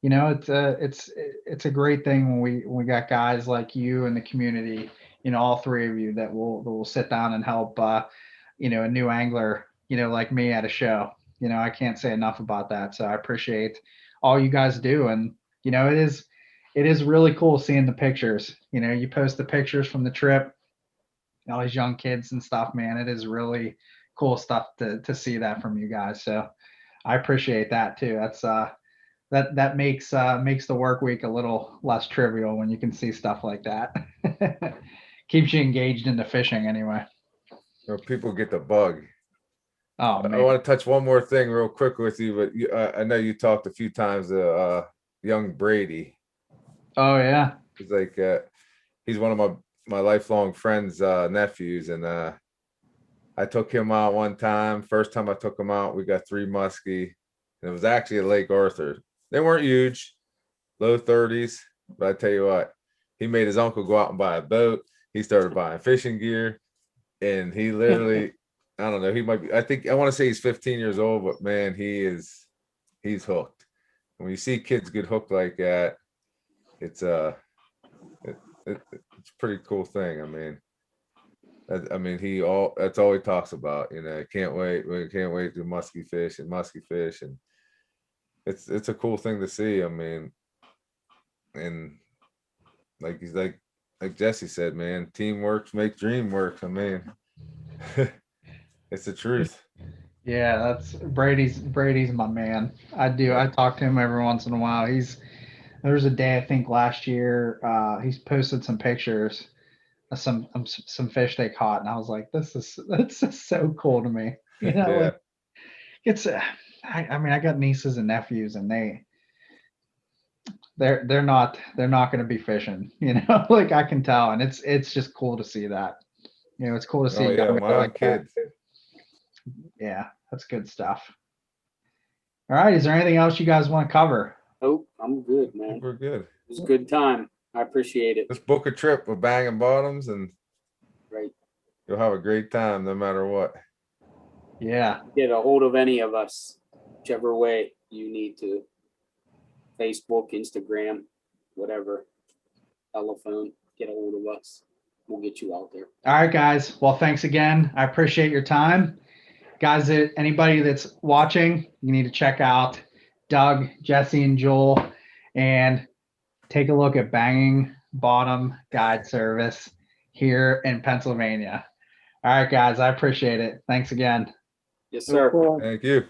it's a great thing when we got guys like you in the community, all three of you that will sit down and help a new angler, like me at a show. I can't say enough about that. So I appreciate all you guys do. And it is really cool seeing the pictures. You post the pictures from the trip, all these young kids and stuff, man. It is really cool stuff to see that from you guys. So I appreciate that too. That's that makes the work week a little less trivial when you can see stuff like that. Keeps you engaged in the fishing anyway. People get the bug. Oh man. I want to touch one more thing real quick with you, but I know you talked a few times to young Brady. Oh yeah. He's like he's one of my lifelong friends' nephews, and I took him out one time. First time I took him out, we got 3 muskie, and it was actually at Lake Arthur. They weren't huge, low 30s, but I tell you what, he made his uncle go out and buy a boat. He started buying fishing gear, and he literally, I don't know, he might be, I want to say he's 15 years old, but man, he's hooked. When you see kids get hooked like that, it's a pretty cool thing. That's all he talks about. Can't wait. We can't wait to musky fish, and it's a cool thing to see. I mean, and like he's like Jesse said, man, teamwork makes dream work. I mean, it's the truth. Yeah, that's Brady's my man. I talk to him every once in a while. There was a day, I think last year, he's posted some pictures of some fish they caught, and I was like, that's just so cool to me. Yeah. Like it's I mean, I got nieces and nephews, and they're not going to be fishing, like I can tell, and it's just cool to see that. It's cool to see. Oh yeah, my own kids. Yeah, that's good stuff. All right, is there anything else you guys want to cover? Oh, I'm good, man. We're good. It was a good time. I appreciate it. Just book a trip with banging bottoms, and Right. you'll have a great time no matter what. Yeah. Get a hold of any of us, whichever way you need to. Facebook, Instagram, whatever. Telephone, get a hold of us. we'll get you out there. All right, guys. Well, thanks again. I appreciate your time. Guys, anybody that's watching, you need to check out Doug, Jesse, and Joel, and take a look at Banging Bottom Guide Service here in Pennsylvania. All right, guys. I appreciate it. Thanks again. Yes, sir. Thank you.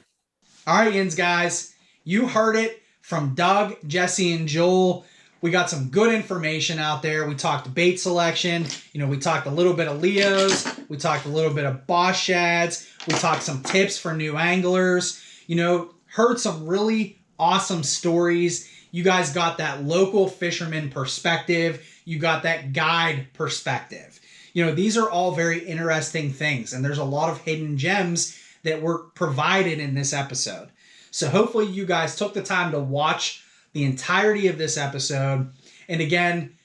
All right, Yins guys, you heard it from Doug, Jesse, and Joel. We got some good information out there. We talked bait selection. We talked a little bit of Leos. We talked a little bit of Boss Shads. We talked some tips for new anglers. Heard some really awesome stories. You guys got that local fisherman perspective. You got that guide perspective. These are all very interesting things, and there's a lot of hidden gems that were provided in this episode. So hopefully you guys took the time to watch the entirety of this episode. And again,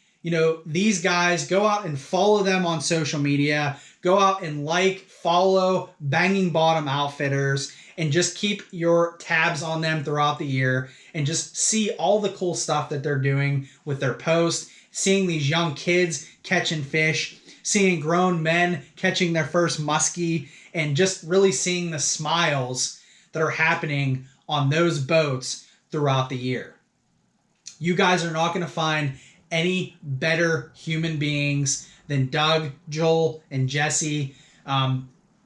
these guys, go out and follow them on social media. Go out and follow Banging Bottom Outfitters, and just keep your tabs on them throughout the year and just see all the cool stuff that they're doing with their posts, seeing these young kids catching fish, seeing grown men catching their first muskie, and just really seeing the smiles that are happening on those boats throughout the year. You guys are not going to find any better human beings than Doug, Joel, and Jesse.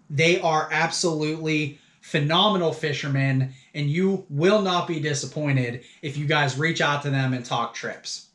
They are absolutely phenomenal fishermen, and you will not be disappointed if you guys reach out to them and talk trips.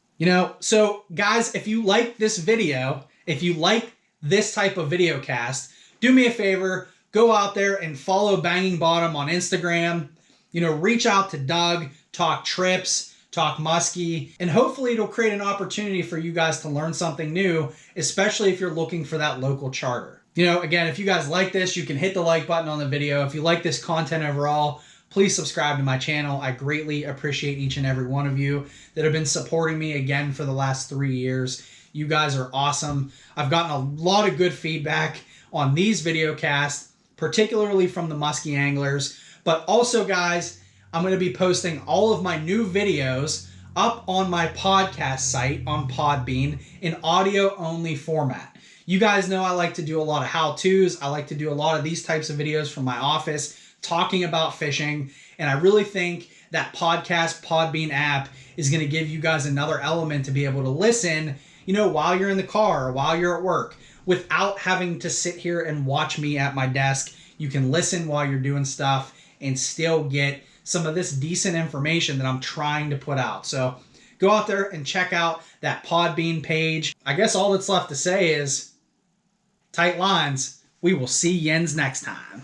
So guys, if you like this video, if you like this type of video cast, do me a favor, go out there and follow Banging Bottom on Instagram. Reach out to Doug, talk trips, talk muskie, and hopefully it'll create an opportunity for you guys to learn something new, especially if you're looking for that local charter. Again, if you guys like this, you can hit the like button on the video. If you like this content overall, please subscribe to my channel. I greatly appreciate each and every one of you that have been supporting me again for the last 3 years. You guys are awesome. I've gotten a lot of good feedback on these video casts, particularly from the Muskie Anglers. But also, guys, I'm going to be posting all of my new videos up on my podcast site on Podbean in audio-only format. You guys know I like to do a lot of how-tos. I like to do a lot of these types of videos from my office talking about fishing. And I really think that Podbean app is going to give you guys another element to be able to listen, while you're in the car or while you're at work, without having to sit here and watch me at my desk. You can listen while you're doing stuff and still get some of this decent information that I'm trying to put out. So go out there and check out that Podbean page. I guess all that's left to say is tight lines. We will see yins next time.